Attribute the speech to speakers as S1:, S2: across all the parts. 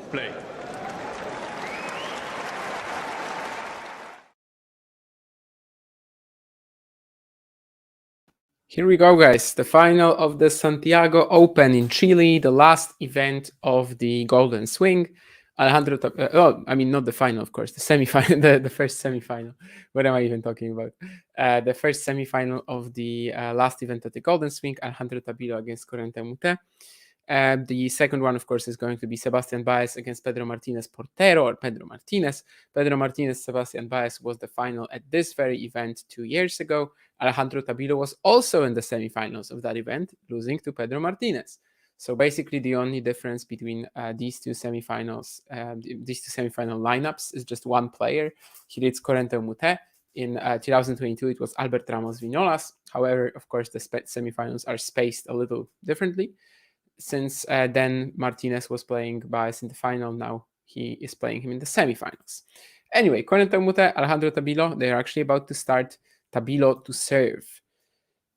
S1: Play.
S2: Here we go, guys. The final of the Santiago Open in Chile, the last event of the Golden Swing. Alejandro, not the final, of course, the semifinal, the first semifinal. What am I even talking about? The first semifinal of the last event of the Golden Swing, Alejandro Tabilo against Corentin Moutet. The second one, of course, is going to be Sebastian Baez against Pedro Martinez Portero, or Pedro Martinez. Pedro Martinez, Sebastian Baez was the final at this very event 2 years ago. Alejandro Tabilo was also in the semifinals of that event, losing to Pedro Martinez. So basically, the only difference between these two semifinal lineups is just one player. Here it's Corentin Moutet. In 2022, it was Albert Ramos Vinolas. However, of course, the semifinals are spaced a little differently. Since then Martinez was playing Baez in the final, now he is playing him in the semifinals. Anyway, Corentin Moutet, Alejandro Tabilo, they are actually about to start Tabilo to serve.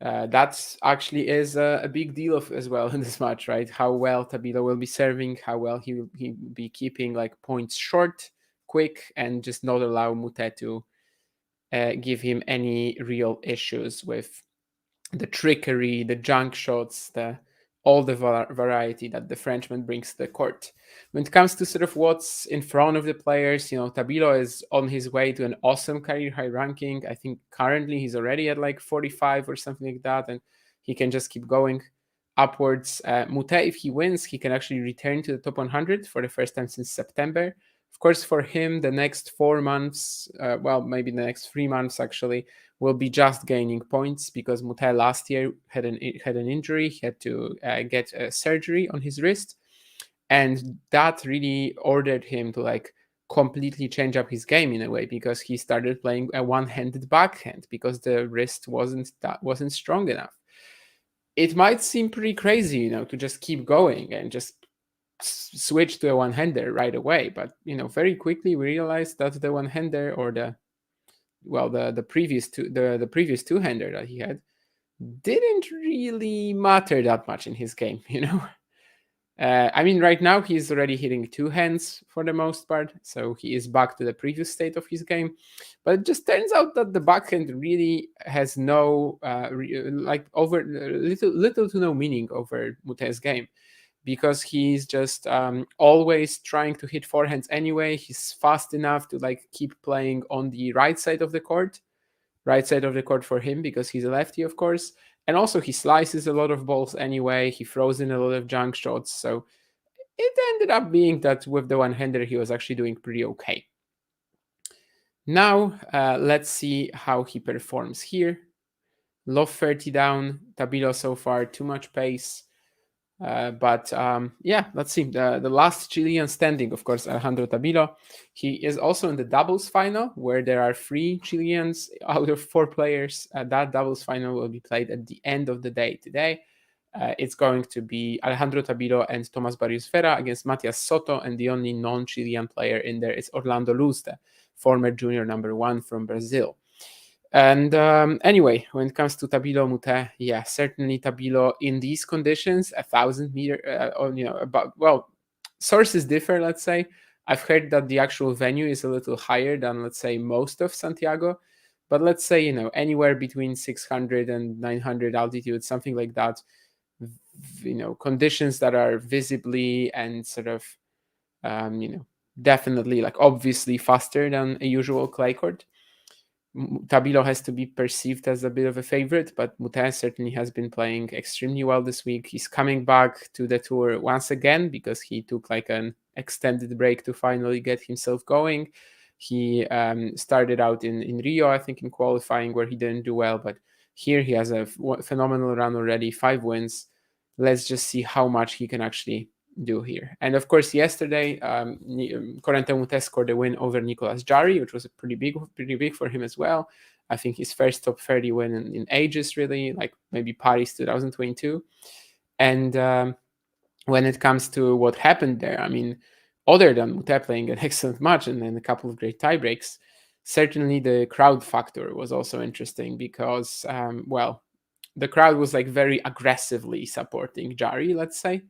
S2: That actually is a big deal as well in this match, right? How well Tabilo will be serving, how well he will be keeping like points short, quick, and just not allow Moutet to give him any real issues with the trickery, the junk shots, all the variety that the Frenchman brings to the court. When it comes to sort of what's in front of the players, Tabilo is on his way to an awesome career high ranking. I think currently he's already at like 45 or something like that, and he can just keep going upwards. Moutet, if he wins, he can actually return to the top 100 for the first time since September. Of course, for him, the next 4 months, maybe the next 3 months actually, will be just gaining points because Moutet last year had an injury. He had to get a surgery on his wrist, and that really ordered him to like completely change up his game in a way, because he started playing a one-handed backhand because the wrist wasn't strong enough. It might seem pretty crazy, to just keep going and just switch to a one-hander right away, but very quickly we realized that the one-hander, or the previous two-hander that he had, didn't really matter that much in his game. Right now he's already hitting two hands for the most part, so he is back to the previous state of his game. But it just turns out that the backhand really has no little to no meaning over Moutet's game, because he's just always trying to hit forehands anyway. He's fast enough to like keep playing on the right side of the court for him, because he's a lefty, of course. And also he slices a lot of balls anyway. He throws in a lot of junk shots. So it ended up being that with the one-hander, he was actually doing pretty okay. Now, let's see how he performs here. Low 30 down. Tabilo so far, too much pace. Let's see. The last Chilean standing, of course, Alejandro Tabilo. He is also in the doubles final, where there are 3 Chileans out of 4 players. That doubles final will be played at the end of the day today. It's going to be Alejandro Tabilo and Tomás Barrios Vera against Matias Soto, and the only non-Chilean player in there is Orlando Luz, the former junior number 1 from Brazil. And anyway, when it comes to Tabilo Moutet, yeah, certainly Tabilo in these conditions, 1,000 meter, sources differ, let's say. I've heard that the actual venue is a little higher than, let's say, most of Santiago. But let's say, anywhere between 600 and 900 altitude, something like that. Conditions that are visibly and sort of, definitely like obviously faster than a usual clay court. Tabilo has to be perceived as a bit of a favorite, but Moutet certainly has been playing extremely well this week. He's coming back to the tour once again because he took like an extended break to finally get himself going. He started out in Rio, I think, in qualifying, where he didn't do well, but here he has a phenomenal run already, 5 wins. Let's just see how much he can actually do here. And of course, yesterday, Corentin Moutet scored a win over Nicolas Jarry, which was pretty big for him as well. I think his first top 30 win in ages, really, like maybe Paris 2022. And when it comes to what happened there, other than Moutet playing an excellent match and then a couple of great tiebreaks, certainly the crowd factor was also interesting because, the crowd was like very aggressively supporting Jarry, let's say.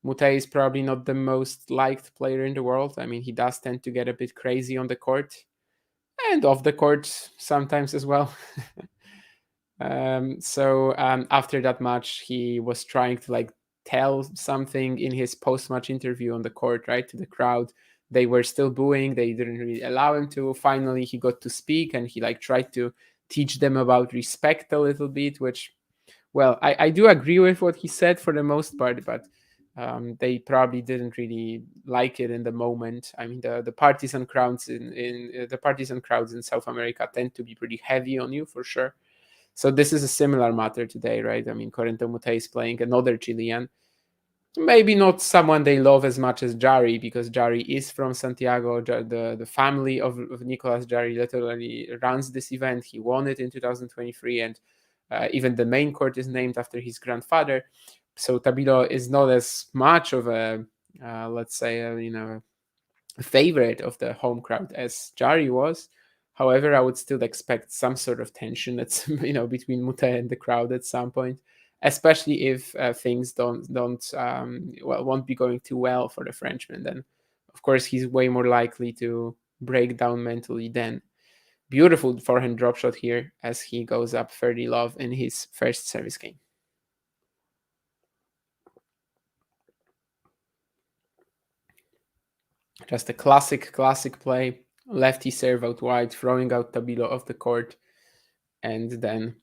S2: Moutet is probably not the most liked player in the world. I mean, he does tend to get a bit crazy on the court and off the court sometimes as well. So after that match, he was trying to like tell something in his post-match interview on the court, right, to the crowd. They were still booing. They didn't really allow him to. Finally, he got to speak, and he like tried to teach them about respect a little bit, which, well, I do agree with what he said for the most part, but they probably didn't really like it in the moment. I mean, the partisan crowds in the partisan crowds in South America tend to be pretty heavy on you for sure. So this is a similar matter today, right? I mean, Corentin Moutet is playing another Chilean, maybe not someone they love as much as Jari, because Jari is from Santiago. The family of Nicolas Jari literally runs this event. He won it in 2023, and even the main court is named after his grandfather. So Tabilo is not as much of a, let's say, a favorite of the home crowd as Jari was. However, I would still expect some sort of tension that's between Moutet and the crowd at some point, especially if things won't be going too well for the Frenchman. Then, of course, he's way more likely to break down mentally. Then, beautiful forehand drop shot here as he goes up 30 love in his first service game. Just a classic play. Lefty serve out wide, throwing out Tabilo off the court, and then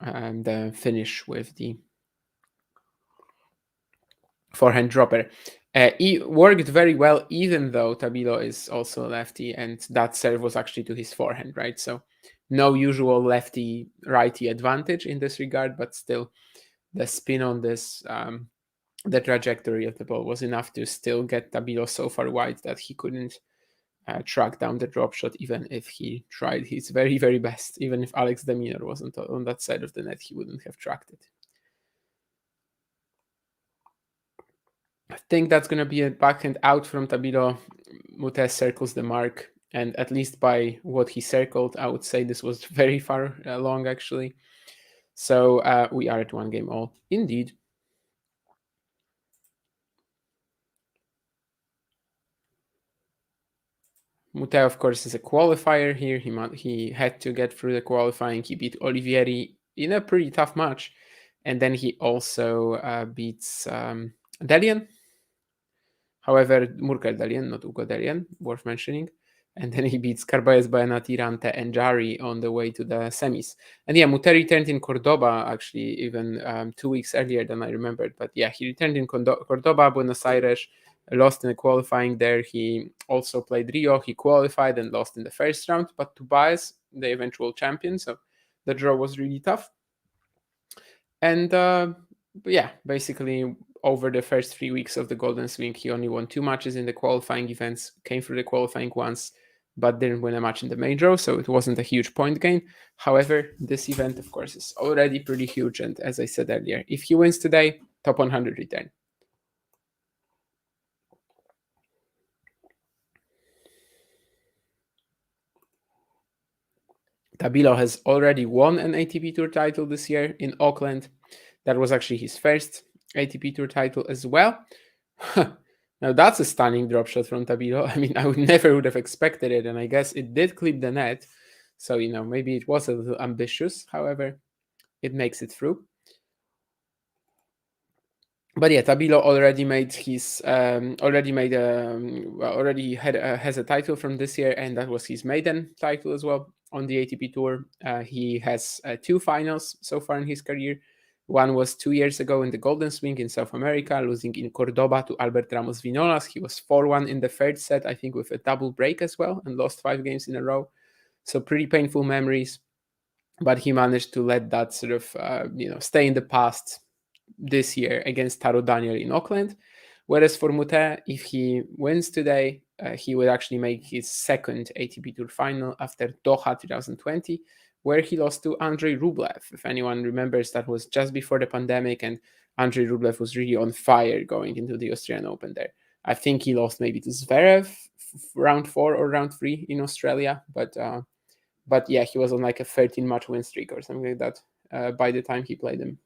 S2: the finish with the forehand dropper. He worked very well, even though Tabilo is also a lefty, and that serve was actually to his forehand, right? So no usual lefty-righty advantage in this regard, but still the spin on this, the trajectory of the ball was enough to still get Tabilo so far wide that he couldn't track down the drop shot, even if he tried his very, very best. Even if Alex Deminor wasn't on that side of the net, he wouldn't have tracked it. I think that's going to be a backhand out from Tabilo. Moutet circles the mark, and at least by what he circled, I would say this was very far along, actually. So we are at 1 game all. Indeed. Moutet, of course, is a qualifier here. He had to get through the qualifying. He beat Olivieri in a pretty tough match. And then he also beats Delian. However, Murkel Delian, not Ugo Delian, worth mentioning. And then he beats Carballes, Bayanati, Rante, and Jari on the way to the semis. And yeah, Moutet returned in Cordoba, actually, even 2 weeks earlier than I remembered. But yeah, he returned in Cordoba, Buenos Aires, lost in the qualifying there. He also played Rio. He qualified and lost in the first round, but to Baez, the eventual champion. So the draw was really tough. And yeah, basically over the first 3 weeks of the Golden Swing, he only won 2 matches in the qualifying events, came through the qualifying once, but didn't win a match in the main draw, so it wasn't a huge point gain. However, this event, of course, is already pretty huge, and as I said earlier, if he wins today, top 100 return. Tabilo has already won an ATP Tour title this year in Auckland. That was actually his first ATP Tour title as well. Now that's a stunning drop shot from Tabilo. I mean, I would have expected it, and I guess it did clip the net. So, maybe it was a little ambitious. However, it makes it through. But yeah, Tabilo already made his already has a title from this year, and that was his maiden title as well on the ATP Tour. He has 2 finals so far in his career. One was 2 years ago in the Golden Swing in South America, losing in Cordoba to Albert Ramos Vinolas. He was 4-1 in the third set, I think, with a double break as well, and lost 5 games in a row. So pretty painful memories. But he managed to let that sort of stay in the past this year against Taro Daniel in Auckland. Whereas for Moutet, if he wins today, he will actually make his second ATP Tour final after Doha 2020, where he lost to Andrei Rublev. If anyone remembers, that was just before the pandemic, and Andrei Rublev was really on fire going into the Australian Open there. I think he lost maybe to Zverev round 4 or round 3 in Australia, but yeah, he was on like a 13-match win streak or something like that by the time he played him.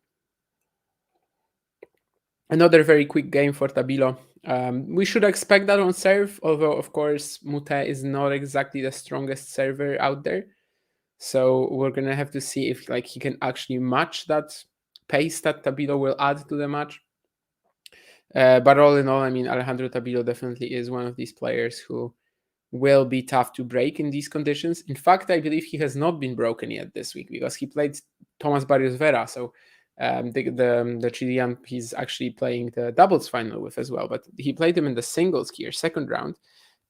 S2: Another very quick game for Tabilo. We should expect that on serve, although of course Moutet is not exactly the strongest server out there. So we're gonna have to see if like he can actually match that pace that Tabilo will add to the match. But all in all, I mean, Alejandro Tabilo definitely is one of these players who will be tough to break in these conditions. In fact, I believe he has not been broken yet this week because he played Thomas Barrios Vera. So the Chilean he's actually playing the doubles final with as well. But he played him in the singles here, second round.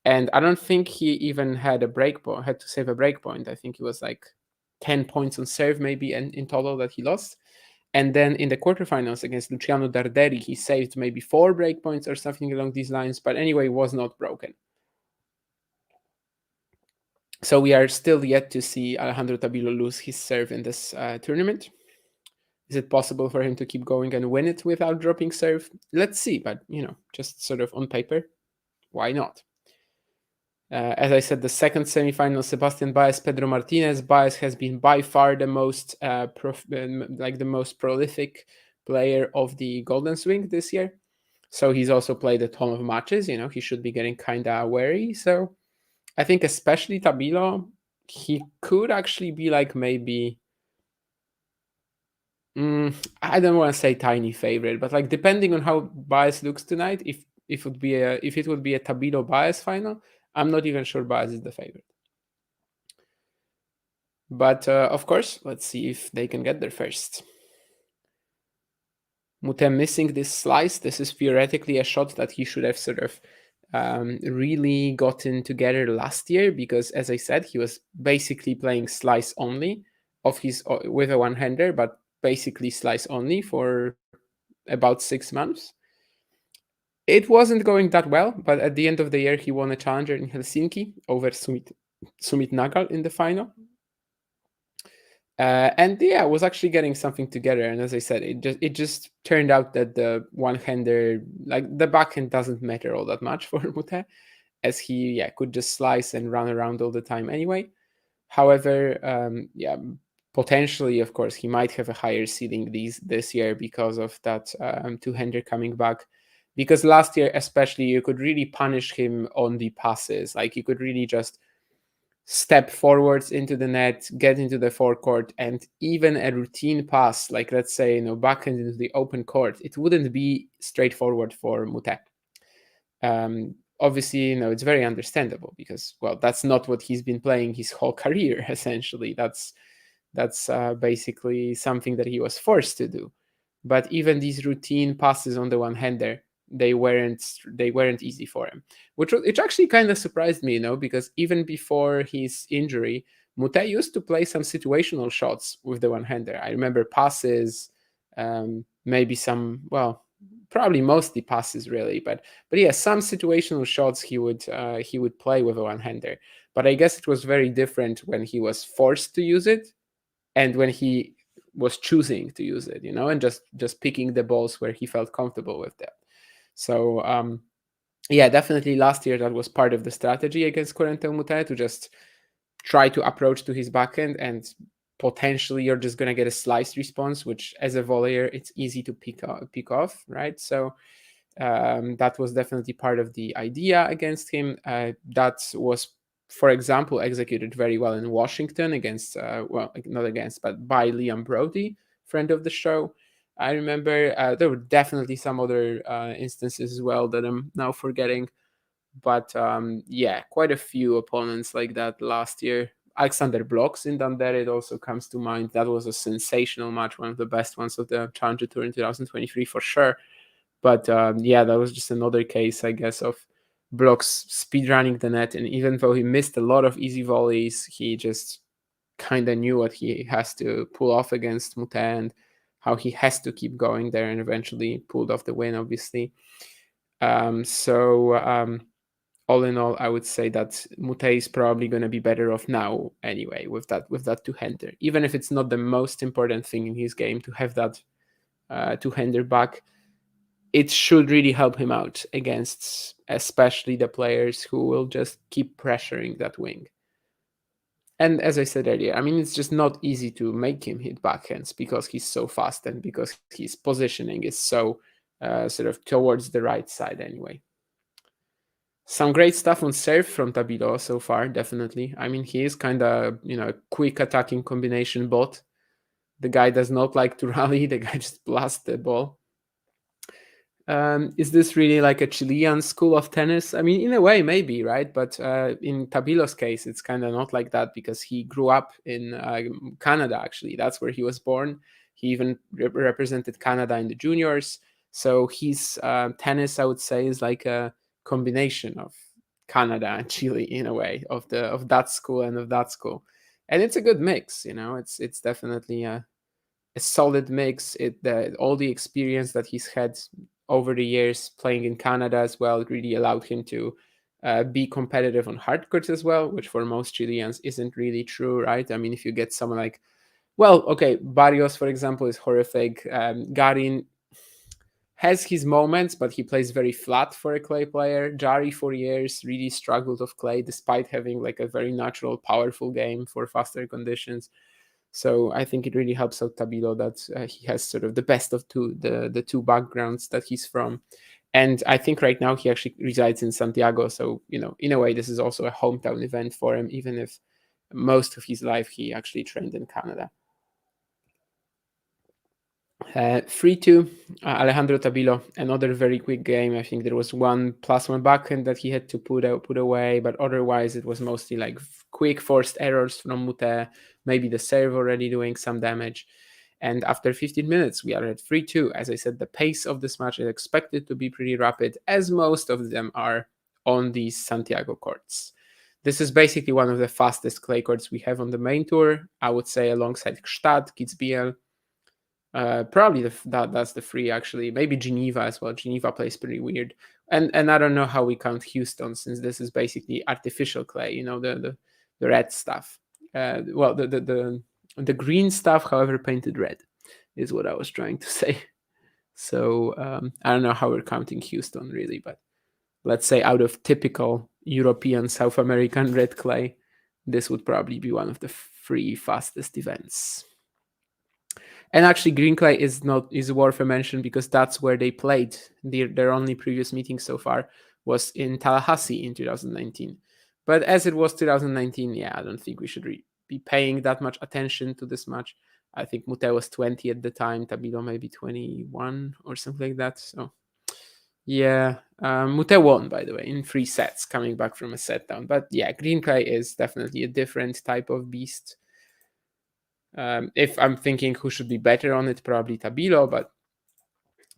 S2: And I don't think he even had a break point, had to save a break point. I think it was like 10 points on serve maybe and in total that he lost. And then in the quarterfinals against Luciano Darderi, he saved maybe 4 breakpoints or something along these lines, but anyway, was not broken. So we are still yet to see Alejandro Tabilo lose his serve in this tournament. Is it possible for him to keep going and win it without dropping serve? Let's see, but just sort of on paper, why not? As I said, the second semifinal, Sebastian Baez, Pedro Martinez. Baez has been by far the most the most prolific player of the Golden Swing this year. So he's also played a ton of matches. He should be getting kind of wary. So I think especially Tabilo, he could actually be like maybe I don't want to say tiny favorite, but like depending on how Baez looks tonight, if it would be a Tabilo Baez final, I'm not even sure Baez is the favorite. But of course, let's see if they can get there first. Moutet missing this slice. This is theoretically a shot that he should have sort of really gotten together last year because, as I said, he was basically playing slice only with a one-hander, but basically slice only for about 6 months. It wasn't going that well, but at the end of the year, he won a challenger in Helsinki over Sumit Nagal in the final. And yeah, was actually getting something together. And as I said, it just turned out that the one-hander, like the backhand, doesn't matter all that much for Moutet, as he could just slice and run around all the time anyway. However, potentially, of course, he might have a higher ceiling this year because of that two-hander coming back. Because last year, especially, you could really punish him on the passes. Like you could really just step forwards into the net, get into the forecourt, and even a routine pass, like let's say, backhand into the open court, it wouldn't be straightforward for Moutet. Obviously, it's very understandable because, well, that's not what he's been playing his whole career. Essentially, that's basically something that he was forced to do. But even these routine passes on the one-hander, they weren't easy for him, which actually kind of surprised me, because even before his injury, Moutet used to play some situational shots with the one-hander. I remember passes, maybe some, well, probably mostly passes really, but yeah, some situational shots he would play with a one-hander. But I guess it was very different when he was forced to use it and when he was choosing to use it, and just picking the balls where he felt comfortable with that. So definitely last year that was part of the strategy against Corentin Moutet, to just try to approach to his backhand, and potentially you're just gonna get a sliced response, which as a volleyer it's easy to pick off, right? So that was definitely part of the idea against him. That was, for example, executed very well in Washington against not against, but by Liam Brody, friend of the show. I remember there were definitely some other instances as well that I'm now forgetting, but quite a few opponents like that last year. Alexander Blocks in Dandere also comes to mind. That was a sensational match, one of the best ones of the Challenger Tour in 2023 for sure. But that was just another case, I guess, of Blocks speedrunning the net. And even though he missed a lot of easy volleys, he just kind of knew what he has to pull off against Moutet and how he has to keep going there, and eventually pulled off the win, obviously. All in all, I would say that Moutet is probably going to be better off now anyway with that two-hander. Even if it's not the most important thing in his game to have that two-hander back, it should really help him out against especially the players who will just keep pressuring that wing. And as I said earlier, I mean, it's just not easy to make him hit backhands because he's so fast and because his positioning is so sort of towards the right side anyway. Some great stuff on serve from Tabilo so far, definitely. I mean, he is kind of, a quick attacking combination bot. The guy does not like to rally. The guy just blasts the ball. Is this really like a Chilean school of tennis? I mean, in a way, maybe, right? But in Tabilo's case, it's kind of not like that because he grew up in Canada, actually. That's where he was born. He even represented Canada in the juniors. So his tennis, I would say, is like a combination of Canada and Chile in a way, of that school and of that school. And it's a good mix, it's definitely a solid mix. All the experience that he's had over the years playing in Canada as well really allowed him to be competitive on hard courts as well, which for most Chileans isn't really true, right? I mean, if you get someone like, well, okay, Barrios, for example, is horrific. Garin has his moments, but he plays very flat for a clay player. Jari, for years, really struggled with clay despite having like a very natural, powerful game for faster conditions. So I think it really helps out Tabilo that he has sort of the best of the two backgrounds that he's from. And I think right now he actually resides in Santiago. So, in a way, this is also a hometown event for him, even if most of his life he actually trained in Canada. 3-2, Alejandro Tabilo, another very quick game. I think there was one +1 backhand that he had to put away, but otherwise it was mostly like quick forced errors from Moutet, maybe the serve already doing some damage. And after 15 minutes, we are at 3-2. As I said, the pace of this match is expected to be pretty rapid, as most of them are on these Santiago courts. This is basically one of the fastest clay courts we have on the main tour, I would say, alongside Gstaad, Kitzbühel. Probably that's the free, actually. Maybe Geneva as well. Geneva plays pretty weird, and I don't know how we count Houston, since this is basically artificial clay. The red stuff. Well, the green stuff, however, painted red, is what I was trying to say. So I don't know how we're counting Houston really, but let's say out of typical European, South American red clay, this would probably be one of the three fastest events. And actually, green clay is worth a mention because that's where they played. Their only previous meeting so far was in Tallahassee in 2019. But as it was 2019, yeah, I don't think we should be paying that much attention to this match. I think Moutet was 20 at the time, Tabilo maybe 21 or something like that. So yeah, Moutet won, by the way, in 3 sets, coming back from a set down. But yeah, green clay is definitely a different type of beast. If I'm thinking who should be better on it, probably Tabilo, but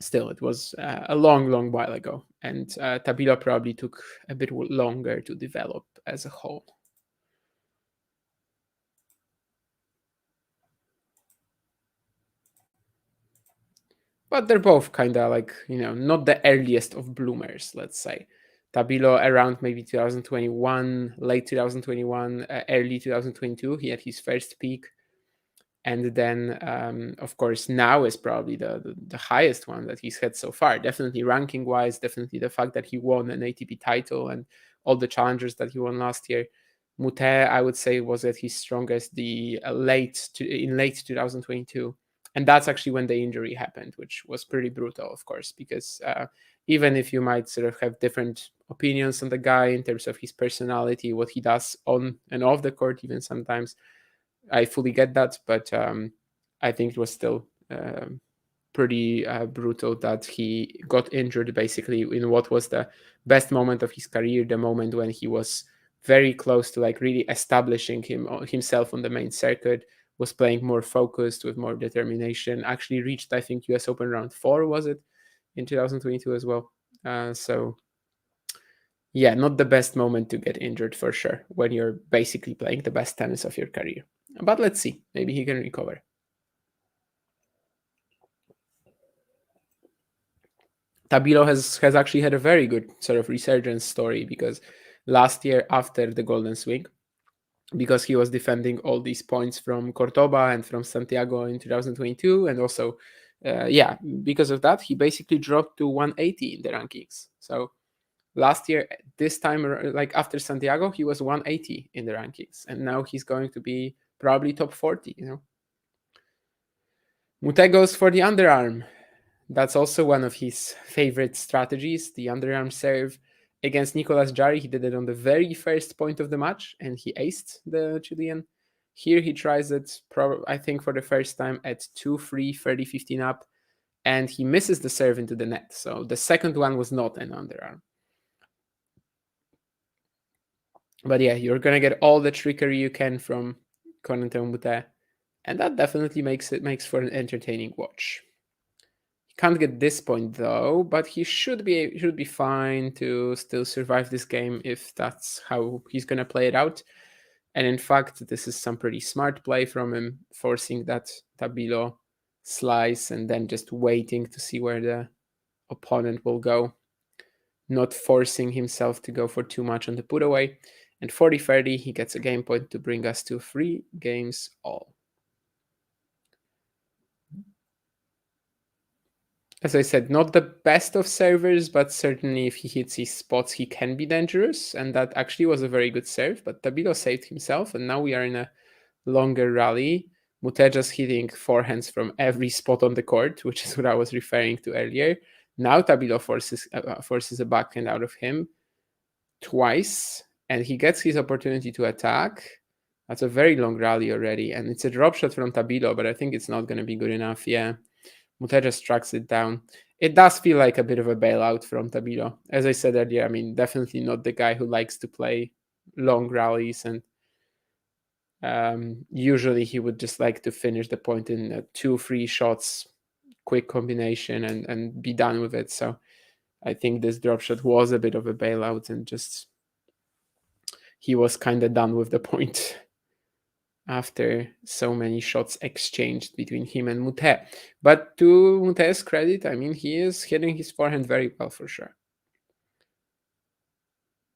S2: still, it was a long, long while ago. And Tabilo probably took a bit longer to develop as a whole. But they're both kind of like, not the earliest of bloomers, let's say. Tabilo around maybe 2021, late 2021, early 2022, he had his first peak. And then, of course, now is probably the highest one that he's had so far. Definitely ranking-wise, definitely the fact that he won an ATP title and all the challengers that he won last year. Moutet, I would say, was at his strongest in late 2022. And that's actually when the injury happened, which was pretty brutal, of course, because even if you might sort of have different opinions on the guy in terms of his personality, what he does on and off the court, even sometimes, I fully get that, but I think it was still pretty brutal that he got injured basically in what was the best moment of his career, the moment when he was very close to like really establishing himself on the main circuit, was playing more focused with more determination, actually reached, I think, US Open round 4, was it, in 2022 as well. So yeah, not the best moment to get injured for sure when you're basically playing the best tennis of your career. But let's see, maybe he can recover. Tabilo has actually had a very good sort of resurgence story, because last year after the Golden Swing, because he was defending all these points from Cordoba and from Santiago in 2022, and also, because of that, he basically dropped to 180 in the rankings. So last year, this time, like after Santiago, he was 180 in the rankings, and now he's going to be probably top 40. Moutet goes for the underarm. That's also one of his favorite strategies, the underarm serve. Against Nicolas Jarry, he did it on the very first point of the match, and he aced the Chilean. Here he tries it, I think, for the first time at 2-3, 30-15 up, and he misses the serve into the net. So the second one was not an underarm. But yeah, you're going to get all the trickery you can from Corentin Moutet, and that definitely makes for an entertaining watch. Can't get this point though, but he should be fine to still survive this game if that's how he's gonna play it out. And in fact, this is some pretty smart play from him, forcing that Tabilo slice and then just waiting to see where the opponent will go, not forcing himself to go for too much on the put away. And 40-30, he gets a game point to bring us to 3 games all. As I said, not the best of servers, but certainly if he hits his spots, he can be dangerous. And that actually was a very good serve, but Tabilo saved himself. And now we are in a longer rally. Moutet just hitting forehands from every spot on the court, which is what I was referring to earlier. Now Tabilo forces a backhand out of him twice, and he gets his opportunity to attack. That's a very long rally already, and it's a drop shot from Tabilo, but I think it's not going to be good enough. Yeah. Moutet just tracks it down. It does feel like a bit of a bailout from Tabilo. As I said earlier, I mean, definitely not the guy who likes to play long rallies, and usually he would just like to finish the point in 2-3 shots, quick combination, and be done with it. So I think this drop shot was a bit of a bailout, and just he was kind of done with the point after so many shots exchanged between him and Moutet. But to Moutet's credit, I mean, he is hitting his forehand very well for sure.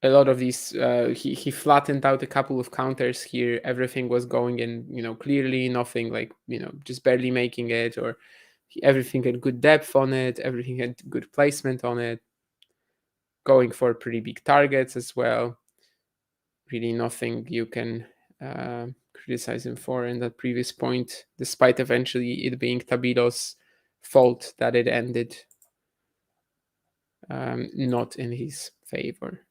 S2: A lot of these, he flattened out a couple of counters here. Everything was going in, clearly, nothing like, just barely making it, or everything had good depth on it. Everything had good placement on it. Going for pretty big targets as well. Really nothing you can criticize him for in that previous point, despite eventually it being Tabilo's fault that it ended not in his favor.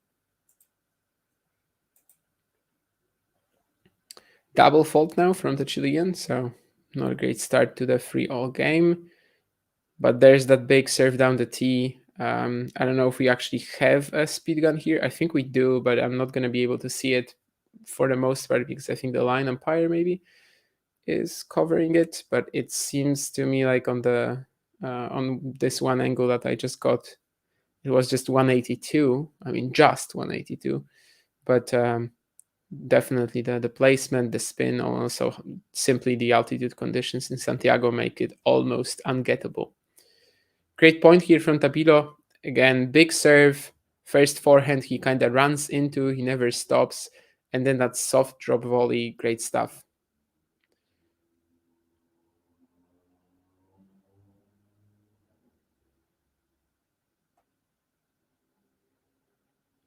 S2: Double fault now from the Chilean, so not a great start to the 3-all game. But there's that big serve down the tee. I don't know if we actually have a speed gun here. I think we do, but I'm not going to be able to see it for the most part because I think the line umpire maybe is covering it. But it seems to me like on this one angle that I just got, it was just 182. I mean, just 182. But definitely the placement, the spin, also simply the altitude conditions in Santiago make it almost ungettable. Great point here from Tabilo. Again, big serve, first forehand he kind of runs into, he never stops, and then that soft drop volley, great stuff.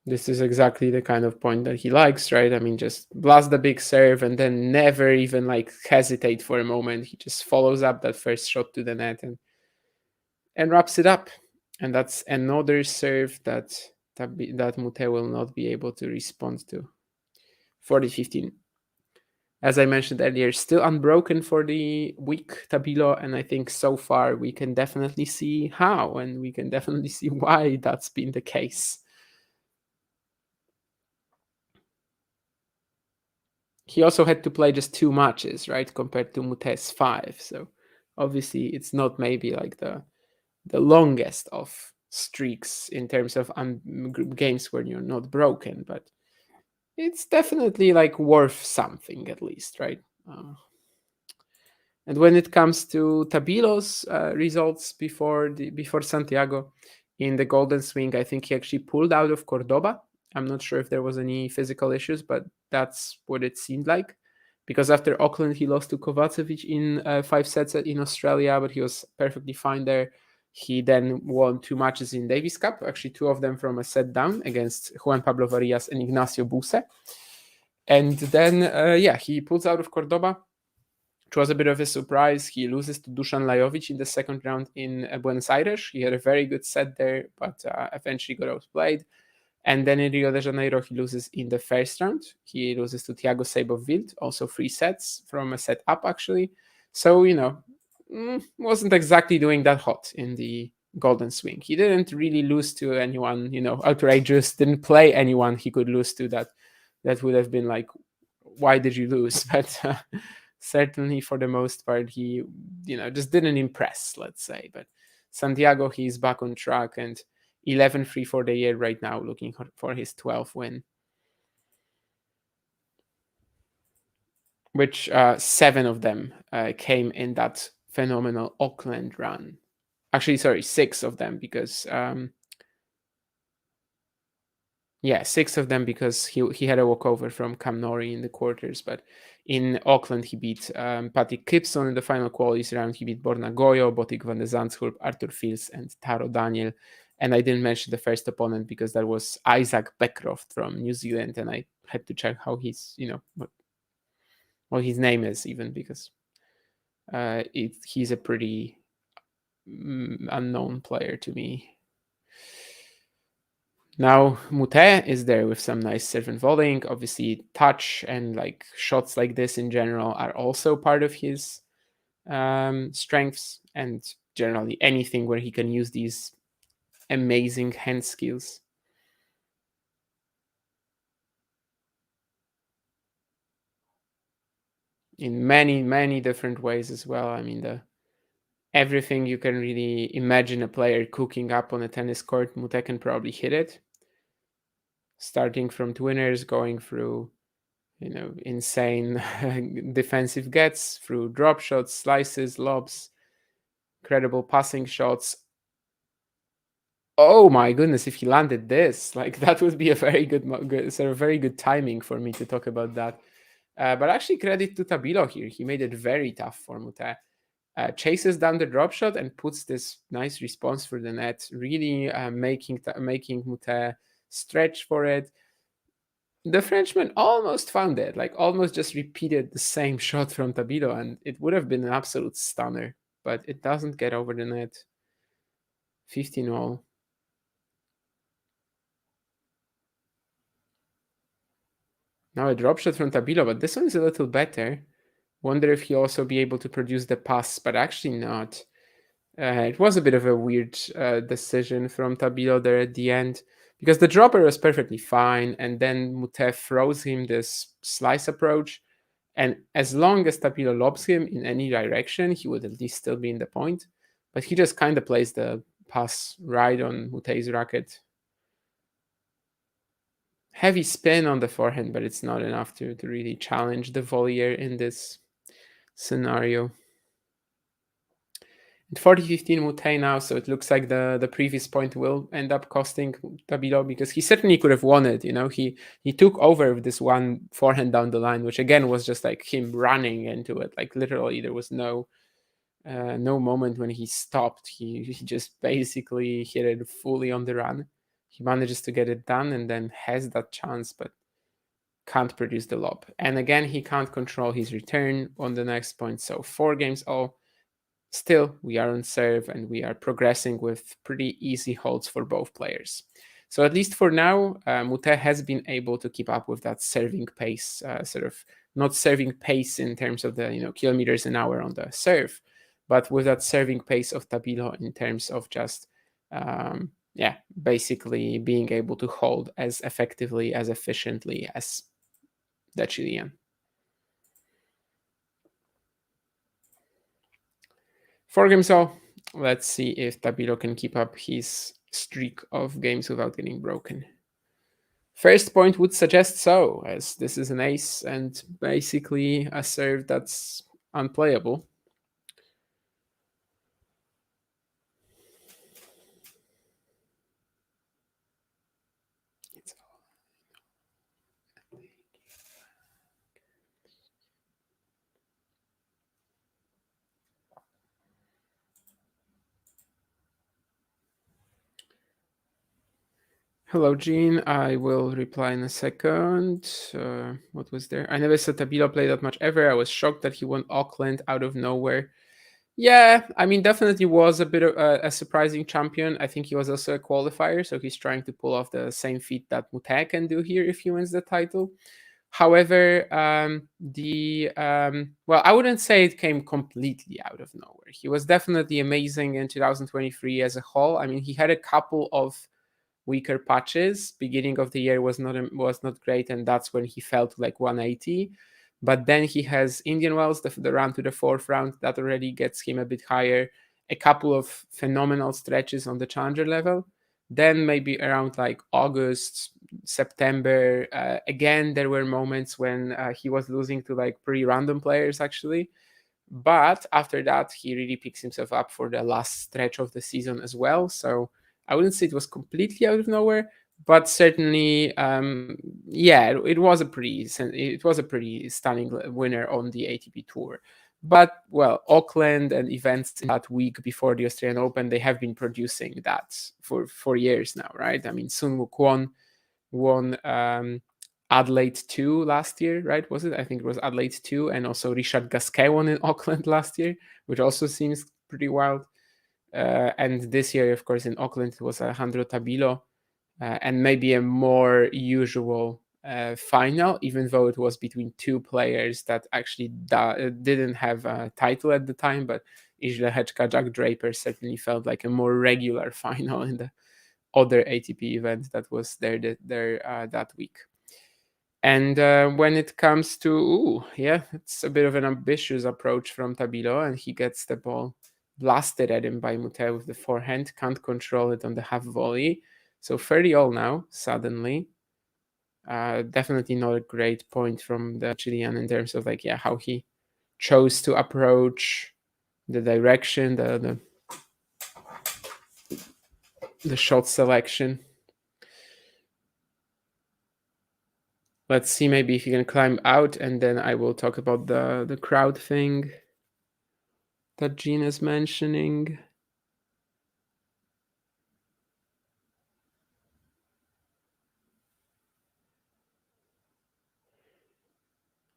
S2: This is exactly the kind of point that he likes, right? I mean, just blast the big serve and then never even hesitate for a moment. He just follows up that first shot to the net and wraps it up. And that's another serve that Moutet will not be able to respond to. 40-15. As I mentioned earlier, still unbroken for the week Tabilo, and I think so far we can definitely see how, and we can definitely see why that's been the case. He also had to play just 2 matches, right, compared to Moutet's 5. So obviously it's not maybe like the longest of streaks in terms of games where you're not broken, but it's definitely worth something at least, right? And when it comes to Tabilo's results before Santiago in the Golden Swing, I think he actually pulled out of Cordoba. I'm not sure if there was any physical issues, but that's what it seemed like. Because after Auckland, he lost to Kovacevic in 5 sets in Australia, but he was perfectly fine there. He then won 2 matches in Davis Cup, actually 2 of them from a set down against Juan Pablo Varillas and Ignacio Buse. And then, he pulls out of Cordoba. which was a bit of a surprise. He loses to Dusan Lajovic in the second round in Buenos Aires. He had a very good set there, but eventually got outplayed. And then in Rio de Janeiro, he loses in the first round. He loses to Thiago Seyboth-Wild, also 3 sets from a set up, actually. So, wasn't exactly doing that hot in the Golden Swing. He didn't really lose to anyone, outrageous, didn't play anyone he could lose to that would have been like, why did you lose? But certainly for the most part, he, just didn't impress, let's say. But Santiago, he's back on track and 11-3 for the year right now, looking for his 12th win. Which 7 of them came in that phenomenal Auckland run. Actually, sorry, 6 of them because 6 of them because he had a walkover from Cam Norrie in the quarters. But in Auckland, he beat Patrick Gibson in the final qualies round. He beat Borna Goyo, Botic van de Zandschulp, Arthur Fils, and Taro Daniel. And I didn't mention the first opponent because that was Isaac Beckcroft from New Zealand, and I had to check how he's, what his name is, even because he's a pretty unknown player to me. Now Moutet is there with some nice serve and volleying. Obviously, touch and like shots like this in general are also part of his strengths, and generally anything where he can use these amazing hand skills. In many, many different ways as well. I mean, everything you can really imagine a player cooking up on a tennis court, Moutet can probably hit it. Starting from twinners, going through, insane defensive gets, through drop shots, slices, lobs, incredible passing shots. Oh my goodness, if he landed this, like that would be a very very good timing for me to talk about that. But actually, credit to Tabilo here. He made it very tough for Moutet. Chases down the drop shot and puts this nice response for the net, really making Moutet stretch for it. The Frenchman almost found it, like almost just repeated the same shot from Tabilo, and it would have been an absolute stunner, but it doesn't get over the net. 15-all. Now a drop shot from Tabilo, but this one is a little better. Wonder if he'll also be able to produce the pass, but actually not. It was a bit of a weird decision from Tabilo there at the end, because the dropper was perfectly fine, and then Moutet throws him this slice approach, and as long as Tabilo lobs him in any direction, he would at least still be in the point. But he just kind of plays the pass right on Moutet's racket. Heavy spin on the forehand, but it's not enough to really challenge the volleyer in this scenario. 40-15 Moutet now, so it looks like the previous point will end up costing Tabilo, because he certainly could have won it. He took over with this one forehand down the line, which again was just like him running into it. Like literally, there was no moment when he stopped. He just basically hit it fully on the run. He manages to get it done and then has that chance, but can't produce the lob. And again, he can't control his return on the next point. So 4-all. Still, we are on serve and we are progressing with pretty easy holds for both players. So at least for now, Moutet has been able to keep up with that serving pace, sort of not serving pace in terms of the kilometers an hour on the serve, but with that serving pace of Tabilo in terms of just basically being able to hold as effectively, as efficiently as the Chilean. 4-all. Let's see if Tabilo can keep up his streak of games without getting broken. First point would suggest so, as this is an ace and basically a serve that's unplayable. Hello, Jean. I will reply in a second. What was there? I never saw Tabilo play that much ever. I was shocked that he won Auckland out of nowhere. Yeah, I mean, definitely was a bit of a surprising champion. I think he was also a qualifier, so he's trying to pull off the same feat that Moutet can do here if he wins the title. However, well, I wouldn't say it came completely out of nowhere. He was definitely amazing in 2023 as a whole. I mean, he had a couple of weaker patches. Beginning of the year was not great, and that's when he fell to like 180. But then he has Indian Wells, the run to the fourth round that already gets him a bit higher. A couple of phenomenal stretches on the challenger level. Then maybe around like August, September, again there were moments when he was losing to like pretty random players actually. But after that, he really picks himself up for the last stretch of the season as well. So I wouldn't say it was completely out of nowhere, but certainly, yeah, it was a pretty stunning winner on the ATP tour. But well, Auckland and events in that week before the Australian Open, they have been producing that for years now, right? I mean, Sun Wukong won Adelaide 2 last year, right? Was it? I think it was Adelaide 2, and also Richard Gasquet won in Auckland last year, which also seems pretty wild. And this year, of course, in Auckland, it was Alejandro Tabilo, and maybe a more usual final, even though it was between two players that actually didn't have a title at the time. But Isla Hečka, Jack Draper certainly felt like a more regular final in the other ATP event that was there that week. And when it comes to, yeah, it's a bit of an ambitious approach from Tabilo, and he gets the ball blasted at him by Moutet with the forehand, can't control it on the half volley. So 30 all now, suddenly. Definitely not a great point from the Chilean in terms of like, yeah, how he chose to approach the direction, the shot selection. Let's see maybe if he can climb out, and then I will talk about the crowd thing that Jean is mentioning.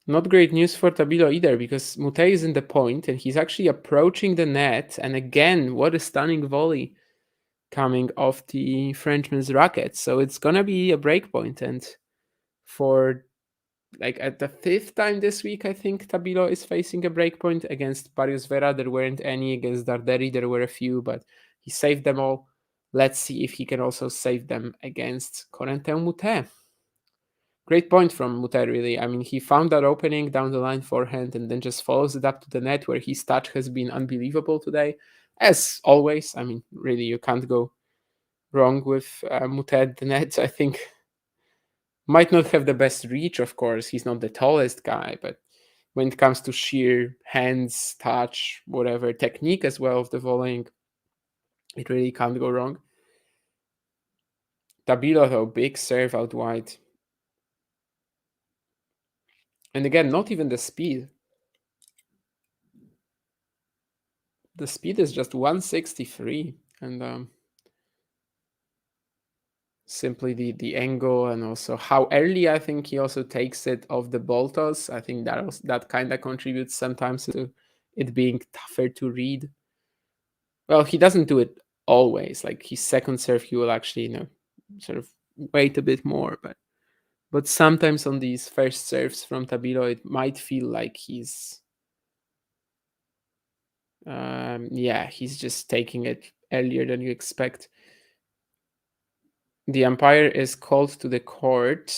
S2: Not great news for Tabilo either, because Moutet is in the point and he's actually approaching the net. And again, what a stunning volley coming off the Frenchman's racket. So it's gonna be a break point. And for like at the fifth time this week, I think Tabilo is facing a break point. Against Barrios Vera, there weren't any. Against Darderi, there were a few, but he saved them all. Let's see if he can also save them against Corentin Moutet. Great point from Moutet, really. I mean, he found that opening down the line forehand and then just follows it up to the net, where his touch has been unbelievable today. As always, I mean, really, you can't go wrong with Moutet. The net, I think, might not have the best reach, of course. He's not the tallest guy, but when it comes to sheer hands, touch, whatever, technique as well of the volleying, it really can't go wrong. Tabilo, though, big serve out wide. And again, not even the speed. The speed is just 163, and simply the angle, and also how early I think he also takes it off the ball toss. I think that kind of contributes sometimes to it being tougher to read. Well, he doesn't do it always. Like his second serve, he will actually sort of wait a bit more, but sometimes on these first serves from Tabilo, it might feel like he's just taking it earlier than you expect. The umpire is called to the court,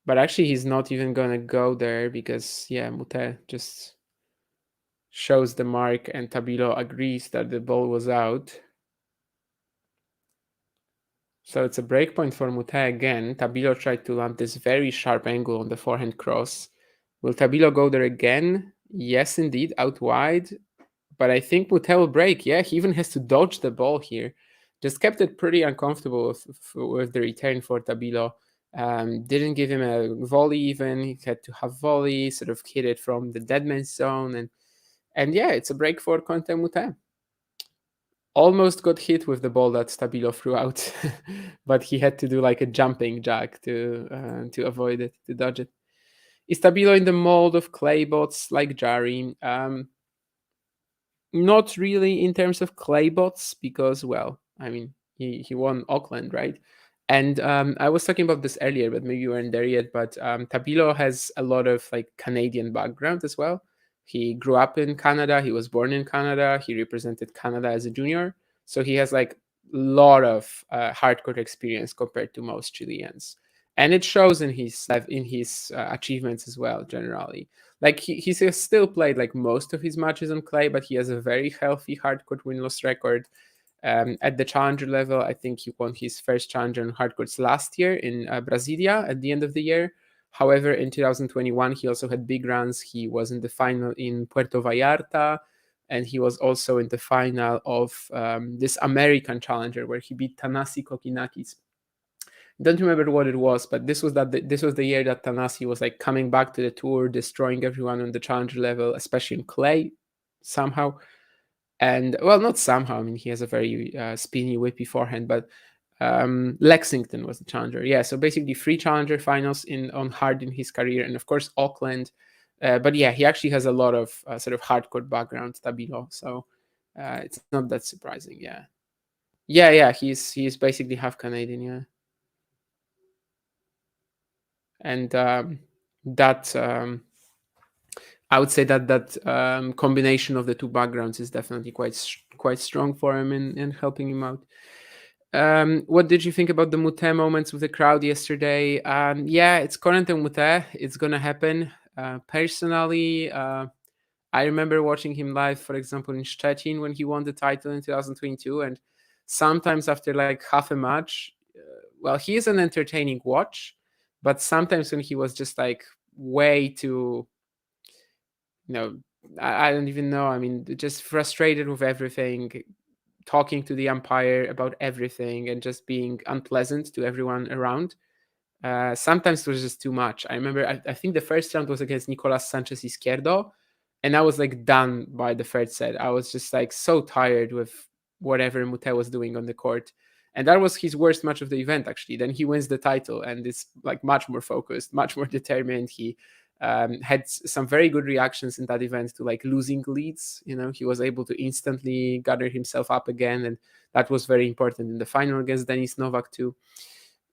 S2: but actually he's not even gonna go there because Moutet just shows the mark and Tabilo agrees that the ball was out. So it's a break point for Moutet again. Tabilo tried to land this very sharp angle on the forehand cross. Will Tabilo go there again? Yes, indeed, out wide. But I think Moutet will break. Yeah, he even has to dodge the ball here. Just kept it pretty uncomfortable with the return for Tabilo. Didn't give him a volley even. He had to have volley, sort of hit it from the dead man's zone. And yeah, it's a break for Corentin Moutet. almost got hit with the ball that Tabilo threw out, but he had to do like a jumping jack to avoid it, to dodge it. Is Tabilo in the mold of clay bots like Jari? Not really in terms of clay bots, because, well, I mean, he won Auckland, right? And I was talking about this earlier, but maybe you weren't there yet. But Tabilo has a lot of like Canadian background as well. He grew up in Canada. He was born in Canada. He represented Canada as a junior, so he has like a lot of hardcore experience compared to most Chileans, and it shows in his achievements as well. Generally, like he's still played like most of his matches on clay, but he has a very healthy hardcourt win-loss record. At the challenger level, I think he won his first challenger on hardcourts last year in Brasilia at the end of the year. However, in 2021, he also had big runs. He was in the final in Puerto Vallarta, and he was also in the final of this American challenger where he beat Tanasi Kokinakis. Don't remember what it was, but this was the year that Tanasi was like coming back to the tour, destroying everyone on the challenger level, especially in clay somehow. And well, not somehow. I mean, he has a very spinny, whippy forehand. But Lexington was the challenger. Yeah, so basically 3 challenger finals in on hard in his career, and of course Auckland. But yeah, he actually has a lot of sort of hardcore background, Tabilo. So it's not that surprising. Yeah, yeah. He's basically half Canadian. Yeah, and that I would say that combination of the two backgrounds is definitely quite strong for him in helping him out. What did you think about the Moutet moments with the crowd yesterday? Yeah, it's Corentin Moutet. It's gonna happen. Personally, I remember watching him live, for example, in Szczecin when he won the title in 2022, and sometimes after like half a match, well, he is an entertaining watch, but sometimes when he was just like way too, you know, I don't even know. I mean, just frustrated with everything, talking to the umpire about everything, and just being unpleasant to everyone around. Sometimes it was just too much. I remember, I think the first round was against Nicolas Sanchez Izquierdo, and I was like done by the third set. I was just like so tired with whatever Moutet was doing on the court. And that was his worst match of the event, actually. Then he wins the title and is like much more focused, much more determined. He had some very good reactions in that event to like losing leads. You know, he was able to instantly gather himself up again, and that was very important in the final against Denis Novak too.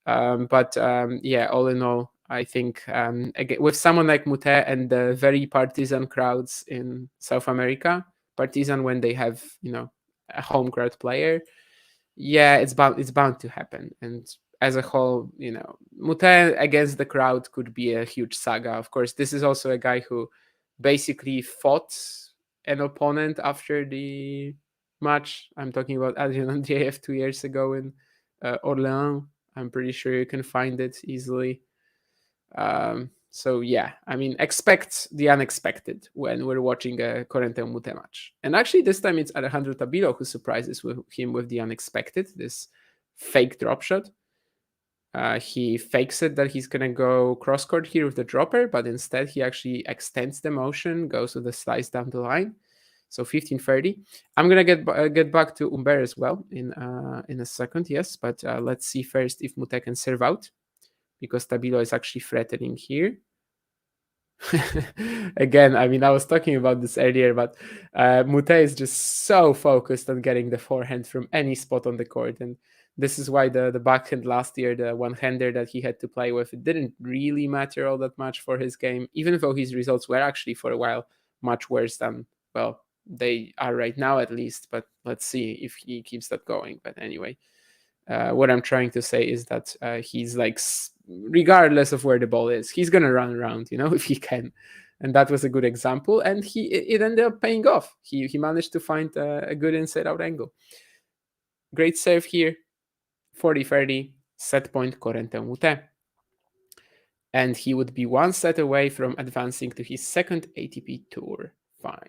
S2: But yeah, all in all, I think again, with someone like Moutet and the very partisan crowds in South America, partisan when they have, you know, a home crowd player, yeah, it's bound to happen. And as a whole, you know, Moutet against the crowd could be a huge saga. Of course, this is also a guy who basically fought an opponent after the match. I'm talking about Adrian Andreev 2 years ago in Orléans. I'm pretty sure you can find it easily. So yeah, I mean, expect the unexpected when we're watching a Corentin Moutet match. And actually, this time it's Alejandro Tabilo who surprises him with the unexpected, this fake drop shot. He fakes it that he's gonna go cross court here with the dropper, but instead he actually extends the motion, goes with the slice down the line. So 15-30. I'm gonna get back to Umber as well in a second, yes. But let's see first if Moutet can serve out, because Tabilo is actually threatening here. Again, I mean, I was talking about this earlier, but Moutet is just so focused on getting the forehand from any spot on the court, and this is why the backhand last year, the one-hander that he had to play with, it didn't really matter all that much for his game, even though his results were actually for a while much worse than, well, they are right now at least. But let's see if he keeps that going. But anyway, what I'm trying to say is that he's like, regardless of where the ball is, he's gonna run around, you know, if he can. And that was a good example, and it ended up paying off. He managed to find a good inside out angle. Great serve here, 40-30, set point Corentin Moutet. And he would be one set away from advancing to his second ATP Tour final.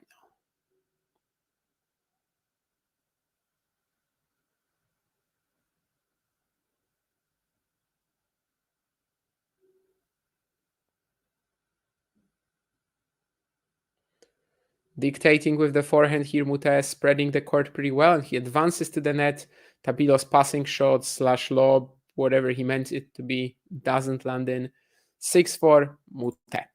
S2: dictating with the forehand here. Moutet spreading the court pretty well, and he advances to the net. Tabilo's passing shot slash lob, whatever he meant it to be, doesn't land in. 6-4, Moutet.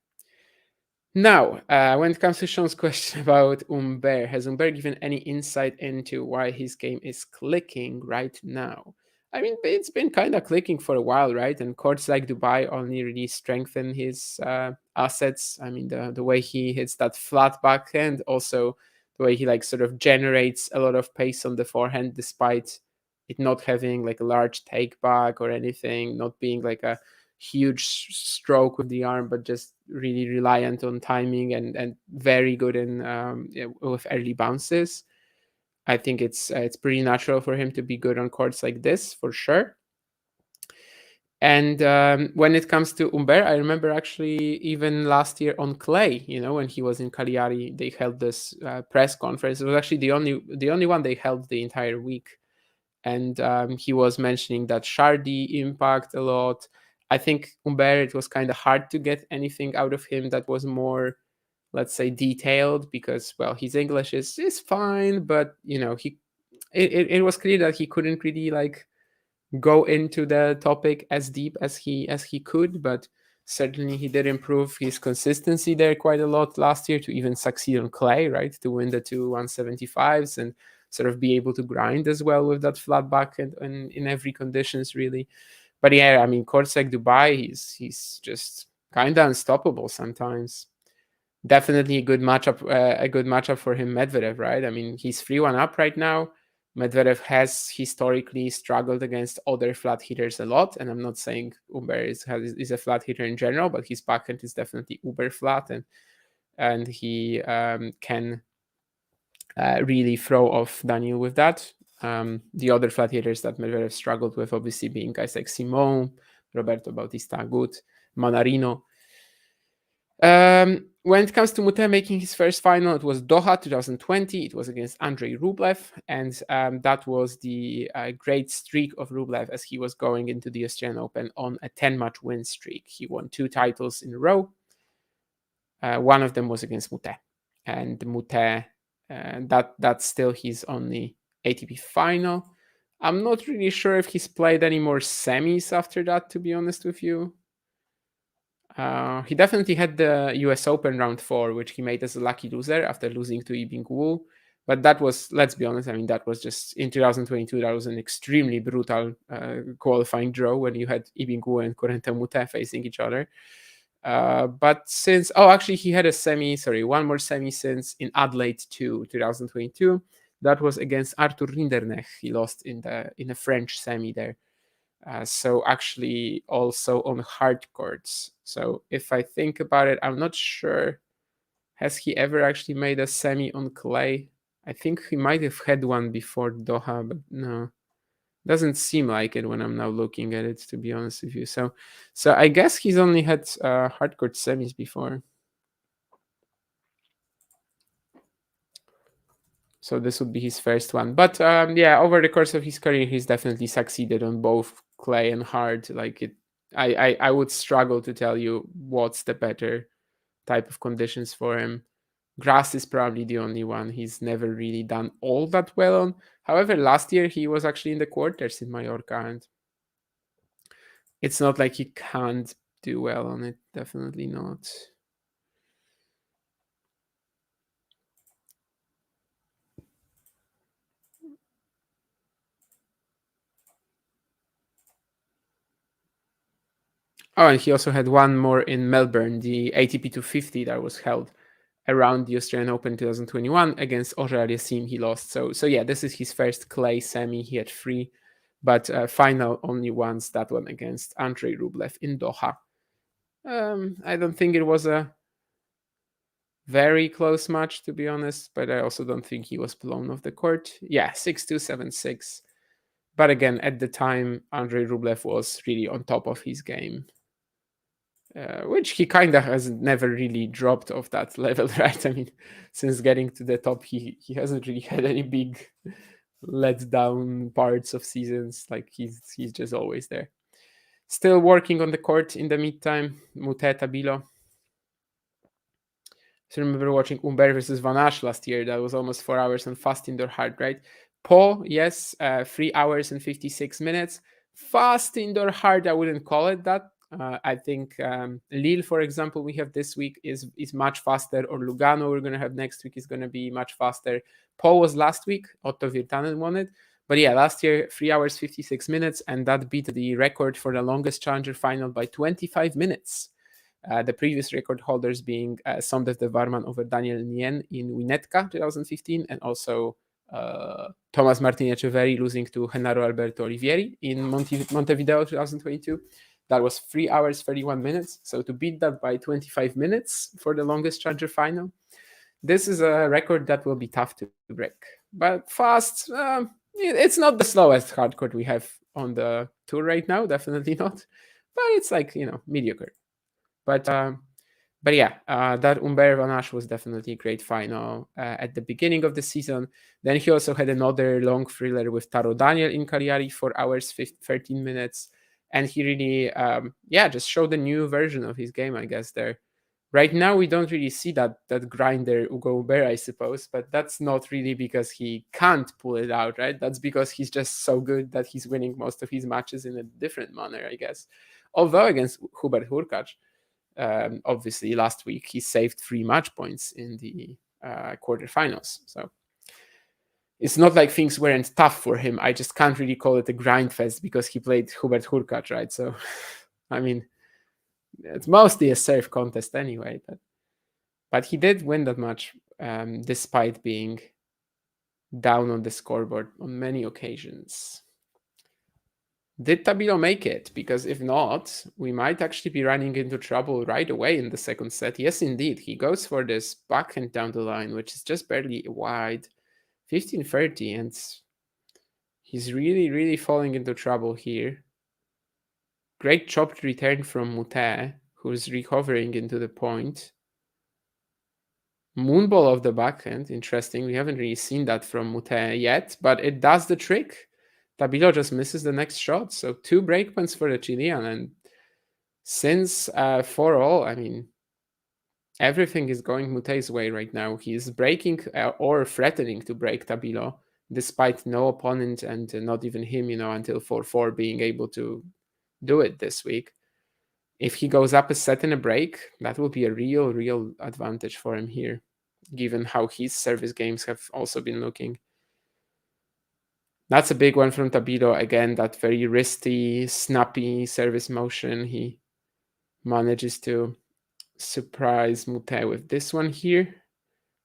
S2: Now, when it comes to Sean's question about Humbert, has Humbert given any insight into why his game is clicking right now? I mean, it's been kind of clicking for a while, right? And courts like Dubai only really strengthen his assets. I mean, the way he hits that flat backhand, also the way he like sort of generates a lot of pace on the forehand, despite it not having like a large take back or anything, not being like a huge stroke with the arm, but just really reliant on timing and very good in with early bounces. I think it's pretty natural for him to be good on courts like this for sure. And when it comes to Humbert, I remember actually even last year on clay, when he was in Cagliari, they held this press conference. It was actually the only one they held the entire week, and he was mentioning that Shardy impact a lot. I think Humbert, it was kind of hard to get anything out of him that was more, let's say, detailed, because, well, his English is fine, but it was clear that he couldn't really like go into the topic as deep as he could. But certainly he did improve his consistency there quite a lot last year to even succeed on clay, right, to win the two 175s and sort of be able to grind as well with that flat back and in every conditions, really. But yeah, I mean, courts like Dubai, he's just kind of unstoppable sometimes. Definitely a good matchup for him, Medvedev, right? I mean, he's 3-1 up right now. Medvedev has historically struggled against other flat hitters a lot, and I'm not saying Humbert is a flat hitter in general, but his backhand is definitely uber flat, and he can really throw off Daniel with that. The other flat hitters that Medvedev struggled with, obviously, being guys like Simon, Roberto Bautista Agut, Manarino. When it comes to Moutet making his first final, it was Doha 2020. It was against Andrei Rublev, and that was the great streak of Rublev as he was going into the Australian Open on a 10-match win streak. He won 2 titles in a row. One of them was against Moutet, and Moutet, that's still his only ATP final. I'm not really sure if he's played any more semis after that, to be honest with you. He definitely had the US Open round 4, which he made as a lucky loser after losing to Yibing Wu. But that was, let's be honest, I mean, that was just in 2022. That was an extremely brutal qualifying draw when you had Yibing Wu and Corentin Moutet facing each other. But actually, he had one more semi since in Adelaide 2022. That was against Arthur Rinderknecht. He lost in a French semi there. So actually also on hard courts. So if I think about it, I'm not sure. Has he ever actually made a semi on clay? I think he might have had one before Doha, but no. Doesn't seem like it when I'm now looking at it, to be honest with you. So I guess he's only had hard court semis before. So this would be his first one. But over the course of his career, he's definitely succeeded on both clay and hard. Like I would struggle to tell you what's the better type of conditions for him. Grass is probably the only one he's never really done all that well on. However, last year he was actually in the quarters in Mallorca, and it's not like he can't do well on it. Definitely not. Oh, and he also had one more in Melbourne, the ATP 250 that was held around the Australian Open 2021 against Auger Aliassime. He lost. So yeah, this is his first clay semi. He had 3, but final only once, that one against Andrei Rublev in Doha. I don't think it was a very close match, to be honest, but I also don't think he was blown off the court. Yeah, 6-2, 7-6. But again, at the time, Andrei Rublev was really on top of his game. Which he kind of has never really dropped off that level, right? I mean, since getting to the top, he hasn't really had any big let down parts of seasons. Like he's just always there. Still working on the court in the meantime. Moutet, Tabilo. So I remember watching Umber versus Van Asch last year. That was almost 4 hours and fast indoor hard, right? Po, yes, 3 hours and 56 minutes. Fast indoor hard, I wouldn't call it that. I think Lille, for example, we have this week is much faster, or Lugano we're going to have next week is going to be much faster. Po was last week, Otto Virtanen won it. But yeah, last year, 3 hours, 56 minutes, and that beat the record for the longest challenger final by 25 minutes. The previous record holders being Sondev de Varman over Daniel Nien in Winnetka 2015, and also Thomas Martin Echeverry losing to Genaro Alberto Olivieri in Montevideo 2022. That was 3 hours, 31 minutes. So to beat that by 25 minutes for the longest challenger final, this is a record that will be tough to break. But fast, it's not the slowest hardcourt we have on the tour right now, definitely not. But it's like, mediocre. But yeah, that Umber Van Asch was definitely a great final at the beginning of the season. Then he also had another long thriller with Taro Daniel in Cagliari, 4 hours, 13 minutes. And he really, just showed a new version of his game, I guess, there. Right now, we don't really see that grinder Ugo Umber, I suppose, but that's not really because he can't pull it out, right? That's because he's just so good that he's winning most of his matches in a different manner, I guess. Although against Hubert Hurkacz, obviously last week he saved 3 match points in the quarterfinals. So it's not like things weren't tough for him. I just can't really call it a grind fest because he played Hubert Hurkacz, right? So, I mean, it's mostly a serve contest anyway. But he did win that match despite being down on the scoreboard on many occasions. Did Tabilo make it? Because if not, we might actually be running into trouble right away in the second set. Yes, indeed. He goes for this backhand down the line, which is just barely wide. 15-30, and he's really, really falling into trouble here. Great chopped return from Moutet, who's recovering into the point. Moonball of the backhand. Interesting. We haven't really seen that from Moutet yet, but it does the trick. Tabilo just misses the next shot. So 2 breakpoints for the Chilean. And since 4-all, I mean, everything is going Moutet's way right now. He's breaking or threatening to break Tabilo, despite no opponent and not even him, until 4-4 being able to do it this week. If he goes up a set and a break, that will be a real advantage for him here, given how his service games have also been looking. That's a big one from Tabilo. Again, that very wristy, snappy service motion. He manages to surprise Moutet with this one here.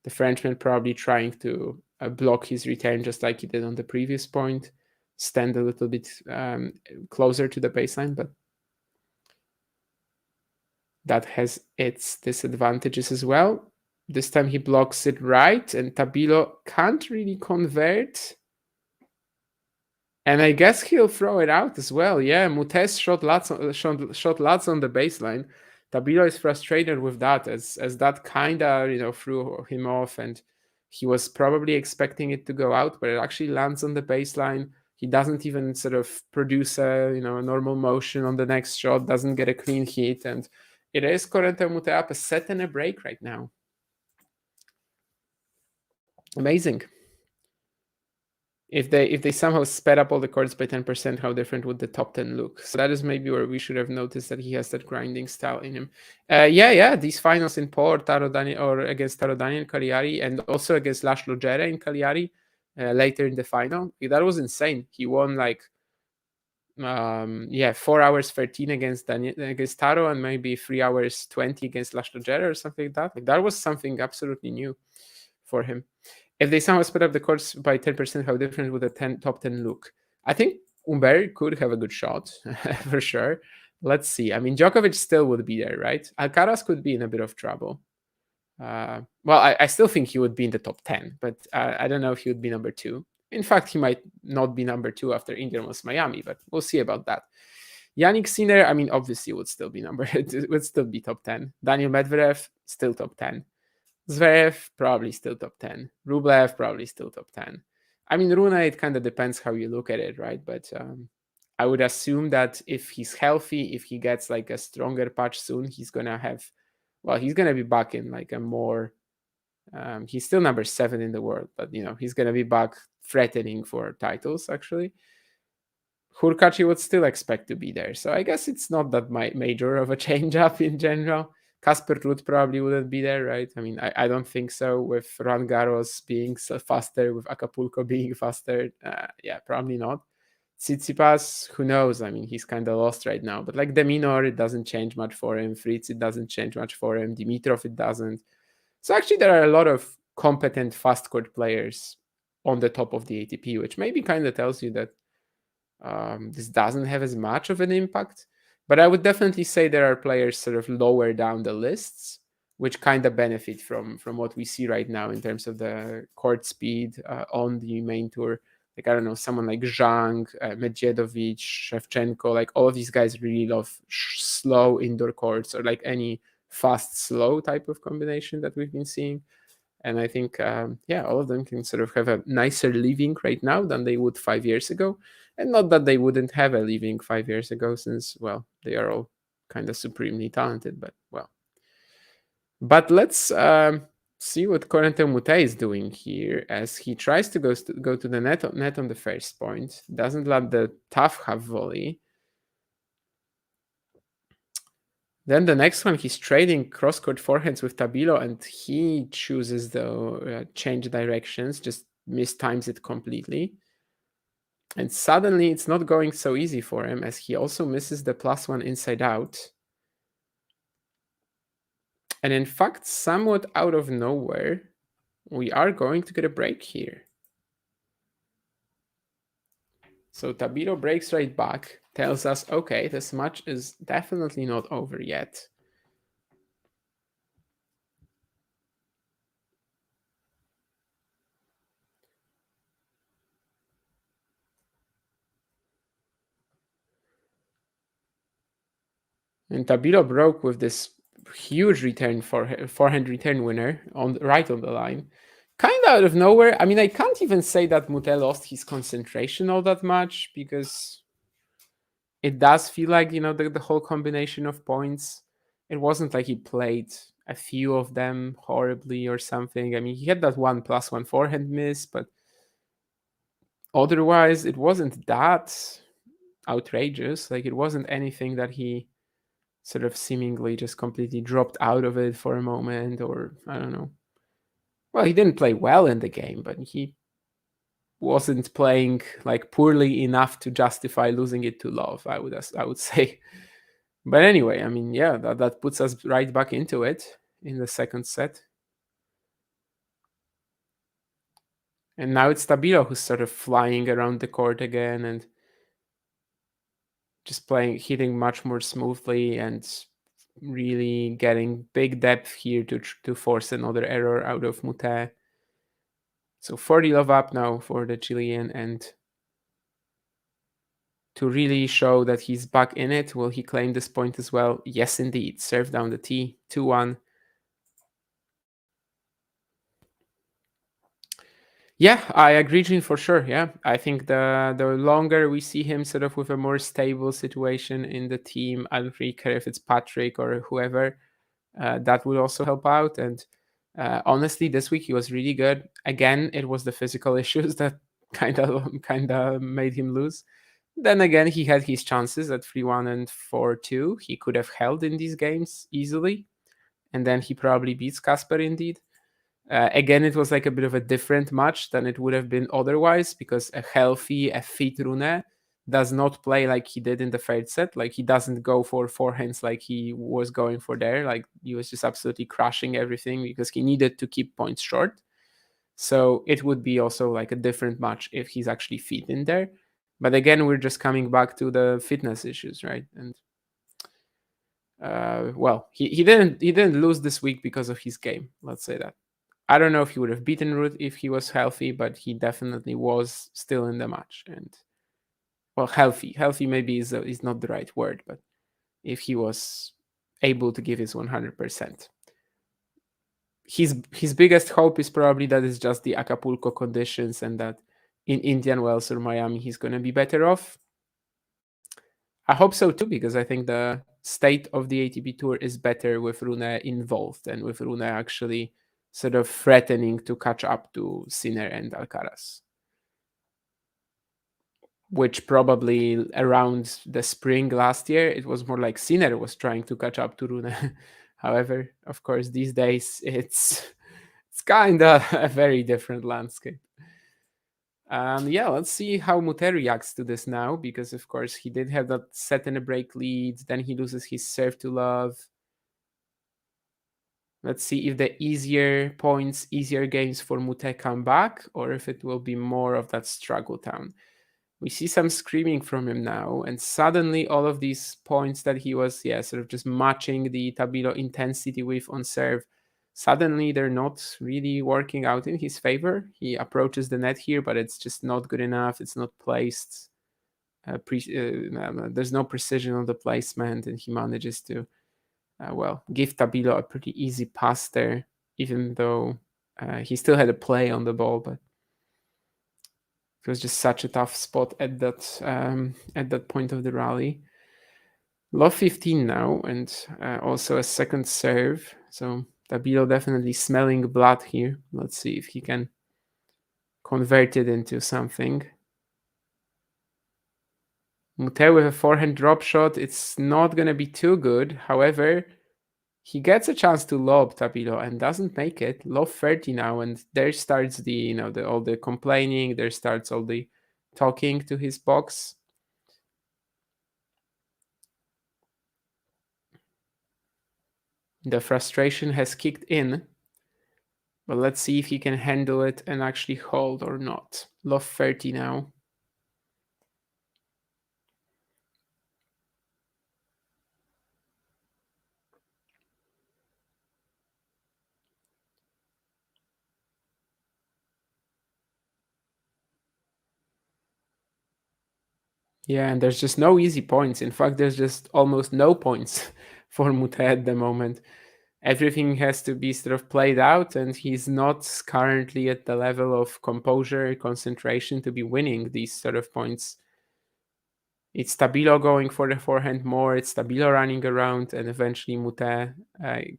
S2: The Frenchman probably trying to block his return just like he did on the previous point. Stand a little bit closer to the baseline, but that has its disadvantages as well. This time he blocks it right, and Tabilo can't really convert. And I guess he'll throw it out as well. Yeah, Moutet shot lots on the baseline. Tabilo is frustrated with that, as that kind of threw him off, and he was probably expecting it to go out, but it actually lands on the baseline. He doesn't even sort of produce a normal motion on the next shot, doesn't get a clean hit, and it is Corentin Moutet up a set and a break right now. Amazing. If they somehow sped up all the chords by 10%, how different would the top 10 look? So that is maybe where we should have noticed that he has that grinding style in him. These finals in Po or against Taro Daniel Cagliari, and also against Laszlo Djere in Cagliari later in the final. That was insane. He won 4 hours 13 against Taro, and maybe 3 hours 20 against Laszlo Djere or something like that. That was something absolutely new for him. If they somehow split up the courts by 10%, how different would the top 10 look? I think Umber could have a good shot, for sure. Let's see. I mean, Djokovic still would be there, right? Alcaraz could be in a bit of trouble. I still think he would be in the top 10, but I don't know if he would be number 2. In fact, he might not be number 2 after Indian was Miami, but we'll see about that. Yannick Sinner, I mean, obviously would still be would still be top 10. Daniel Medvedev, still top 10. Zverev, probably still top 10. Rublev, probably still top 10. I mean, Rune, it kind of depends how you look at it, right? But I would assume that if he's healthy, if he gets a stronger patch soon, he's going to have well, he's gonna be back in like a more. He's still number 7 in the world, but he's gonna be back threatening for titles. Actually, Hurkacz would still expect to be there, so I guess it's not that major of a change up in general. Casper Ruud probably wouldn't be there, right? I mean, I don't think so. With Roland Garros being so faster, with Acapulco being faster, yeah, probably not. Tsitsipas, who knows? I mean, he's kind of lost right now. But like Deminor, it doesn't change much for him. Fritz, it doesn't change much for him. Dimitrov, it doesn't. So actually, there are a lot of competent fast court players on the top of the ATP, which maybe kind of tells you that this doesn't have as much of an impact. But I would definitely say there are players sort of lower down the lists, which kind of benefit from what we see right now in terms of the court speed on the main tour. Like, I don't know, someone like Zhang, Medvedovic, Shevchenko, like all of these guys really love slow indoor courts, or like any fast slow type of combination that we've been seeing. And I think, yeah, all of them can sort of have a nicer living right now than they would 5 years ago. And not that they wouldn't have a living 5 years ago, since, well, they are all kind of supremely talented, but well. But let's see what Corentin Moutet is doing here, as he tries to go to the net on the first point, doesn't let the tough half volley. Then the next one, he's trading cross-court forehands with Tabilo, and he chooses the change directions, just mistimes it completely. And suddenly it's not going so easy for him, as he also misses the +1 inside out. And in fact, somewhat out of nowhere, we are going to get a break here. So Tabilo breaks right back, tells us, okay, this match is definitely not over yet. And Tabilo broke with this huge return forehand return winner right on the line. Kind of out of nowhere. I mean, I can't even say that Moutet lost his concentration all that much, because it does feel like, the whole combination of points, it wasn't like he played a few of them horribly or something. I mean, he had that one +1 forehand miss, but otherwise it wasn't that outrageous. Like, it wasn't anything that he sort of seemingly just completely dropped out of it for a moment, or I don't know. Well, he didn't play well in the game, but he wasn't playing like poorly enough to justify losing it to Love, I would say. But anyway, I mean, yeah, that puts us right back into it in the second set. And now it's Tabilo who's sort of flying around the court again and just hitting much more smoothly, and really getting big depth here to force another error out of Moutet. So 40 love up now for the Chilean, and to really show that he's back in it, will he claim this point as well? Yes, indeed. Serve down the tee, 2-1. Yeah, I agree, Jean, for sure. Yeah, I think the longer we see him sort of with a more stable situation in the team, I don't really care if it's Patrick or whoever, that would also help out. And honestly, this week he was really good. Again, it was the physical issues that kind of made him lose. Then again, he had his chances at 3-1 and 4-2. He could have held in these games easily, and then he probably beats Casper indeed. Again, it was like a bit of a different match than it would have been otherwise, because a fit Rune does not play like he did in the third set. Like, he doesn't go for forehands like he was going for there. Like, he was just absolutely crushing everything because he needed to keep points short. So it would be also like a different match if he's actually fit in there. But again, we're just coming back to the fitness issues, right? And well, he didn't lose this week because of his game. Let's say that. I don't know if he would have beaten Ruth if he was healthy, but he definitely was still in the match. And well, healthy maybe is not the right word, but if he was able to give his 100%. His biggest hope is probably that it's just the Acapulco conditions, and that in Indian Wells or Miami he's going to be better off. I hope so too, because I think the state of the ATP Tour is better with Rune involved and with Rune actually sort of threatening to catch up to Sinner and Alcaraz. Which probably around the spring last year, it was more like Sinner was trying to catch up to Rune. However, of course, these days it's kind of a very different landscape. Yeah, let's see how Moutet reacts to this now, because of course he did have that set and a break lead. Then he loses his serve to love. Let's see if the easier points, easier games for Moutet come back, or if it will be more of that struggle town. We see some screaming from him now, and suddenly all of these points that he was, sort of just matching the Tabilo intensity with on serve, suddenly they're not really working out in his favor. He approaches the net here, but it's just not good enough. It's not placed. There's no precision on the placement, and he manages to, give Tabilo a pretty easy pass there, even though he still had a play on the ball, but it was just such a tough spot at that point of the rally. Love 15 now, and also a second serve. So Tabilo definitely smelling blood here. Let's see if he can convert it into something. Moutet with a forehand drop shot. It's not going to be too good. However, he gets a chance to lob Tabilo and doesn't make it. Love 30 now, and there starts all the complaining. There starts all the talking to his box. The frustration has kicked in, but let's see if he can handle it and actually hold or not. Love 30 now. Yeah, and there's just no easy points. In fact, there's just almost no points for Moutet at the moment. Everything has to be sort of played out, and he's not currently at the level of composure, concentration to be winning these sort of points. It's Tabilo going for the forehand more, it's Tabilo running around, and eventually Moutet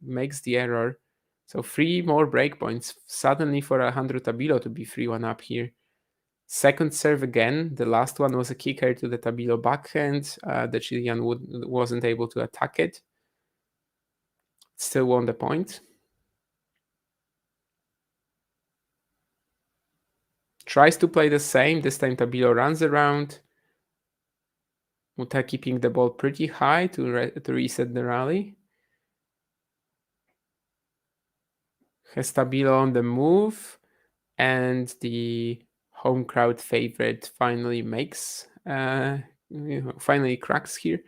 S2: makes the error. So 3 more breakpoints suddenly for Alejandro Tabilo to be 3-1 up here. Second serve again. The last one was a kicker to the Tabilo backhand. The Chilean wasn't able to attack it. Still won the point. Tries to play the same. This time Tabilo runs around. Moutet keeping the ball pretty high to reset the rally. Has Tabilo on the move. And the home crowd favorite finally finally cracks here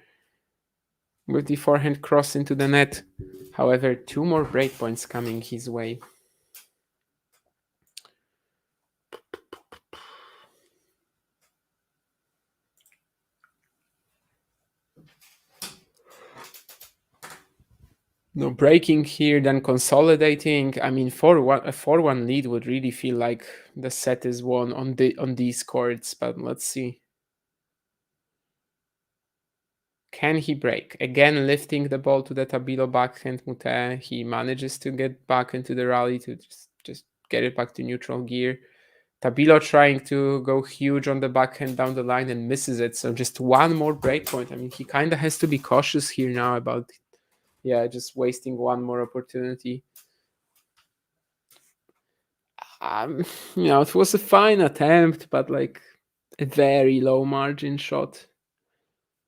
S2: with the forehand cross into the net. However, 2 more breakpoints coming his way. No breaking here, then consolidating. I mean, a 4-1 lead would really feel like the set is won on these courts, but let's see. Can he break? Again, lifting the ball to the Tabilo backhand Moutet. He manages to get back into the rally to just get it back to neutral gear. Tabilo trying to go huge on the backhand down the line and misses it. So just 1 more breakpoint. I mean, he kind of has to be cautious here now about, just wasting 1 more opportunity. It was a fine attempt, but like a very low margin shot.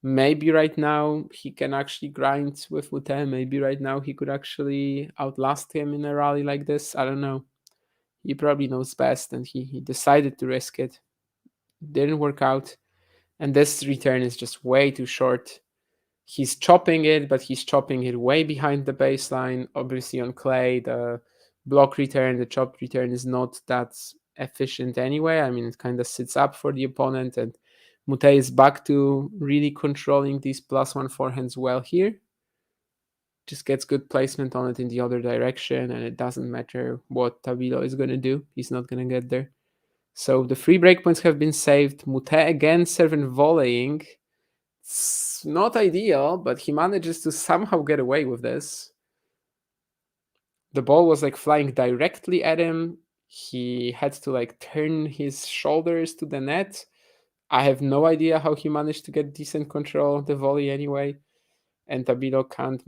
S2: Maybe right now he can actually grind with Moutet. Maybe right now he could actually outlast him in a rally like this. I don't know. He probably knows best, and he decided to risk it. Didn't work out. And this return is just way too short. He's chopping it, but he's chopping it way behind the baseline. Obviously on clay, the block return, the chop return is not that efficient anyway. I mean, it kind of sits up for the opponent, and Moutet is back to really controlling these +1 forehands well here. Just gets good placement on it in the other direction, and it doesn't matter what Tabilo is going to do. He's not going to get there. So the 3 breakpoints have been saved. Moutet again serving volleying. It's not ideal, but he manages to somehow get away with this. The ball was like flying directly at him. He had to like turn his shoulders to the net. I have no idea how he managed to get decent control of the volley anyway. And Tabilo can't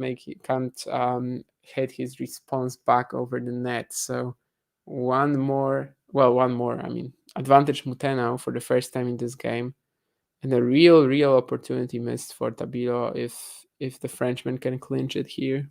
S2: hit his response back over the net. So one more. I mean, advantage Moutet now for the first time in this game, and a real opportunity missed for Tabilo if the Frenchman can clinch it here.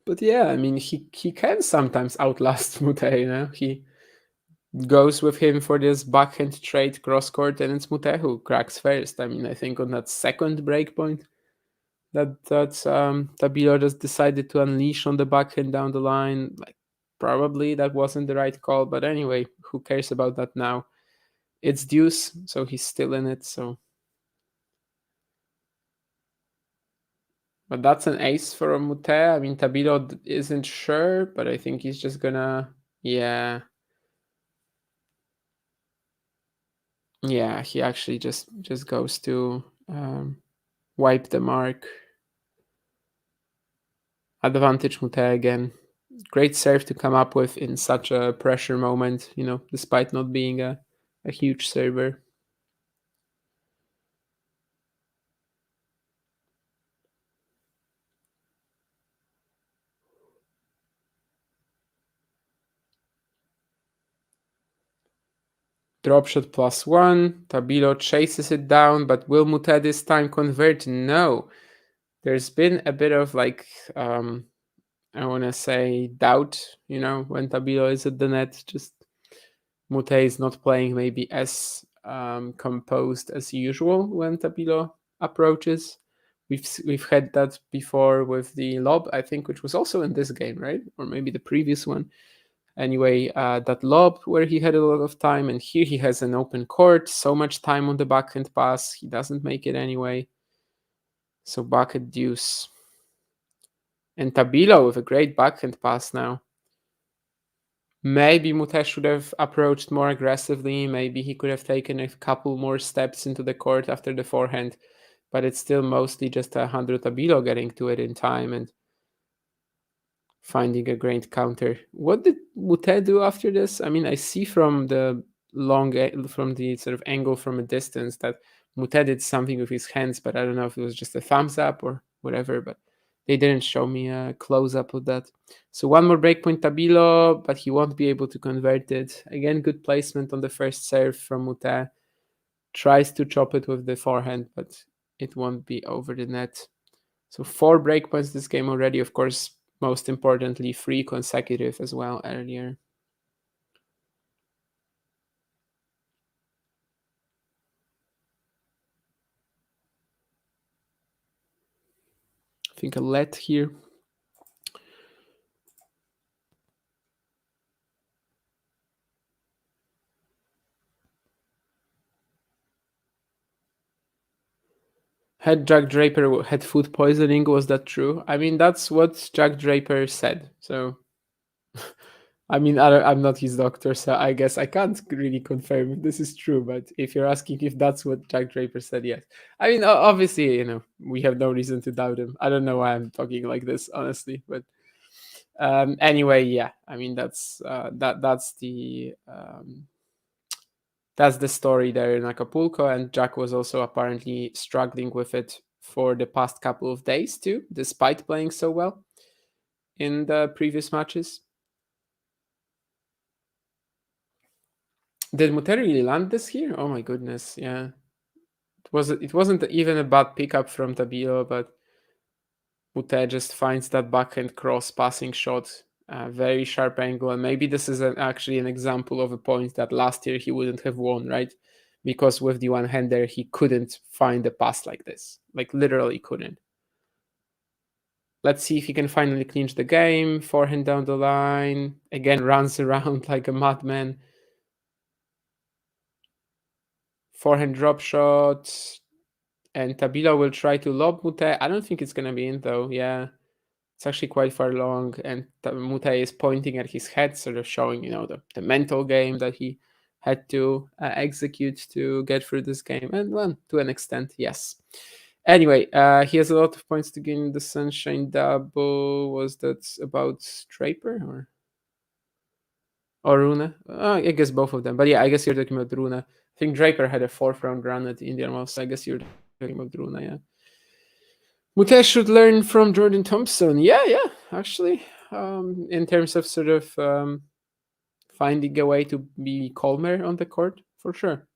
S2: But yeah, I mean, he can sometimes outlast Moutet. You know, he goes with him for this backhand trade cross court, and it's Moutet who cracks first. I mean, I think on that second break point, that Tabilo just decided to unleash on the backhand down the line. Like probably that wasn't the right call, but anyway, who cares about that now? It's deuce, so he's still in it. So, but that's an ace for Moutet. I mean, Tabilo isn't sure, but I think he's just gonna, yeah, yeah. He actually just goes to wipe the mark. Advantage Moutet again. Great serve to come up with in such a pressure moment, you know, despite not being a huge server. Drop shot +1. Tabilo chases it down, but will Moutet this time convert? No. There's been a bit of like, I want to say doubt, you know, when Tabilo is at the net. Just Moutet is not playing maybe as composed as usual when Tabilo approaches. We've had that before with the lob, I think, which was also in this game, right? Or maybe the previous one. Anyway, that lob where he had a lot of time, and here he has an open court, so much time on the backhand pass, he doesn't make it anyway. So back at deuce. And Tabilo with a great backhand pass now. Maybe Moutet should have approached more aggressively. Maybe he could have taken a couple more steps into the court after the forehand, but it's still mostly just Alejandro Tabilo getting to it in time and finding a great counter. What did Moutet do after this? I mean, I see from the from the sort of angle from a distance that Moutet did something with his hands, but I don't know if it was just a thumbs up or whatever. But they didn't show me a close up of that. So one more breakpoint Tabilo, but he won't be able to convert it. Again, good placement on the first serve from Moutet. Tries to chop it with the forehand, but it won't be over the net. So 4 breakpoints this game already. Of course, most importantly, 3 consecutive as well earlier. I think a let here. Had Jack Draper had food poisoning? Was that true? I mean, that's what Jack Draper said. So, I mean, I'm not his doctor, so I guess I can't really confirm if this is true. But if you're asking if that's what Jack Draper said, yes. I mean, obviously, you know, we have no reason to doubt him. I don't know why I'm talking like this, honestly, but anyway, yeah. I mean, that's the story there in Acapulco, and Jack was also apparently struggling with it for the past couple of days too, despite playing so well in the previous matches. Did Moutet really land this here? Oh my goodness, yeah. It wasn't even a bad pickup from Tabilo, but Moutet just finds that backhand cross passing shot, very sharp angle, and maybe this is actually an example of a point that last year he wouldn't have won, right? Because with the one hander he couldn't find a pass like this, like literally couldn't. Let's see if he can finally clinch the game. Forehand down the line, again runs around like a madman. Forehand drop shot, and Tabilo will try to lob Moutet. I don't think it's gonna be in though. Yeah, it's actually quite far long, and Moutet is pointing at his head, sort of showing, the mental game that he had to execute to get through this game. And well, to an extent, yes. Anyway, he has a lot of points to gain in the Sunshine Double. Was that about Draper or Rune? I guess both of them. But yeah, I guess you're talking about Rune. I think Draper had a 4th-round run at the Indian Wells, so I guess you're talking about Rune, yeah. Moutet should learn from Jordan Thompson. Yeah, actually. In terms of sort of finding a way to be calmer on the court, for sure.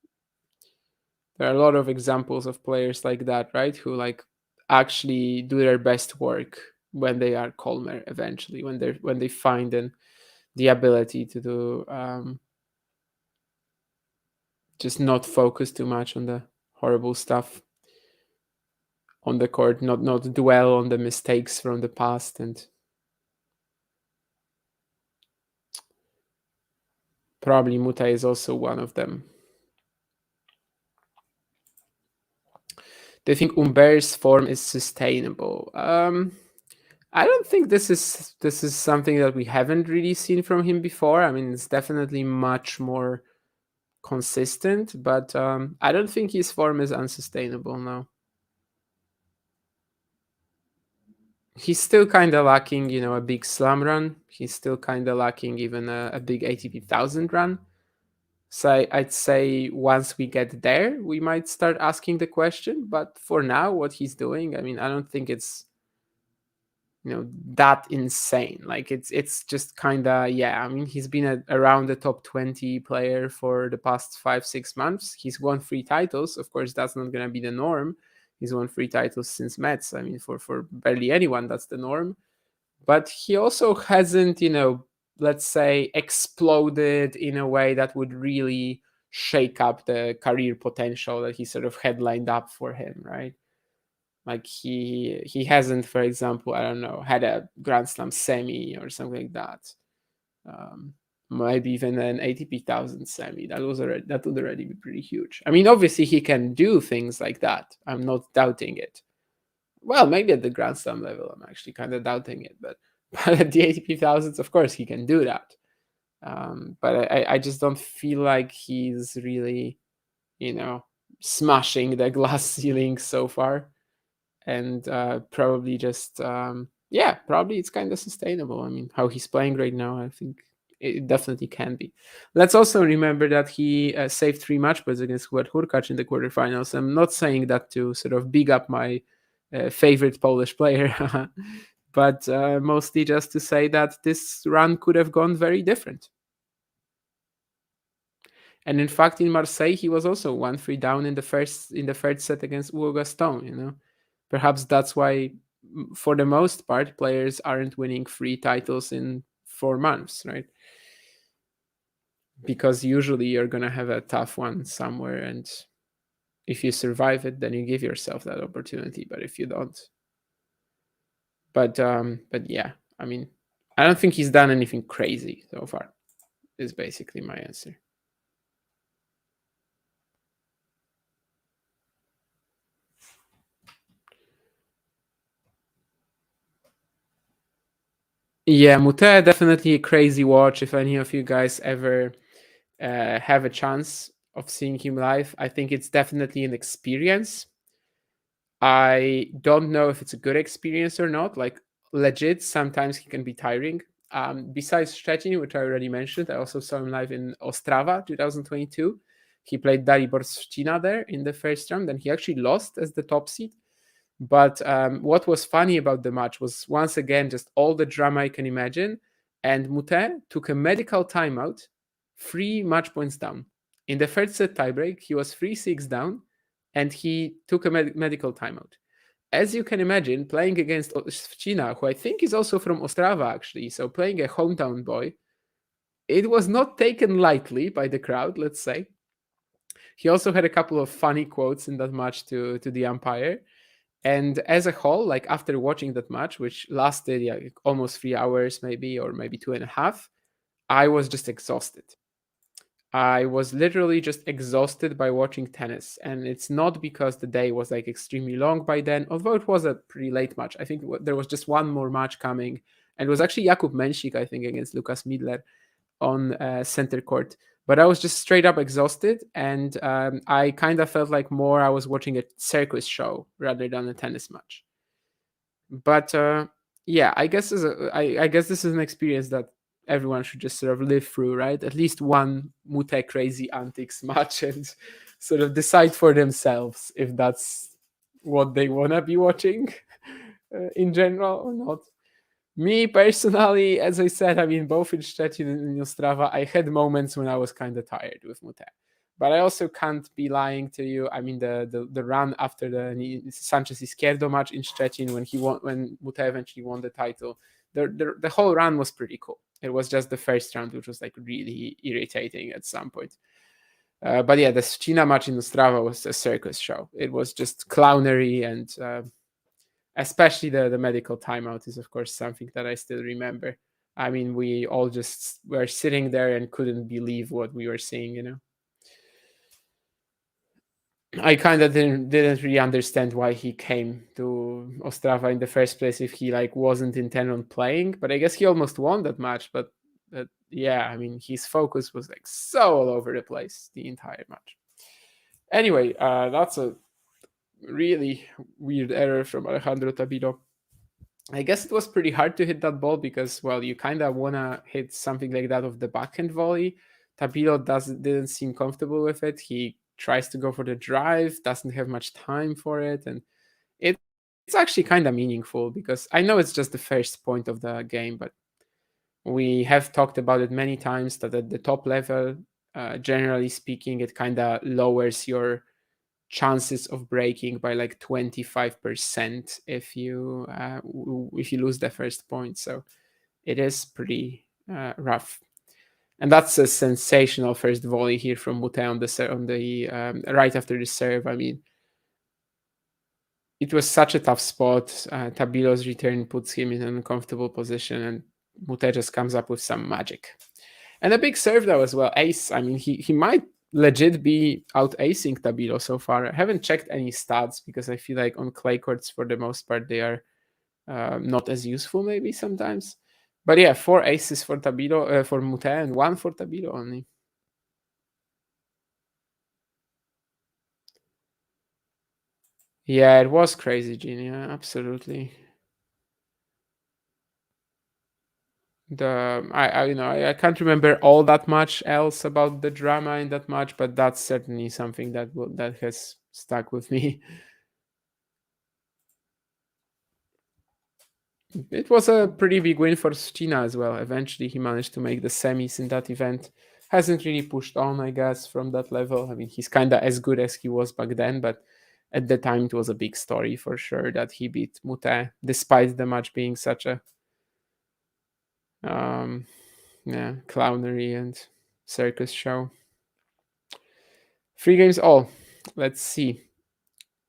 S2: There are a lot of examples of players like that, right? Who like actually do their best work when they are calmer eventually, when they find the ability to do just not focus too much on the horrible stuff on the court, not dwell on the mistakes from the past. And probably Moutet is also one of them. Do you think Umber's form is sustainable? I don't think this is something that we haven't really seen from him before. I mean, it's definitely much more consistent, but I don't think his form is unsustainable now. He's still kind of lacking, a big slam run. He's still kind of lacking even a big ATP 1000 run. So I'd say once we get there, we might start asking the question. But for now, what he's doing, I mean, I don't think it's that insane. Like it's just kind of, yeah. I mean, he's been around the top 20 player for the past 5-6 months. He's won 3 titles. Of course, that's not gonna be the norm. He's won 3 titles since Metz. I mean, for barely anyone, that's the norm. But he also hasn't, let's say, exploded in a way that would really shake up the career potential that he sort of had lined up for him, right? Like he hasn't, for example, I don't know, had a Grand Slam semi or something like that. Maybe even an ATP 1000 semi. That would already be pretty huge. I mean, obviously he can do things like that. I'm not doubting it. Well, maybe at the Grand Slam level, I'm actually kind of doubting it, but at the ATP thousands, of course, he can do that. But I just don't feel like he's really, smashing the glass ceiling so far. And probably just, probably it's kind of sustainable. I mean, how he's playing right now, I think it definitely can be. Let's also remember that he saved 3 match points against Hubert Hurkacz in the quarterfinals. I'm not saying that to sort of big up my favorite Polish player, but mostly just to say that this run could have gone very different. And in fact, in Marseille, he was also 1-3 down in the third set against Hugo Gaston. Perhaps that's why, for the most part, players aren't winning 3 titles in 4 months, right? Because usually you're gonna have a tough one somewhere, and if you survive it, then you give yourself that opportunity. But if you don't, but yeah, I mean, I don't think he's done anything crazy so far. Is basically my answer. Yeah, Moutet, definitely a crazy watch. If any of you guys ever have a chance of seeing him live, I think it's definitely an experience. I don't know if it's a good experience or not. Like, legit, sometimes he can be tiring. Besides Szczecin, which I already mentioned, I also saw him live in Ostrava 2022. He played Dalibor Szczecina there in the first round, and he actually lost as the top seed. But what was funny about the match was, once again, just all the drama I can imagine. And Moutet took a medical timeout, 3 match points down. In the first set tiebreak, he was 3-6 down, and he took a medical timeout. As you can imagine, playing against Szczecina, who I think is also from Ostrava, actually, so playing a hometown boy, it was not taken lightly by the crowd, let's say. He also had a couple of funny quotes in that match to the umpire. And as a whole, like after watching that match, which lasted almost 3 hours, maybe, or maybe 2.5, I was just exhausted. I was literally just exhausted by watching tennis. And it's not because the day was like extremely long by then, although it was a pretty late match. I think there was just one more match coming. And it was actually Jakub Mensik, I think, against Lukas Midler on center court. But I was just straight up exhausted. And I kind of felt like more I was watching a circus show rather than a tennis match. But yeah, I guess this is an experience that everyone should just sort of live through, right? At least one Moutet crazy antics match and sort of decide for themselves if that's what they want to be watching in general or not. Me personally, as I said, I mean, both in Szczecin and in Ostrava, I had moments when I was kind of tired with Moutet. But I also can't be lying to you. I mean, the run after the Sanchez Izquierdo match in Szczecin when Moutet eventually won the title, the whole run was pretty cool. It was just the first round, which was like really irritating at some point. But yeah, the China match in Ostrava was a circus show. It was just clownery and especially the medical timeout is of course something that I still remember. I mean, we all just were sitting there and couldn't believe what we were seeing. I kind of didn't really understand why he came to Ostrava in the first place if he like wasn't intent on playing. But I guess he almost won that match. But yeah, I mean, his focus was like so all over the place the entire match. Anyway, that's a really weird error from Alejandro Tabilo. I guess it was pretty hard to hit that ball because, well, you kind of want to hit something like that of the backhand volley. Tabilo didn't seem comfortable with it. He tries to go for the drive, doesn't have much time for it, and it, it's actually kind of meaningful because I know it's just the first point of the game, but we have talked about it many times that at the top level, generally speaking, it kind of lowers your chances of breaking by like 25% if you lose the first point. So it is pretty rough. And that's a sensational first volley here from Moutet on the right after the serve. I mean, it was such a tough spot. Tabilo's return puts him in an uncomfortable position, and Moutet just comes up with some magic. And a big serve though as well. Ace. I mean, he might legit be out acing Tabilo so far. I haven't checked any stats because I feel like on clay courts for the most part they are not as useful maybe sometimes. But yeah, 4 aces for Tabilo for Moutet and 1 for Tabilo only. Yeah, it was crazy, Genie. Yeah, absolutely. I can't remember all that much else about the drama in that match, but that's certainly something that has stuck with me. It was a pretty big win for Stina as well. Eventually, he managed to make the semis in that event. Hasn't really pushed on, I guess, from that level. I mean, he's kind of as good as he was back then, but at the time, it was a big story for sure that he beat Moutet, despite the match being such a um, yeah, clownery and circus show. 3 games all. Let's see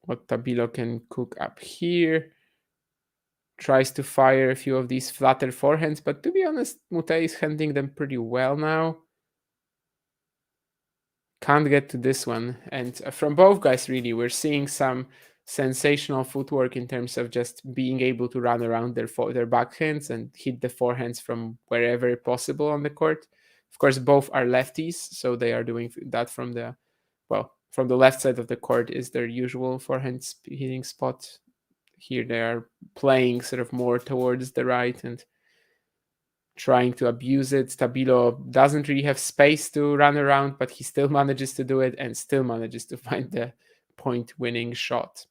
S2: what Tabilo can cook up here. Tries to fire a few of these flatter forehands, but to be honest, Moutet is handling them pretty well now. Can't get to this one. And from both guys, really, we're seeing some sensational footwork in terms of just being able to run around their backhands and hit the forehands from wherever possible on the court. Of course, both are lefties, so they are doing that from the left side of the court is their usual forehand hitting spot. Here they are playing sort of more towards the right and trying to abuse it. Tabilo doesn't really have space to run around, but he still manages to do it and still manages to find the point winning shot.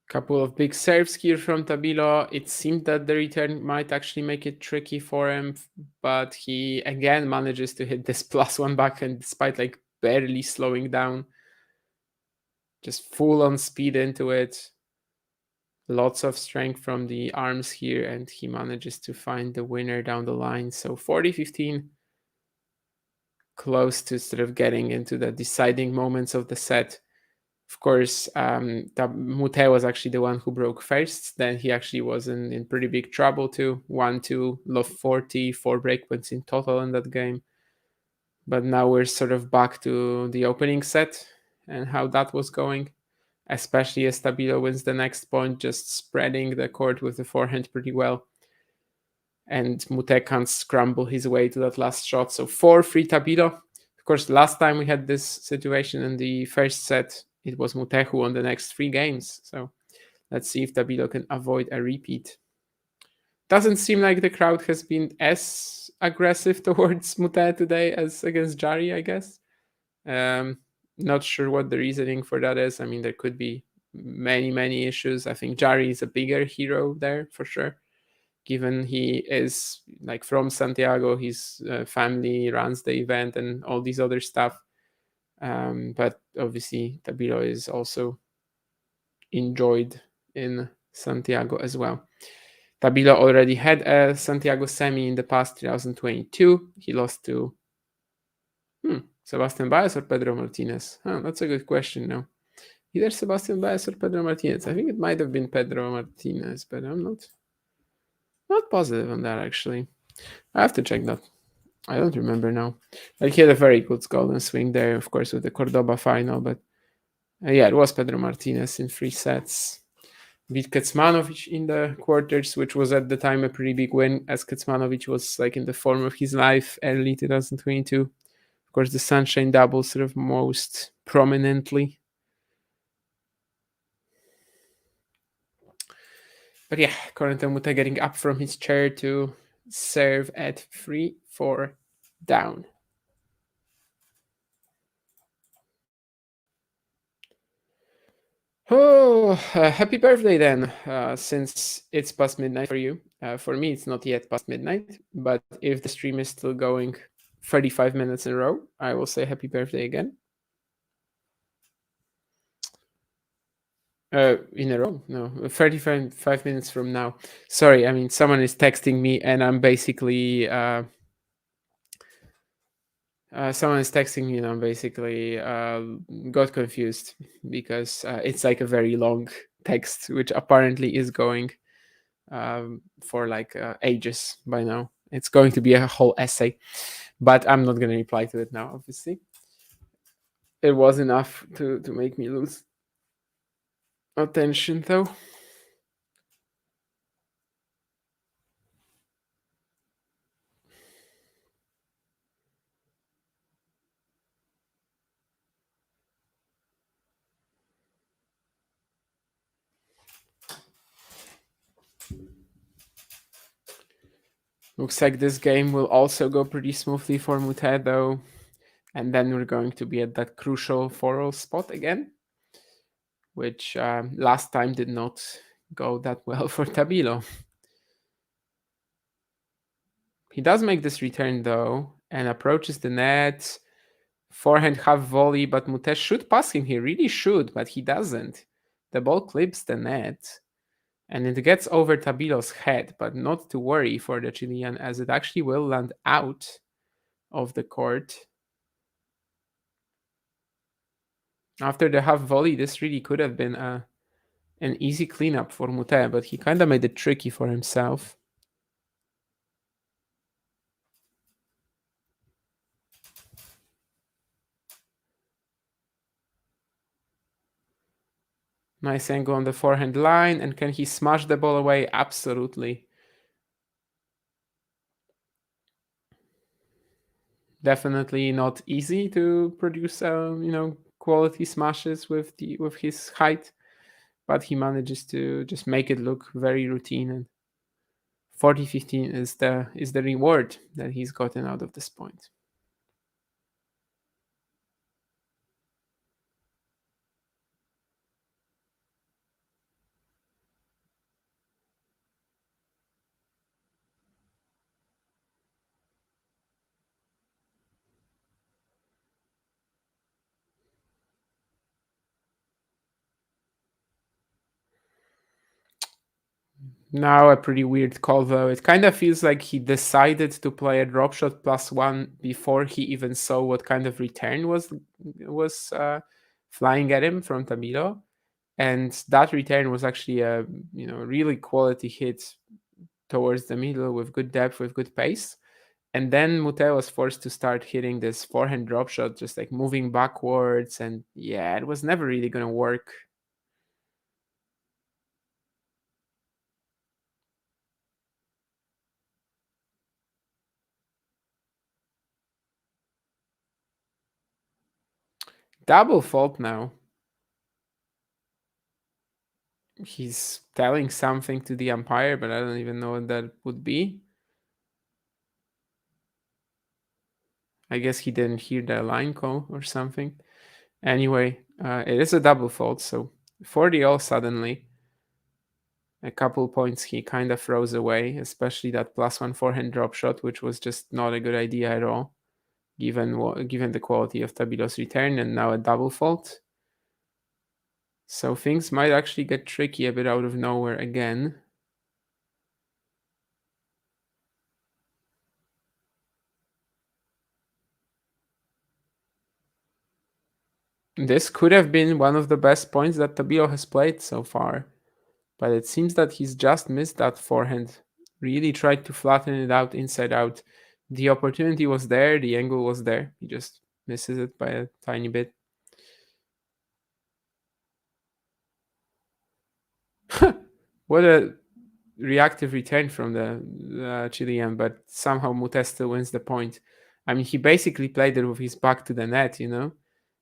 S2: Couple of big serves here from Tabilo. It seemed that the return might actually make it tricky for him, but he again manages to hit this +1 backhand despite like barely slowing down. Just full on speed into it. Lots of strength from the arms here, and he manages to find the winner down the line. So 40-15, close to sort of getting into the deciding moments of the set. Of course, Moutet was actually the one who broke first. Then he actually was in pretty big trouble too. 1-2, love 40, 4 breakpoints in total in that game. But now we're sort of back to the opening set and how that was going, especially as Tabilo wins the next point, just spreading the court with the forehand pretty well. And Moutet can't scramble his way to that last shot. So 4-3 Tabilo. Of course, last time we had this situation in the first set, it was Moutet who won the next 3 games. So let's see if Tabilo can avoid a repeat. Doesn't seem like the crowd has been as aggressive towards Moutet today as against Jari, I guess. Not sure what the reasoning for that is. I mean, there could be many issues. I think Jari is a bigger hero there for sure, given he is like from Santiago, his family runs the event and all these other stuff. But obviously, Tabilo is also enjoyed in Santiago as well. Tabilo already had a Santiago semi in the past, 2022. He lost to Sebastian Baez or Pedro Martinez. That's a good question now. Either Sebastian Baez or Pedro Martinez. I think it might have been Pedro Martinez, but I'm not positive on that actually. I have to check that. I don't remember now. Like he had a very good golden swing there, of course, with the Cordoba final, but yeah, it was Pedro Martinez in 3 sets. Beat Kecmanovic in the quarters, which was at the time a pretty big win, as Kecmanovic was like in the form of his life early 2022. Of course, the Sunshine double sort of most prominently. But yeah, Corentin Moutet getting up from his chair to serve at 3-4 down. Oh, happy birthday then, since it's past midnight for you. For me, it's not yet past midnight, but if the stream is still going 35 minutes in a row, I will say happy birthday again. In a row? No, 35 minutes from now. Sorry, I mean, someone is texting me and I'm basically... someone is texting me and I'm basically got confused because it's like a very long text, which apparently is going for like ages by now. It's going to be a whole essay, but I'm not going to reply to it now, obviously. It was enough to make me lose attention, though. Looks like this game will also go pretty smoothly for Moutet, though. And then we're going to be at that crucial 4-0 spot again, which last time did not go that well for Tabilo. He does make this return, though, and approaches the net. Forehand half volley, but Moutet should pass him. He really should, but he doesn't. The ball clips the net. And it gets over Tabilo's head, but not to worry for the Chilean, as it actually will land out of the court. After the half volley, this really could have been an easy cleanup for Moutet, but he kind of made it tricky for himself. Nice angle on the forehand line, and can he smash the ball away? Absolutely. Definitely not easy to produce, quality smashes with his height, but he manages to just make it look very routine. And 40-15 is the reward that he's gotten out of this point. Now a pretty weird call though. It kind of feels like he decided to play a drop shot +1 before he even saw what kind of return was flying at him from Tabilo, and that return was actually a really quality hit towards the middle with good depth, with good pace. And then Moutet was forced to start hitting this forehand drop shot, just like moving backwards, and yeah, it was never really gonna work. Double fault now. He's telling something to the umpire, but I don't even know what that would be. I guess he didn't hear the line call or something. Anyway, it is a double fault, so 40 all suddenly. A couple points he kind of throws away, especially that +1 forehand drop shot, which was just not a good idea at all, given the quality of Tabilo's return, and now a double fault. So things might actually get tricky a bit out of nowhere again. This could have been one of the best points that Tabilo has played so far, but it seems that he's just missed that forehand. Really tried to flatten it out inside out. The opportunity was there, the angle was there. He just misses it by a tiny bit. What a reactive return from the Chilean, but somehow Moutet still wins the point. I mean, he basically played it with his back to the net, you know?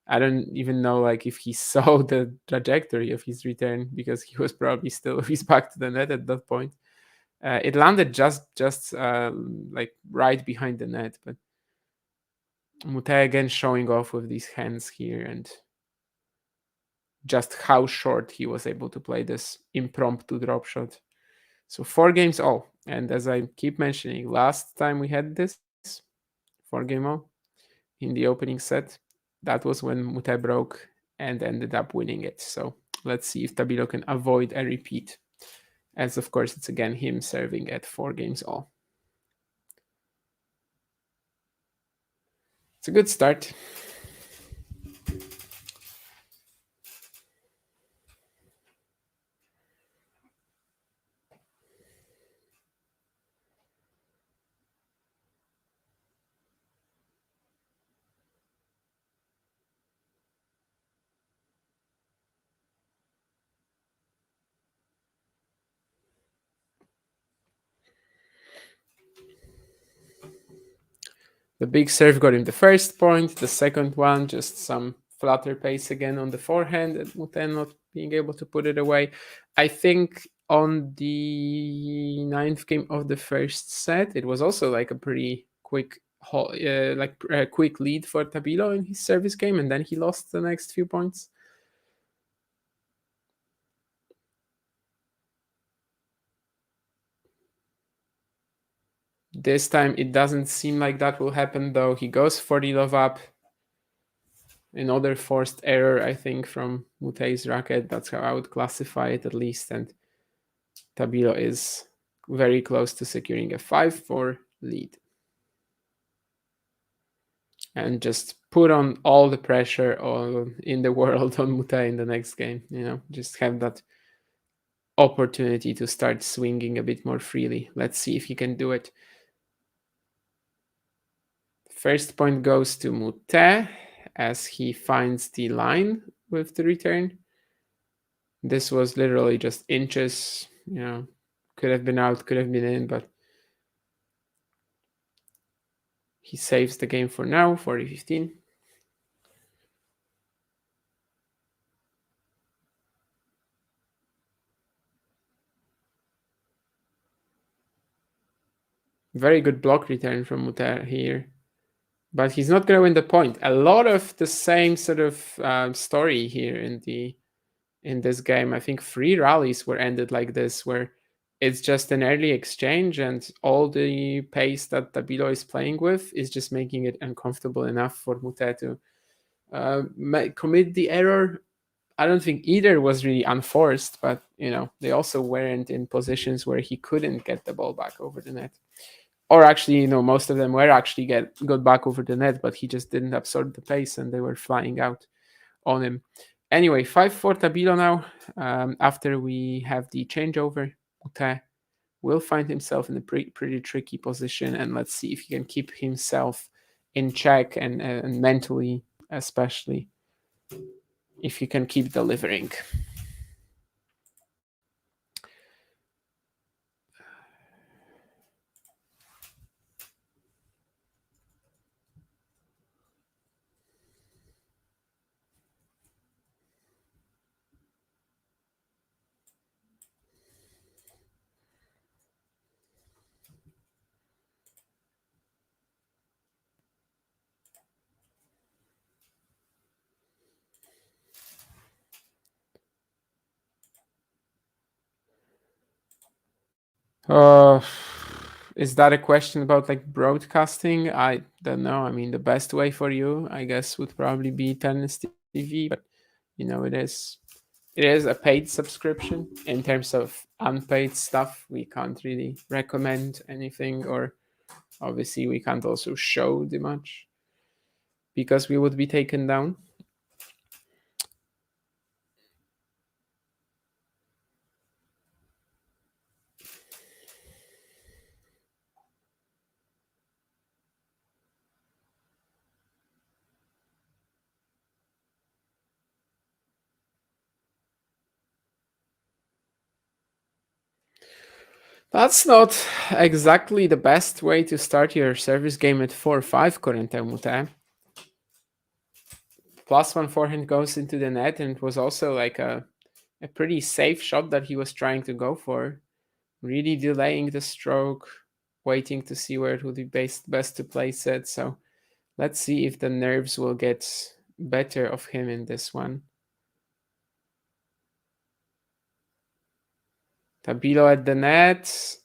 S2: I don't even know like if he saw the trajectory of his return because he was probably still with his back to the net at that point. It landed just like right behind the net, but Moutet again showing off with these hands here and just how short he was able to play this impromptu drop shot. So 4 games all. And as I keep mentioning, last time we had this 4 game all in the opening set, that was when Moutet broke and ended up winning it. So let's see if Tabilo can avoid a repeat. As of course, it's again him serving at 4 games all. It's a good start. The big serve got him the first point. The second one, just some flutter pace again on the forehand, and Moutet not being able to put it away. I think on the 9th game of the first set, it was also like a pretty quick, quick lead for Tabilo in his service game, and then he lost the next few points. This time it doesn't seem like that will happen though. He goes for the love up. Another forced error, I think, from Moutet's racket. That's how I would classify it at least. And Tabilo is very close to securing a 5-4 lead. And just put on all the pressure in the world on Moutet in the next game. Just have that opportunity to start swinging a bit more freely. Let's see if he can do it. First point goes to Moutet as he finds the line with the return. This was literally just inches, could have been out, could have been in, but he saves the game for now, 40-15. Very good block return from Moutet here. But he's not going to win the point. A lot of the same sort of story here in this game. I think 3 rallies were ended like this, where it's just an early exchange and all the pace that Tabilo is playing with is just making it uncomfortable enough for Moutet to commit the error. I don't think either was really unforced, but they also weren't in positions where he couldn't get the ball back over the net. Or actually, most of them were actually got back over the net, but he just didn't absorb the pace and they were flying out on him. Anyway, 5-4 Tabilo now. After we have the changeover, Moutet will find himself in a pretty tricky position, and let's see if he can keep himself in check and mentally, especially if he can keep delivering. Uh, is that a question about like broadcasting? I don't know. I mean, the best way for you, I guess, would probably be tennis TV, but it is a paid subscription. In terms of unpaid stuff, we can't really recommend anything, or obviously we can't also show the much because we would be taken down. That's not exactly the best way to start your service game at 4-5, Corentin Moutet. +1 forehand goes into the net, and it was also like a pretty safe shot that he was trying to go for. Really delaying the stroke, waiting to see where it would be best to place it. So let's see if the nerves will get better of him in this one. Tabilo at the net.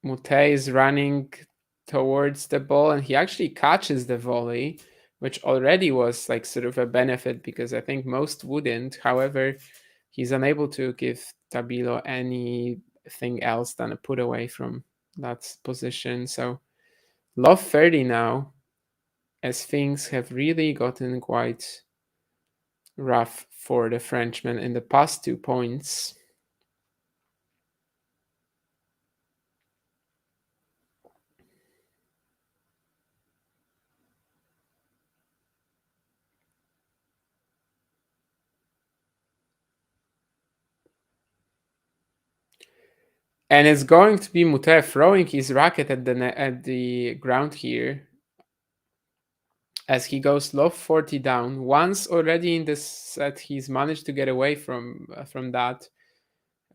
S2: Moutet is running towards the ball, and he actually catches the volley, which already was like sort of a benefit because I think most wouldn't. However, he's unable to give Tabilo anything else than a put away from that position. So love 30 now, as things have really gotten quite rough for the Frenchman in the past 2 points. And it's going to be Moutet throwing his racket at the ground here as he goes low 40 down. Once already in this set, he's managed to get away from that,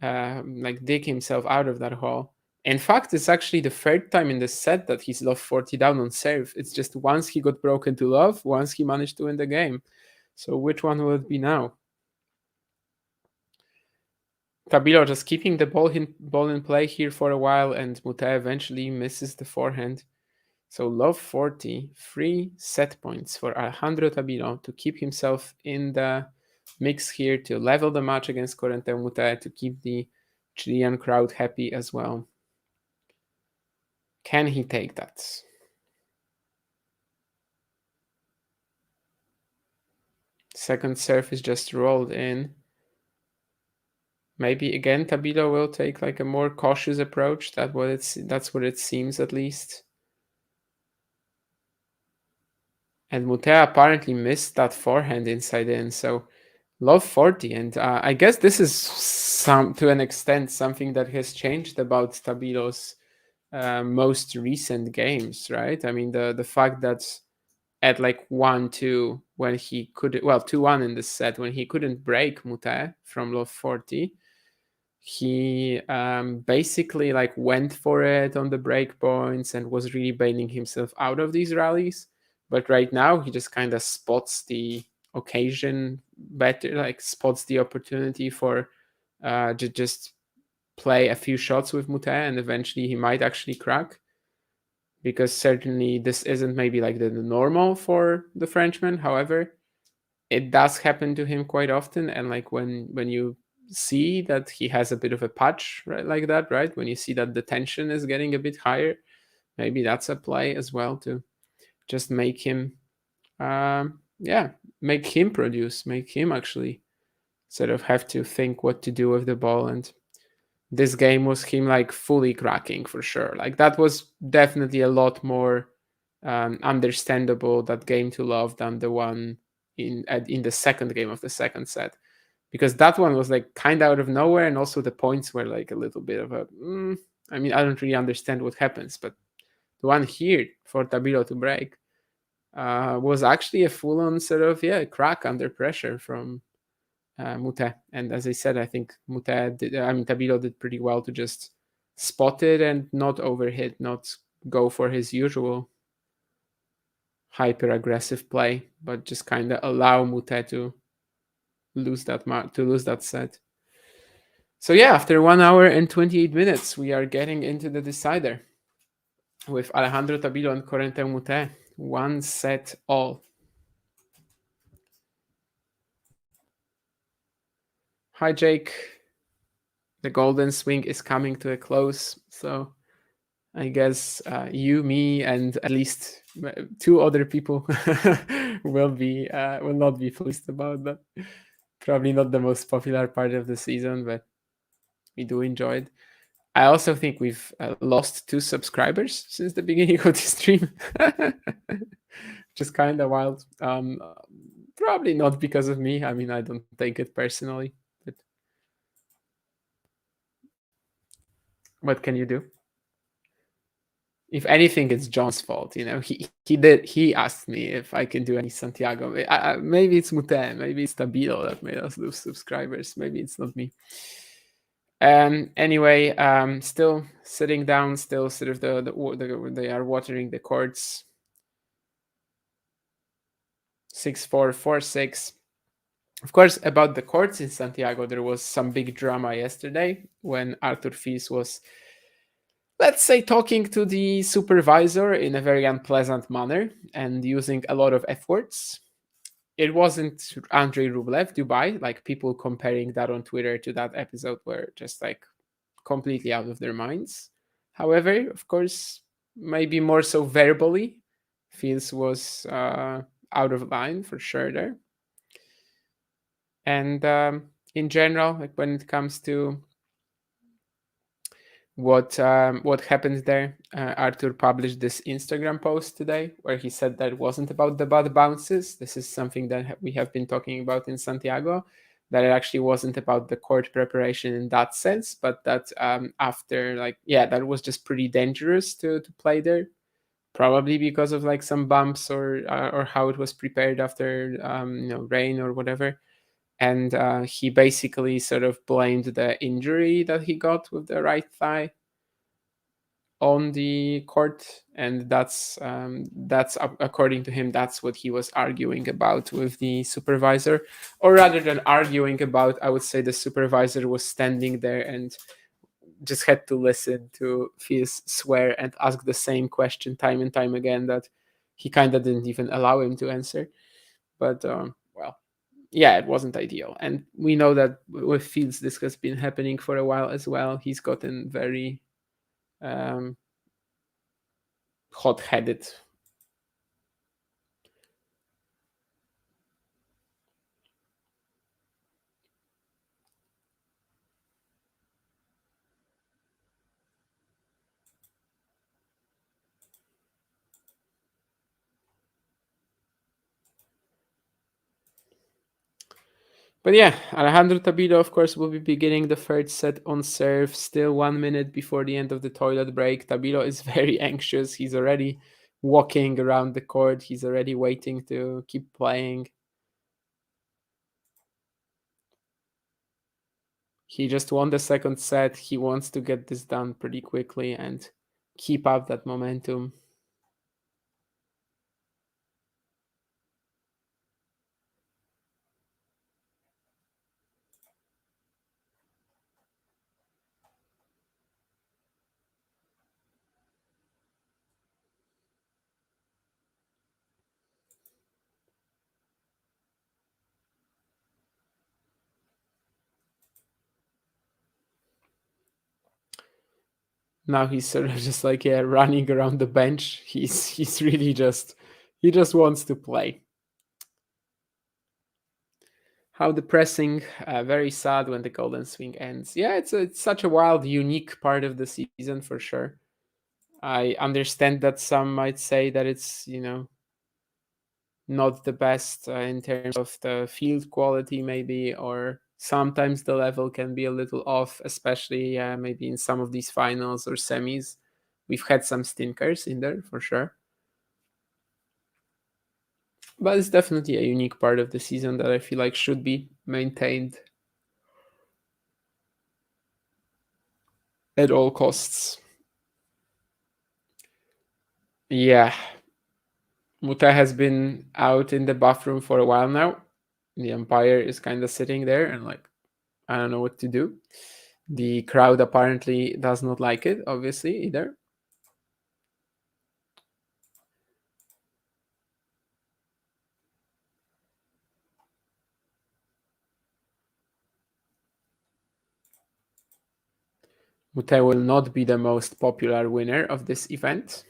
S2: like dig himself out of that hole. In fact, it's actually the third time in the set that he's low 40 down on serve. It's just once he got broken to love, once he managed to win the game. So which one will it be now? Tabilo just keeping the ball in play here for a while, and Moutet eventually misses the forehand. So love 40, 3 set points for Alejandro Tabilo to keep himself in the mix here, to level the match against Corentin Moutet, to keep the Chilean crowd happy as well. Can he take that? Second serve is just rolled in. Maybe again Tabilo will take like a more cautious approach. That's what it seems, at least. And Moutet apparently missed that forehand inside in, so love 40. And I guess this is to an extent something that has changed about Tabilo's most recent games, right? I mean, the fact that at like 1-2 when he could, well, 2-1 in this set, when he couldn't break Moutet from love 40, he basically like went for it on the break points and was really bailing himself out of these rallies. But right now he just kind of spots the occasion better, like spots the opportunity for just play a few shots with Moutet, and eventually he might actually crack, because certainly this isn't maybe like the normal for the Frenchman. However, it does happen to him quite often. And like when you see that he has a bit of a patch, right, like that, right, when you see that the tension is getting a bit higher, maybe that's a play as well to just make him, yeah, make him produce, make him actually sort of have to think what to do with the ball. And this game was him like fully cracking for sure. Like that was definitely a lot more understandable, that game to love, than the one in the second game of the second set, because that one was like kind of out of nowhere, and also the points were like a little bit of a. I mean, I don't really understand what happens, but the one here for Tabilo to break was actually a full-on sort of, yeah, crack under pressure from Moutet. And as I said, I think Tabilo did pretty well to just spot it and not overhit, not go for his usual hyper aggressive play, but just kind of allow Moutet to lose that set. So yeah, after 1 hour and 28 minutes, we are getting into the decider with Alejandro Tabilo and Corentin Moutet. One set all. Hi, Jake. The golden swing is coming to a close, so I guess you, me, and at least two other people will not be pleased about that. Probably not the most popular part of the season, but we do enjoy it. I also think we've lost 2 subscribers since the beginning of the stream, just kind of wild. Probably not because of me. I mean, I don't take it personally, but what can you do? If anything, it's John's fault. You know, he asked me if I can do any Santiago. Maybe it's Moutet, maybe it's Tabilo that made us lose subscribers. Maybe it's not me. Anyway, still sitting down, still sort of they are watering the courts. 6-4, 4-6. Of course, about the courts in Santiago, there was some big drama yesterday when Arthur Fils was, let's say, talking to the supervisor in a very unpleasant manner and using a lot of F words. It wasn't Andrei Rublev, Dubai. Like, people comparing that on Twitter to that episode were just like completely out of their minds. However, of course, maybe more so verbally, Fils was out of line for sure there. And in general, like when it comes to what happened there, Arthur published this Instagram post today where he said that it wasn't about the bad bounces. This is something that we have been talking about in Santiago, that it actually wasn't about the court preparation in that sense, but that after, like, yeah, that was just pretty dangerous to play there, probably because of like some bumps or how it was prepared after rain or whatever. And he basically sort of blamed the injury that he got with the right thigh on the court, and that's according to him, that's what he was arguing about with the supervisor. Or rather than arguing about, I would say the supervisor was standing there and just had to listen to Fils swear and ask the same question time and time again that he kind of didn't even allow him to answer. But well, yeah, it wasn't ideal. And we know that with Fields, this has been happening for a while as well. He's gotten very um, hot headed. But yeah, Alejandro Tabilo, of course, will be beginning the third set on serve. Still 1 minute before the end of the toilet break. Tabilo is very anxious. He's already walking around the court. He's already waiting to keep playing. He just won the second set. He wants to get this done pretty quickly and keep up that momentum. Now he's sort of just like, yeah, running around the bench. He's really just he just wants to play. How depressing, very sad when the golden swing ends. Yeah, it's such a wild, unique part of the season for sure. I understand that some might say that it's, not the best in terms of the field quality, maybe, or sometimes the level can be a little off, especially maybe in some of these finals or semis. We've had some stinkers in there for sure, but it's definitely a unique part of the season that I feel like should be maintained at all costs. Yeah, Moutet has been out in the bathroom for a while now. The umpire is kind of sitting there and like, I don't know what to do. The crowd apparently does not like it, obviously, either. Moutet will not be the most popular winner of this event,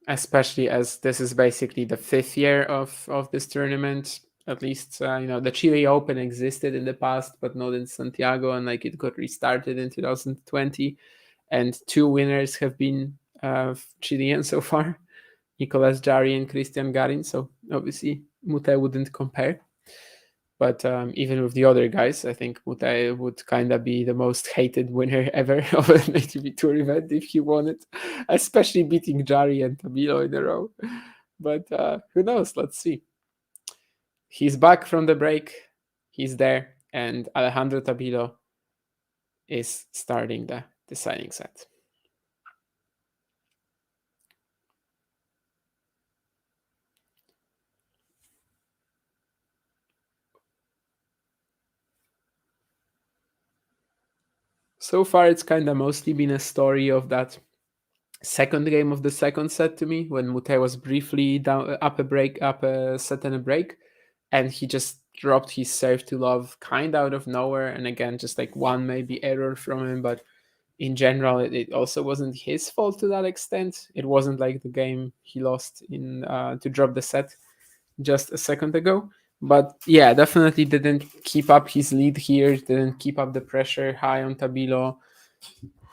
S2: especially as this is basically the fifth year of this tournament. At least, the Chile Open existed in the past, but not in Santiago, and like it got restarted in 2020. And two winners have been Chilean so far, Nicolas Jarry and Christian Garin. So obviously, Moutet wouldn't compare. But even with the other guys, I think Moutet would kind of be the most hated winner ever of an ATP Tour event if he won it, especially beating Jari and Tabilo in a row. But who knows? Let's see. He's back from the break. He's there. And Alejandro Tabilo is starting the deciding set. So far, it's kind of mostly been a story of that second game of the second set to me when Moutet was briefly down up a set and a break, and he just dropped his serve to love kind out of nowhere. And again, just like one maybe error from him, but in general, it also wasn't his fault to that extent. It wasn't like the game he lost in to drop the set just a second ago. But yeah, definitely didn't keep up his lead here, didn't keep up the pressure high on Tabilo.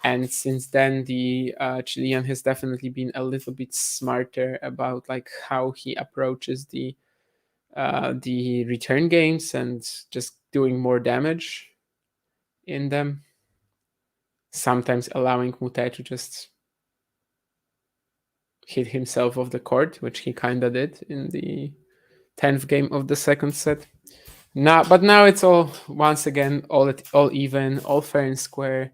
S2: And since then, the Chilean has definitely been a little bit smarter about like how he approaches the return games and just doing more damage in them. Sometimes allowing Moutet to just hit himself off the court, which he kind of did in the 10th game of the second set. Now it's all once again all even, all fair and square.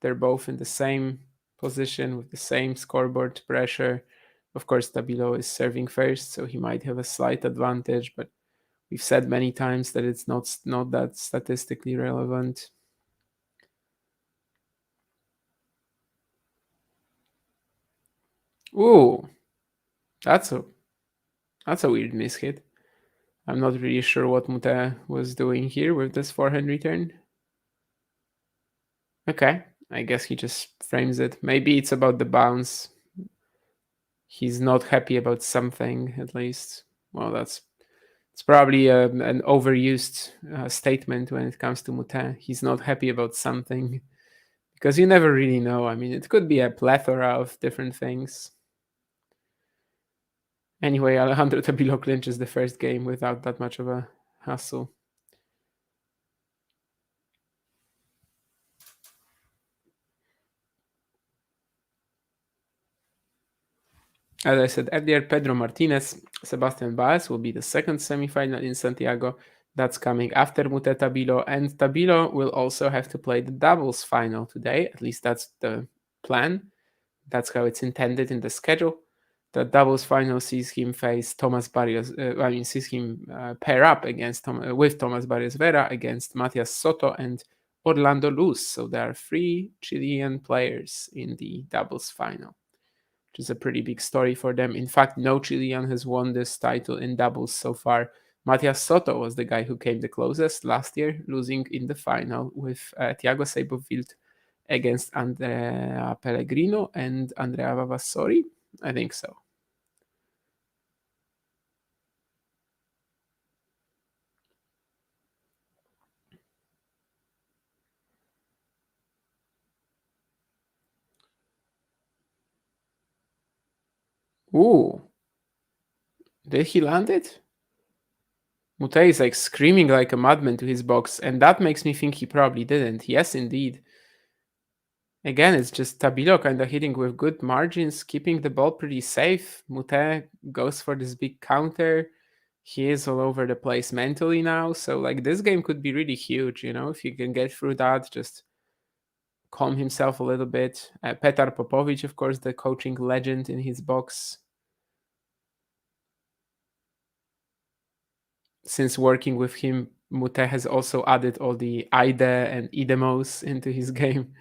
S2: They're both in the same position with the same scoreboard pressure. Of course, Tabilo is serving first, so he might have a slight advantage, but we've said many times that it's not that statistically relevant. Ooh, that's a weird mishit. I'm not really sure what Moutet was doing here with this forehand return. Okay, I guess he just frames it. Maybe it's about the bounce. He's not happy about something, at least. Well, it's probably an overused statement when it comes to Moutet. He's not happy about something because you never really know. I mean, it could be a plethora of different things. Anyway, Alejandro Tabilo clinches the first game without that much of a hassle. As I said earlier, Pedro Martinez, Sebastian Baez will be the second semifinal in Santiago. That's coming after Moutet Tabilo, and Tabilo will also have to play the doubles final today. At least that's the plan. That's how it's intended in the schedule. The doubles final sees him face Thomas Barrios. Sees him pair up against with Thomas Barrios Vera against Matias Soto and Orlando Luz. So there are three Chilean players in the doubles final, which is a pretty big story for them. In fact, no Chilean has won this title in doubles so far. Matias Soto was the guy who came the closest last year, losing in the final with Thiago Seibovild against Andrea Pellegrino and Andrea Vavassori. I think so. Ooh, did he land it? Moutet is like screaming like a madman to his box, and that makes me think he probably didn't. Yes, indeed. Again, it's just Tabilo kind of hitting with good margins, keeping the ball pretty safe. Moutet goes for this big counter. He is all over the place mentally now, so like this game could be really huge, if you can get through that, just calm himself a little bit. Petar Popovic, of course, the coaching legend in his box. Since working with him, Moutet has also added all the Ide and Idemos into his game.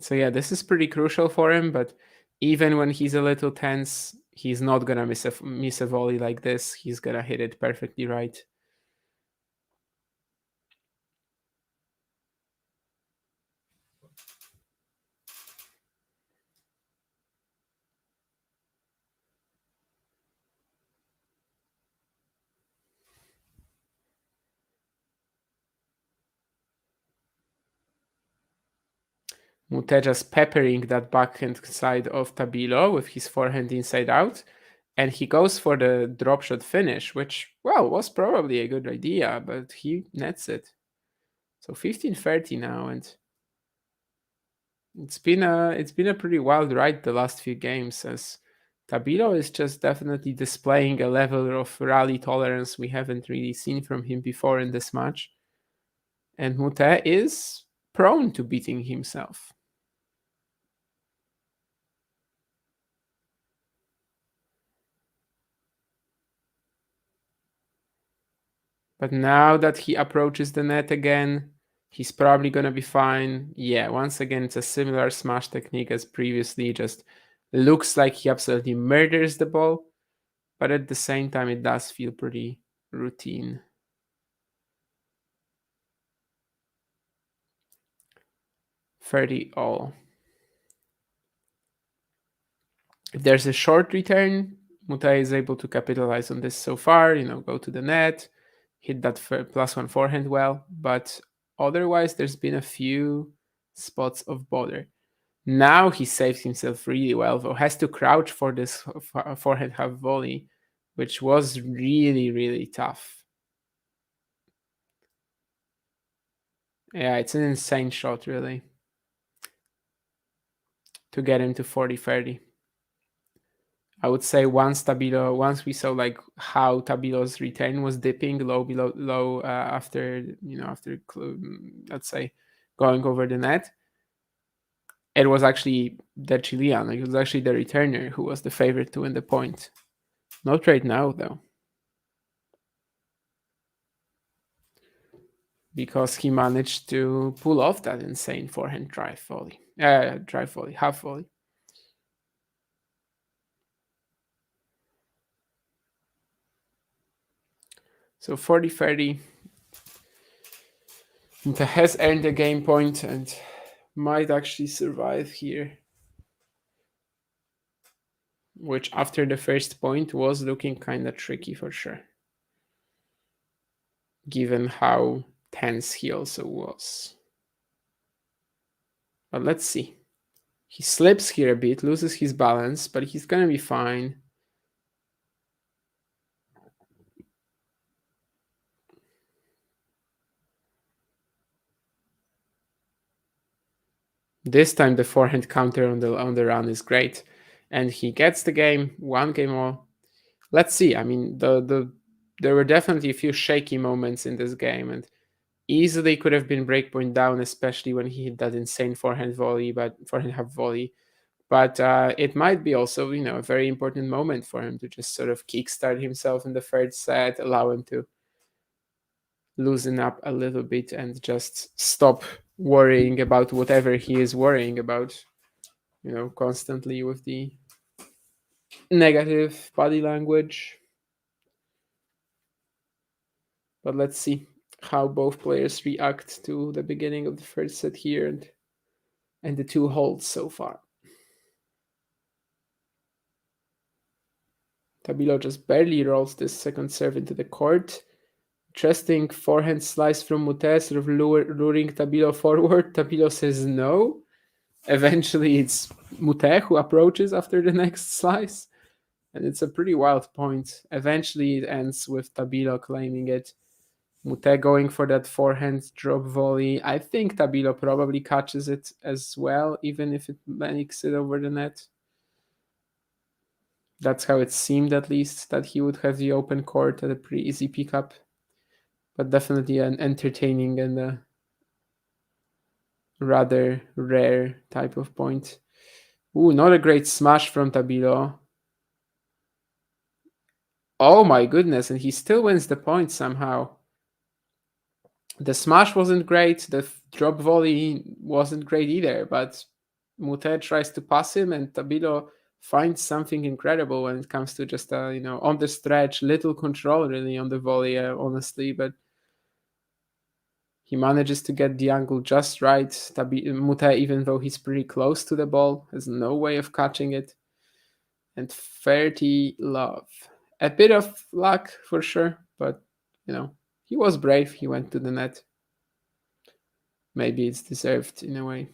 S2: So yeah, this is pretty crucial for him, but even when he's a little tense, he's not gonna miss a volley like this. He's gonna hit it perfectly right. Moutet just peppering that backhand side of Tabilo with his forehand inside out. And he goes for the drop shot finish, which, well, was probably a good idea, but he nets it. So 15-30 now, and it's been a pretty wild ride the last few games, as Tabilo is just definitely displaying a level of rally tolerance we haven't really seen from him before in this match. And Moutet is prone to beating himself. But now that he approaches the net again, he's probably going to be fine. Yeah, once again, it's a similar smash technique as previously, just looks like he absolutely murders the ball, but at the same time, it does feel pretty routine. 30 all. If there's a short return, Moutet is able to capitalize on this so far, go to the net, hit that +1 forehand well, but otherwise, there's been a few spots of bother. Now he saves himself really well, though. Has to crouch for this forehand half volley, which was really, really tough. Yeah, it's an insane shot, really, to get him to 40-30. I would say once we saw like how Tabilo's return was dipping low after let's say going over the net, it was actually the Chilean. Like, it was actually the returner who was the favorite to win the point. Not right now though, because he managed to pull off that insane forehand half volley. So 40-30. Inter has earned a game point and might actually survive here. Which after the first point was looking kind of tricky for sure. Given how tense he also was. But let's see. He slips here a bit, loses his balance, but he's gonna be fine. This time the forehand counter on the run is great, and he gets the game, 1 game all. Let's see. I mean, there were definitely a few shaky moments in this game, and easily could have been breakpoint down, especially when he hit that insane forehand half volley. But it might be also, a very important moment for him to just sort of kickstart himself in the third set, allow him to loosen up a little bit and just stop worrying about whatever he is worrying about. constantly with the negative body language. But let's see how both players react to the beginning of the first set here and the two holds so far. Tabilo just barely rolls this second serve into the court. Interesting forehand slice from Moutet, sort of luring Tabilo forward. Tabilo says no. Eventually, it's Moutet who approaches after the next slice. And it's a pretty wild point. Eventually, it ends with Tabilo claiming it. Moutet going for that forehand drop volley. I think Tabilo probably catches it as well, even if it makes it over the net. That's how it seemed, at least, that he would have the open court at a pretty easy pickup. But definitely an entertaining and a rather rare type of point. Ooh, not a great smash from Tabilo. Oh my goodness, and he still wins the point somehow. The smash wasn't great, the drop volley wasn't great either, but Moutet tries to pass him, and Tabilo finds something incredible when it comes to just on the stretch, little control really on the volley, honestly, but he manages to get the angle just right. Moutet, even though he's pretty close to the ball, has no way of catching it. And 30 love. A bit of luck for sure, but he was brave. He went to the net. Maybe it's deserved in a way.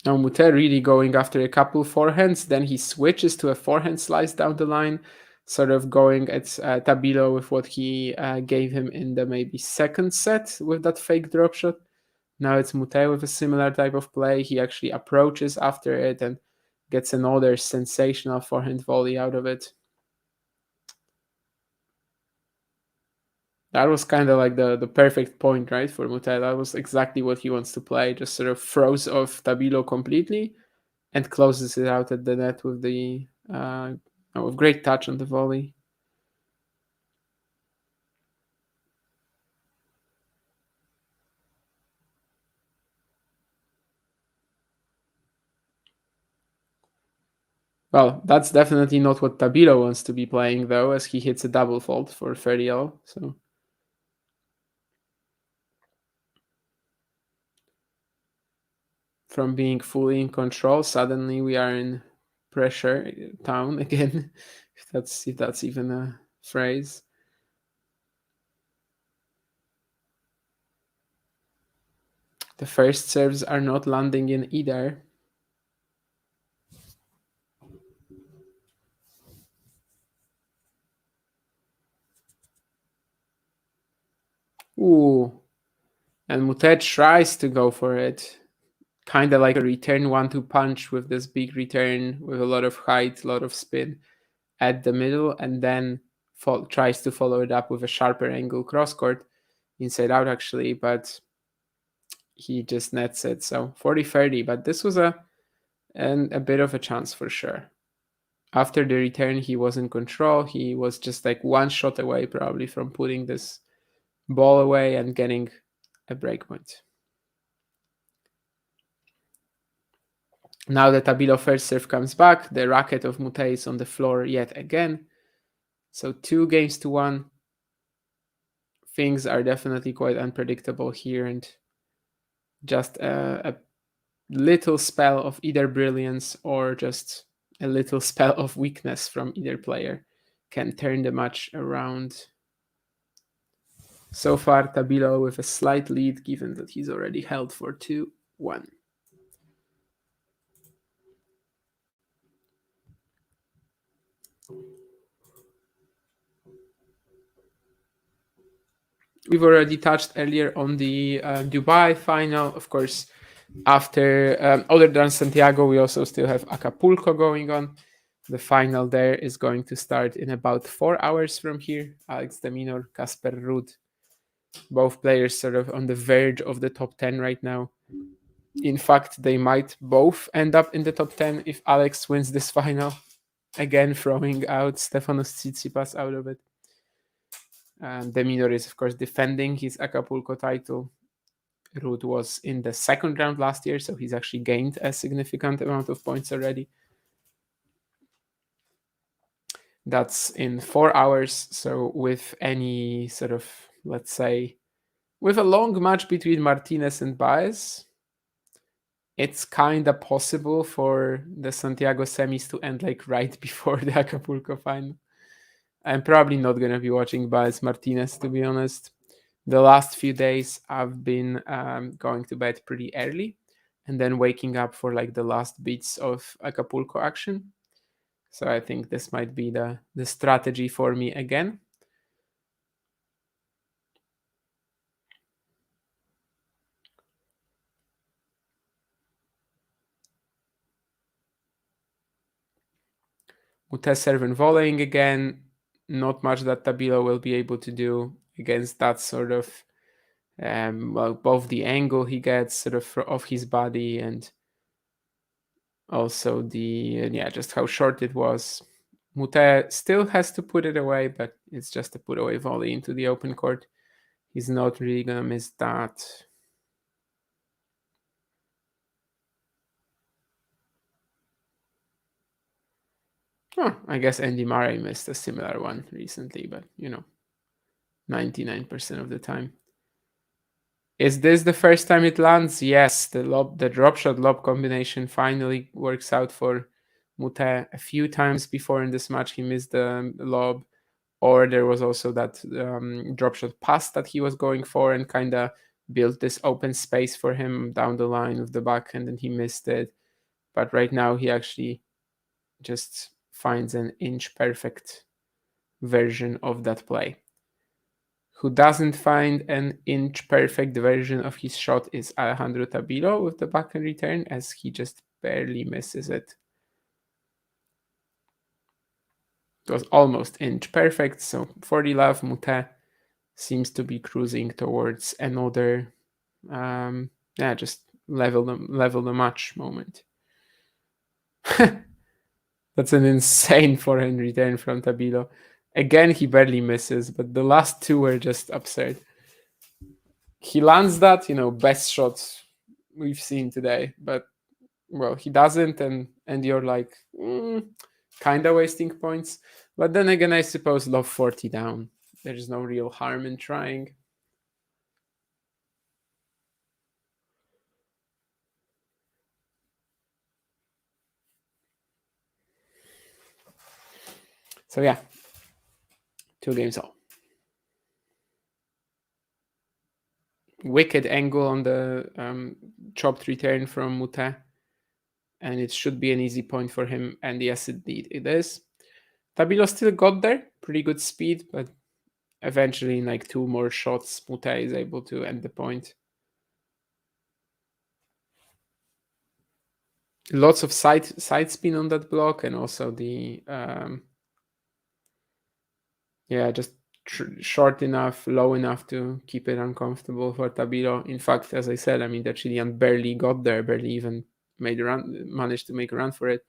S2: Now Moutet really going after a couple forehands, then he switches to a forehand slice down the line, sort of going at Tabilo with what he gave him in the maybe second set with that fake drop shot. Now it's Moutet with a similar type of play. He actually approaches after it and gets another sensational forehand volley out of it. That was kind of like the perfect point, right, for Moutet. That was exactly what he wants to play. Just sort of throws off Tabilo completely and closes it out at the net with the with great touch on the volley. Well, that's definitely not what Tabilo wants to be playing, though, as he hits a double fault for 30-0. So from being fully in control, suddenly we are in pressure town again, if that's even a phrase. The first serves are not landing in either. Ooh. And Moutet tries to go for it. Kind of like a return 1-2 punch with this big return with a lot of height, a lot of spin at the middle, and then tries to follow it up with a sharper angle cross court, inside out actually, but he just nets it. So 40-30, but this was a bit of a chance for sure. After the return, he was in control. He was just like one shot away probably from putting this ball away and getting a break point. Now that Tabilo first serve comes back, the racket of Moutet is on the floor yet again. So 2-1. Things are definitely quite unpredictable here, and just a little spell of either brilliance or just a little spell of weakness from either player can turn the match around. So far, Tabilo with a slight lead, given that he's already held for 2-1. We've already touched earlier on the Dubai final. Of course, after other than Santiago, we also still have Acapulco going on. The final there is going to start in about 4 hours from here. Alex de Minaur, Casper Ruud, both players sort of on the verge of the top 10 right now. In fact, they might both end up in the top 10 if Alex wins this final. again throwing out Stefanos Tsitsipas out of it. De Minaur is, of course, defending his Acapulco title. Ruud was in the second round last year, so he's actually gained a significant amount of points already. That's in 4 hours. So with any sort of, let's say, with a long match between Martinez and Baez, it's kind of possible for the Santiago semis to end like right before the Acapulco final. I'm probably not going to be watching Baez Martinez, to be honest. The last few days I've been going to bed pretty early and then waking up for like the last bits of Acapulco action. So I think this might be the strategy for me again. Moutet serve and volleying again. Not much that Tabilo will be able to do against that sort of, well, both the angle he gets sort of his body and also just how short it was. Moutet still has to put it away, but it's just a put away volley into the open court. He's not really gonna miss that. Oh, I guess Andy Murray missed a similar one recently, but 99% of the time. Is this the first time it lands? Yes, the drop shot lob combination finally works out for Moutet. A few times before in this match he missed the lob, or there was also that drop shot pass that he was going for and kind of built this open space for him down the line of the backhand, and he missed it. But right now he actually just finds an inch perfect version of that play. Who doesn't find an inch perfect version of his shot is Alejandro Tabilo with the backhand return, as he just barely misses it. It was almost inch perfect, so for the love, Moutet seems to be cruising towards another, just level the match moment. That's an insane forehand return from Tabilo. Again, he barely misses, but the last two were just absurd. He lands that, best shots we've seen today, but well, he doesn't, and you're like, kind of wasting points. But then again, I suppose love 40 down. There's no real harm in trying. So yeah, 2 games all. Wicked angle on the chopped return from Moutet, and it should be an easy point for him. And yes, indeed, it is. Tabilo still got there, pretty good speed, but eventually in like 2 more shots, Moutet is able to end the point. Lots of side spin on that block, and also the just short enough, low enough to keep it uncomfortable for Tabilo. In fact, as I said, I mean, the Chilean barely got there, barely even managed to make a run for it.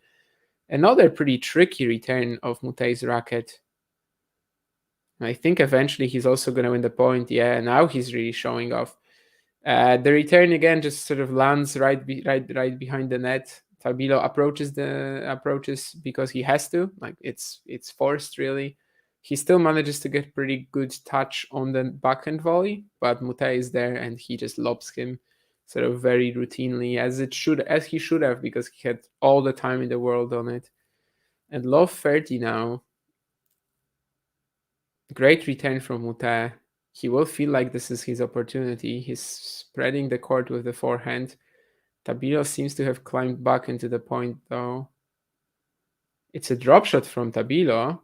S2: Another pretty tricky return of Moutet's racket. I think eventually he's also going to win the point. Yeah, now he's really showing off. The return again just sort of lands right behind the net. Tabilo approaches because he has to. Like it's forced really. He still manages to get pretty good touch on the backhand volley, but Moutet is there and he just lobs him sort of very routinely as he should have, because he had all the time in the world on it. And love 30 now. Great return from Moutet. He will feel like this is his opportunity. He's spreading the court with the forehand. Tabilo seems to have climbed back into the point though. It's a drop shot from Tabilo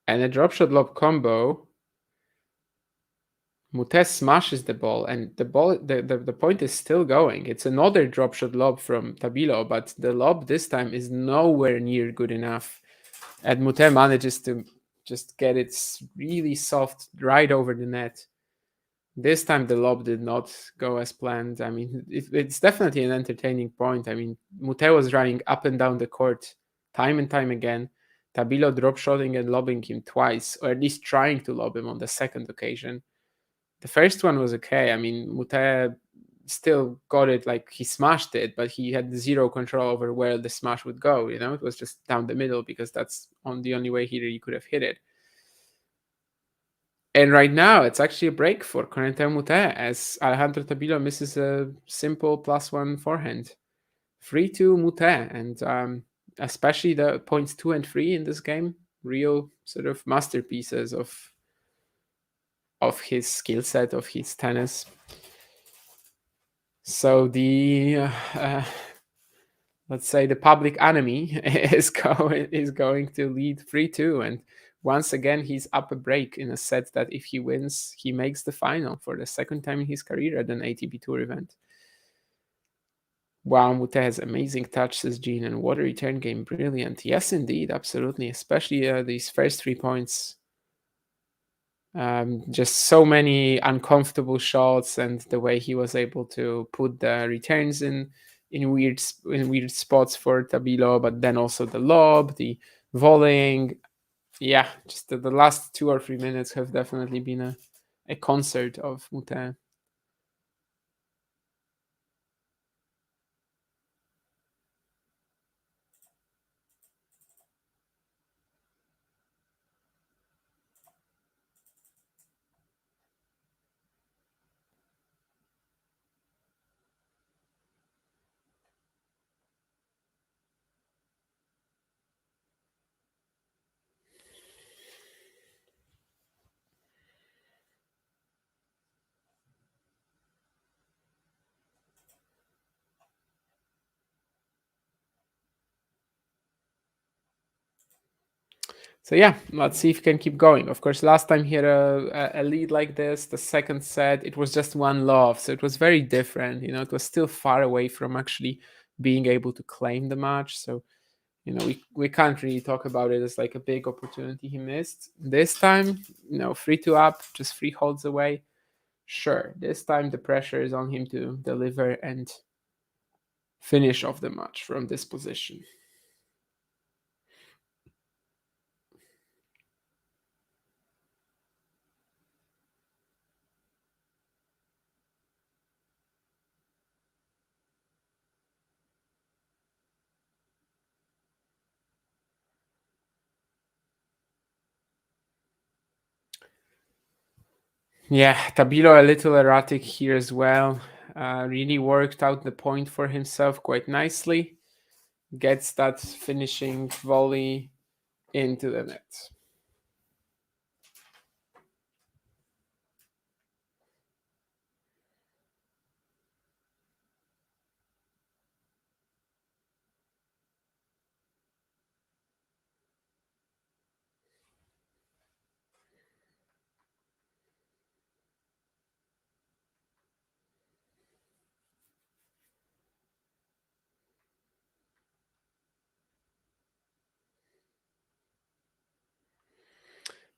S2: and a drop shot lob combo. Moutet smashes the ball, and the point is still going. It's another drop shot lob from Tabilo, but the lob this time is nowhere near good enough. And Moutet manages to just get it really soft right over the net. This time the lob did not go as planned. I mean, it's definitely an entertaining point. I mean, Moutet was running up and down the court time and time again. Tabilo drop shotting and lobbing him twice, or at least trying to lob him on the second occasion. The first one was okay. I mean, Moutet still got it, like he smashed it, but he had zero control over where the smash would go. It was just down the middle because that's on the only way he really could have hit it. And right now, it's actually a break for Corentin Moutet as Alejandro Tabilo misses a simple +1 forehand. 3-2 Moutet, and especially the points 2 and 3 in this game, real sort of masterpieces of his skill set, of his tennis. So the let's say the public enemy is going to lead 3-2, and once again he's up a break in a set that if he wins, he makes the final for the second time in his career at an ATP Tour event. Wow, Moutet has amazing touch, says Jean, and water return game brilliant. Yes, indeed, absolutely, especially these first 3 points. Just so many uncomfortable shots, and the way he was able to put the returns in weird spots for Tabilo, but then also the lob, the volleying. Yeah, just the last 2 or 3 minutes have definitely been a concert of Moutet. So yeah, let's see if he can keep going. Of course, last time he had a lead like this, the second set, it was just one love, so it was very different. It was still far away from actually being able to claim the match. So we can't really talk about it as like a big opportunity he missed. This time, 3-2 up, just 3 holds away. Sure, this time the pressure is on him to deliver and finish off the match from this position. Yeah, Tabilo a little erratic here as well. Really worked out the point for himself quite nicely. Gets that finishing volley into the net.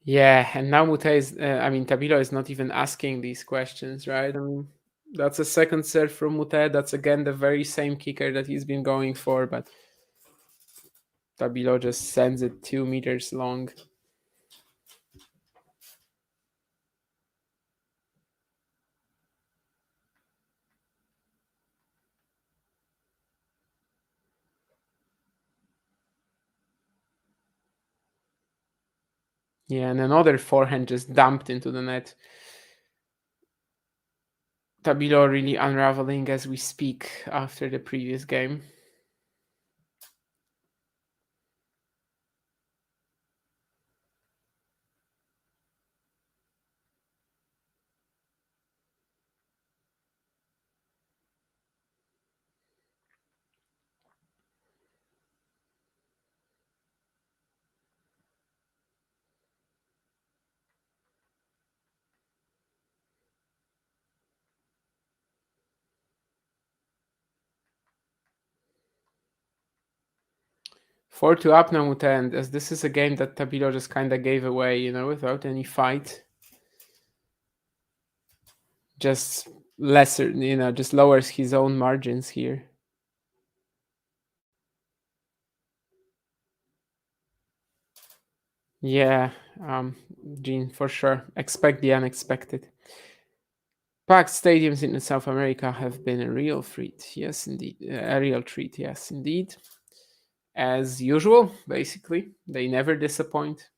S2: Yeah, and now Tabilo is not even asking these questions, right? I mean, that's a second serve from Moutet. That's again the very same kicker that he's been going for, but Tabilo just sends it 2 meters long. Yeah, and another forehand just dumped into the net. Tabilo really unraveling as we speak after the previous game. Four to up now, Moutet, and as this is a game that Tabilo just kind of gave away, without any fight. Just lesser, just lowers his own margins here. Yeah, Gene, for sure. Expect the unexpected. Packed stadiums in South America have been a real treat. Yes, indeed. A real treat. Yes, indeed. As usual, basically, they never disappoint.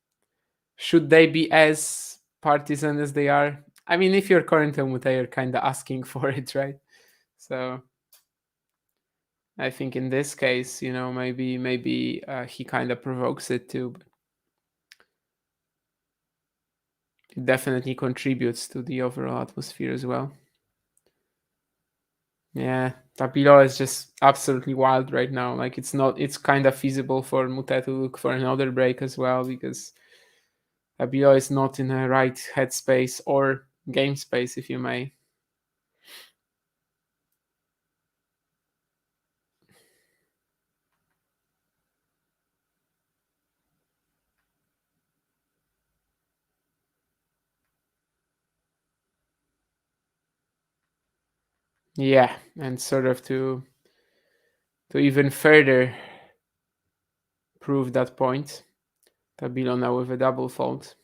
S2: Should they be as partisan as they are? I mean, if you're Corentin Moutet, you're kind of asking for it, right? So I think in this case, maybe he kind of provokes it too. But it definitely contributes to the overall atmosphere as well. Yeah, Tabilo is just absolutely wild right now. Like it's kind of feasible for Moutet to look for another break as well because Tabilo is not in a right headspace or game space, if you may. Yeah, and sort of to even further prove that point, Tabilo now with a double fault.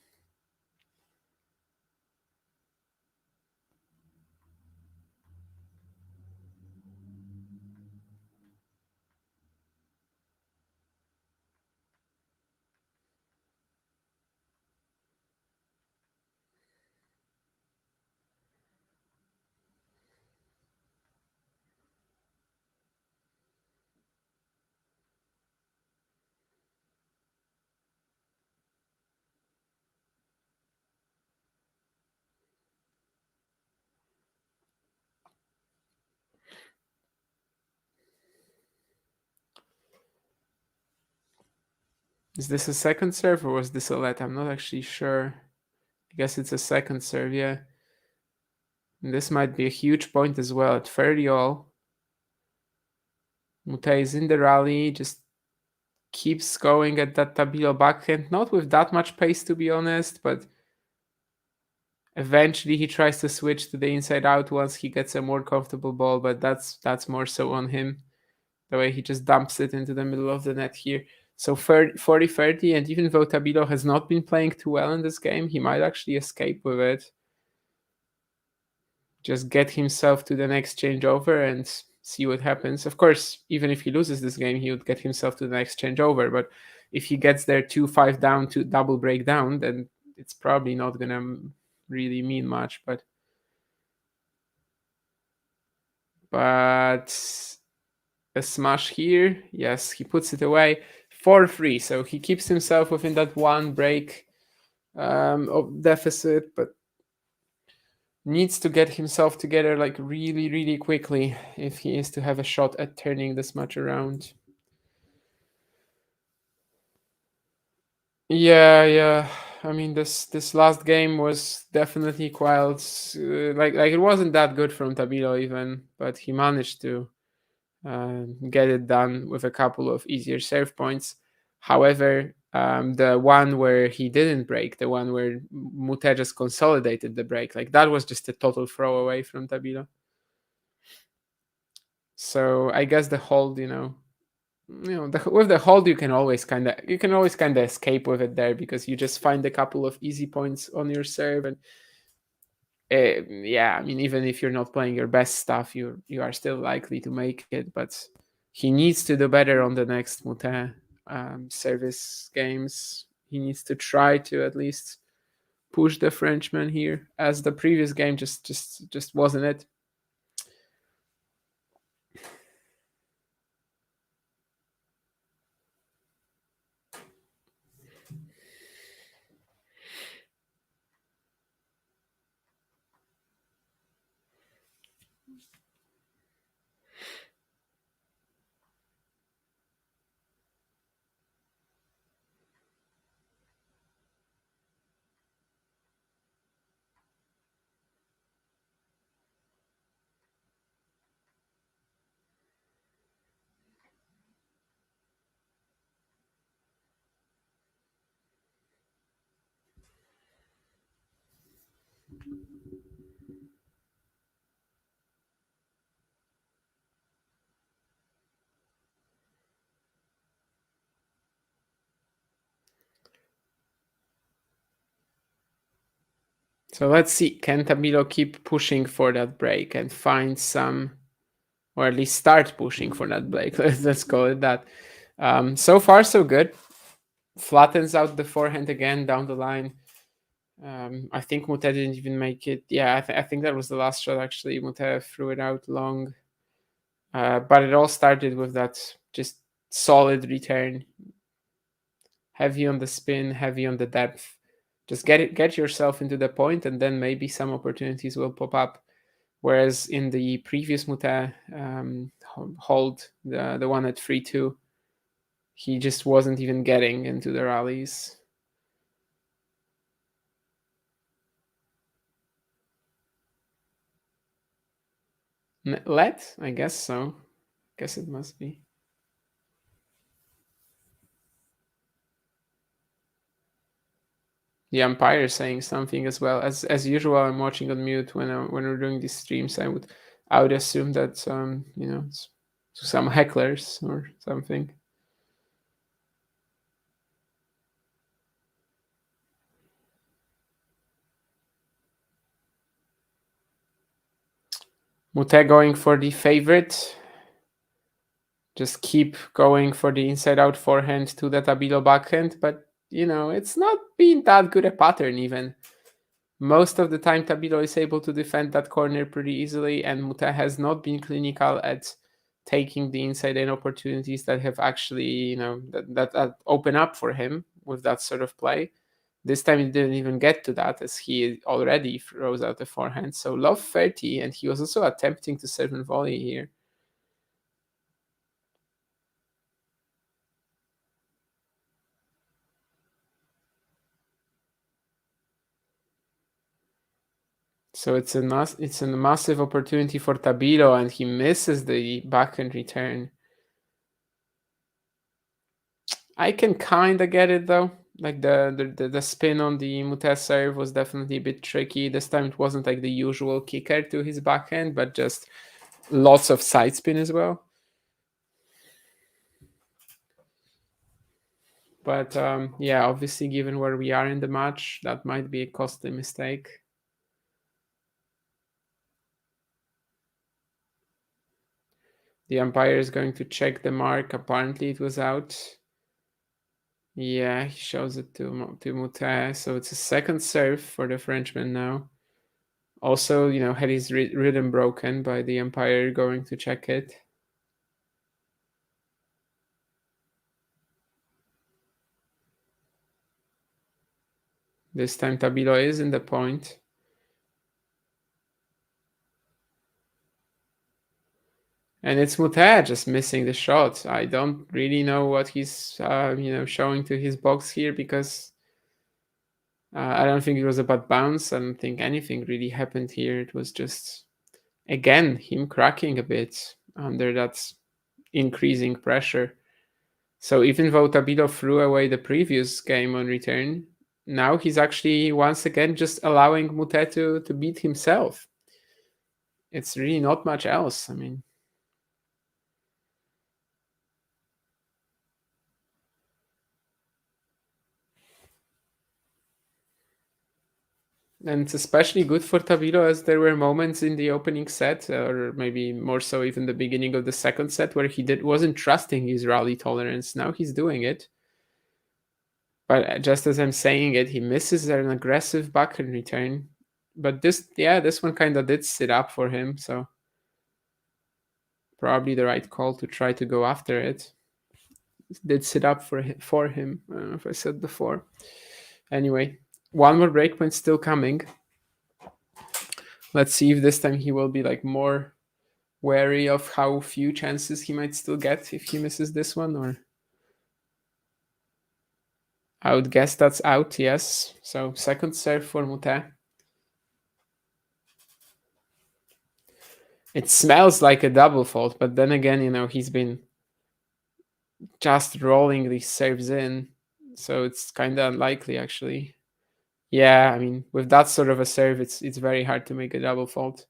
S2: Is this a second serve or was this a let? I'm not actually sure. I guess it's a second serve, yeah. And this might be a huge point as well at 30 all. Moutet is in the rally, just keeps going at that Tabilo backhand, not with that much pace to be honest, but eventually he tries to switch to the inside out once he gets a more comfortable ball, but that's more so on him. The way he just dumps it into the middle of the net here. So 40-30, and even though Tabilo has not been playing too well in this game, he might actually escape with it. Just get himself to the next changeover and see what happens. Of course, even if he loses this game, he would get himself to the next changeover. But if he gets there 2-5 down to double break down, then it's probably not gonna really mean much. But a smash here, yes, he puts it away 4-3. So he keeps himself within that one break of deficit, but needs to get himself together like really, really quickly if he is to have a shot at turning this match around. Yeah, yeah. I mean, this last game was definitely quite like it wasn't that good from Tabilo even, but he managed to get it done with a couple of easier serve points. However, the one where he didn't break, the one where Mute just consolidated the break, like that was just a total throwaway from Tabilo. So I guess the hold, with the hold you can always kind of escape with it there because you just find a couple of easy points on your serve and yeah, I mean even if you're not playing your best stuff, you are still likely to make it. But he needs to do better on the next Moutet service games. He needs to try to at least push the Frenchman here, as the previous game just wasn't it. So let's see, can Tabilo keep pushing for that break and find some, or at least start pushing for that break? Let's call it that. So far, so good. Flattens out the forehand again down the line. I think Moutet didn't even make it. Yeah, I think that was the last shot, actually. Moutet threw it out long. But it all started with that just solid return. Heavy on the spin, heavy on the depth. Just get yourself into the point, and then maybe some opportunities will pop up. Whereas in the previous Moutet hold, the one at 3-2, he just wasn't even getting into the rallies. Let? I guess so. Guess it must be. The umpire saying something as well. As usual, I'm watching on mute when we're doing these streams. I would assume that it's some hecklers or something. Moutet going for the favorite. Just keep going for the inside-out forehand to the Tabilo backhand, but it's not been that good a pattern even. Most of the time, Tabilo is able to defend that corner pretty easily, and Moutet has not been clinical at taking the inside-in opportunities that have actually, that open up for him with that sort of play. This time he didn't even get to that, as he already throws out the forehand. So love 30, and he was also attempting to serve and volley here. So it's a massive opportunity for Tabilo, and he misses the backhand return. I can kind of get it though. Like the spin on the Moutet serve was definitely a bit tricky. This time it wasn't like the usual kicker to his backhand, but just lots of side spin as well. But yeah, obviously, given where we are in the match, that might be a costly mistake. The umpire is going to check the mark. Apparently, it was out. Yeah, he shows it to Moutet. So it's a second serve for the Frenchman now. Also, had his rhythm broken by the umpire going to check it. This time Tabilo is in the point. And it's Moutet just missing the shot. I don't really know what he's showing to his box here, because I don't think it was a bad bounce. I don't think anything really happened here. It was just, again, him cracking a bit under that increasing pressure. So even though Tabilo threw away the previous game on return, now he's actually once again just allowing Moutet to beat himself. It's really not much else. I mean, and it's especially good for Tabilo, as there were moments in the opening set, or maybe more so even the beginning of the second set, where he wasn't trusting his rally tolerance. Now he's doing it. But just as I'm saying it, he misses an aggressive backhand return. But this one kind of did sit up for him, so probably the right call to try to go after it. It did sit up for him. I don't know if I said before. Anyway, one more breakpoint still coming. Let's see if this time he will be like more wary of how few chances he might still get if he misses this one, or I would guess that's out, yes. So second serve for Moutet. It smells like a double fault, but then again, he's been just rolling these serves in, so it's kind of unlikely actually. Yeah, I mean, with that sort of a serve, it's very hard to make a double fault.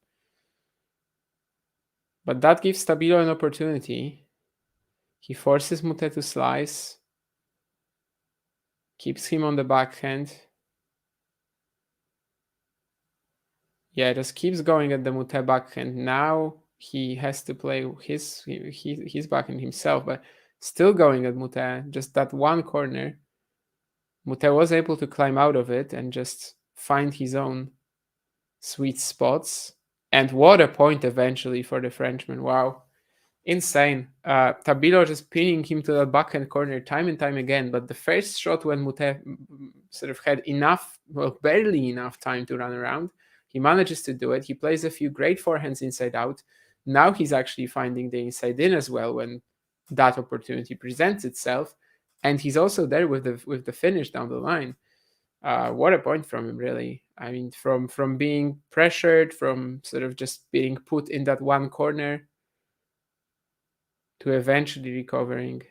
S2: But that gives Tabilo an opportunity. He forces Moutet to slice, keeps him on the backhand. yeah, just keeps going at the Moutet backhand. Now he has to play his backhand himself, but still going at Moutet. Just that one corner, Moutet was able to climb out of it and just find his own sweet spots. And what a point eventually for the Frenchman. Wow. Insane. Tabilo just pinning him to the backhand corner time and time again. But the first shot, when Moutet sort of had enough, well, barely enough time to run around, he manages to do it. He plays a few great forehands inside out. Now he's actually finding the inside in as well when that opportunity presents itself. And he's also there with the finish down the line. What a point from him, really. I mean, from being pressured, from sort of just being put in that one corner, to eventually recovering.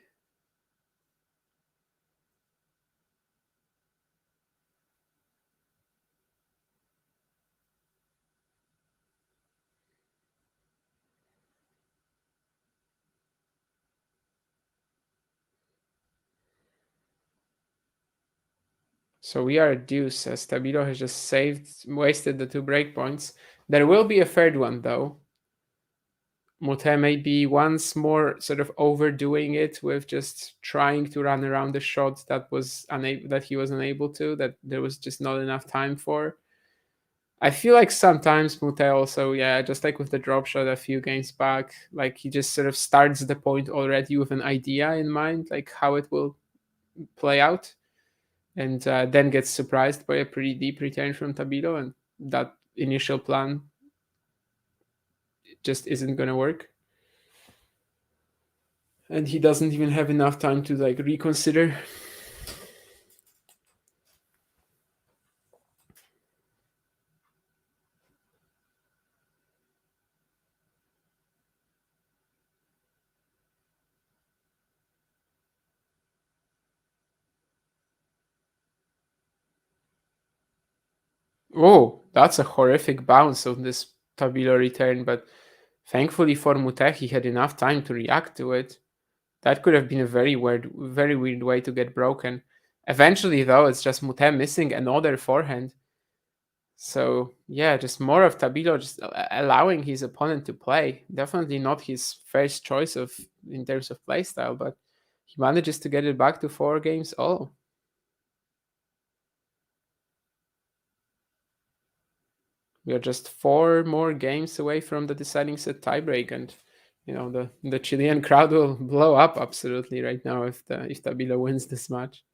S2: So we are at deuce as Tabilo has just wasted the 2 break points. There will be a third one though. Moutet may be once more sort of overdoing it with just trying to run around the shot that he was unable to, that there was just not enough time for. I feel like sometimes Moutet also, yeah, just like with the drop shot a few games back, like he just sort of starts the point already with an idea in mind, like how it will play out, and then gets surprised by a pretty deep return from Tabilo, and that initial plan just isn't going to work. And he doesn't even have enough time to like reconsider. Oh, that's a horrific bounce on this Tabilo return, but thankfully for Moutet, he had enough time to react to it. That could have been a very weird way to get broken. Eventually, though, it's just Moutet missing another forehand. So yeah, just more of Tabilo just allowing his opponent to play. Definitely not his first choice of in terms of play style, but he manages to get it back to 4 games all. We are just 4 more games away from the deciding set tiebreak, and the Chilean crowd will blow up absolutely right now if Tabilo wins this match.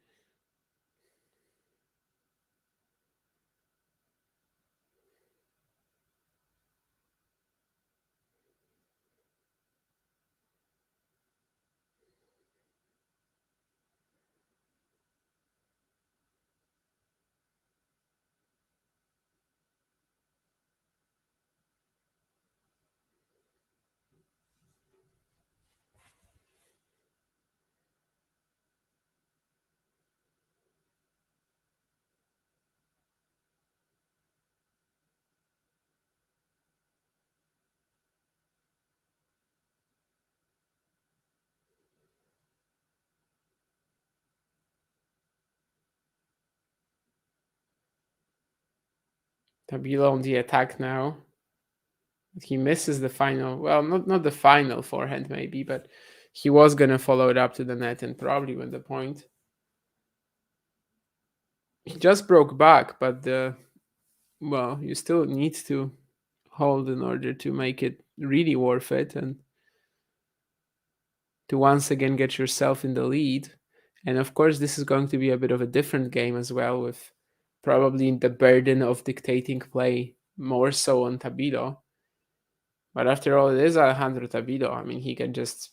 S2: Tabilo on the attack now. He misses the final. Well, not the final forehand maybe, but he was gonna follow it up to the net and probably win the point. He just broke back, but you still need to hold in order to make it really worth it and to once again get yourself in the lead. And of course, this is going to be a bit of a different game as well, with probably the burden of dictating play more so on Tabilo. But after all, it is Alejandro Tabilo. I mean, he can just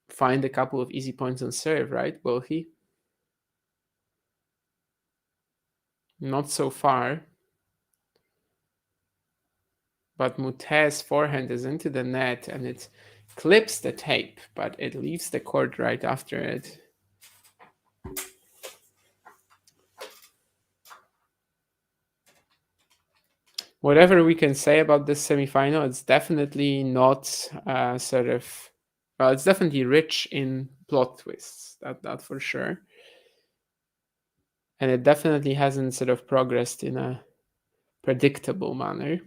S2: find a couple of easy points on serve, right? Will he? Not so far. But Moutet's forehand is into the net and it clips the tape, but it leaves the court right after it. Whatever we can say about this semifinal, it's definitely not it's definitely rich in plot twists, that for sure. And it definitely hasn't sort of progressed in a predictable manner.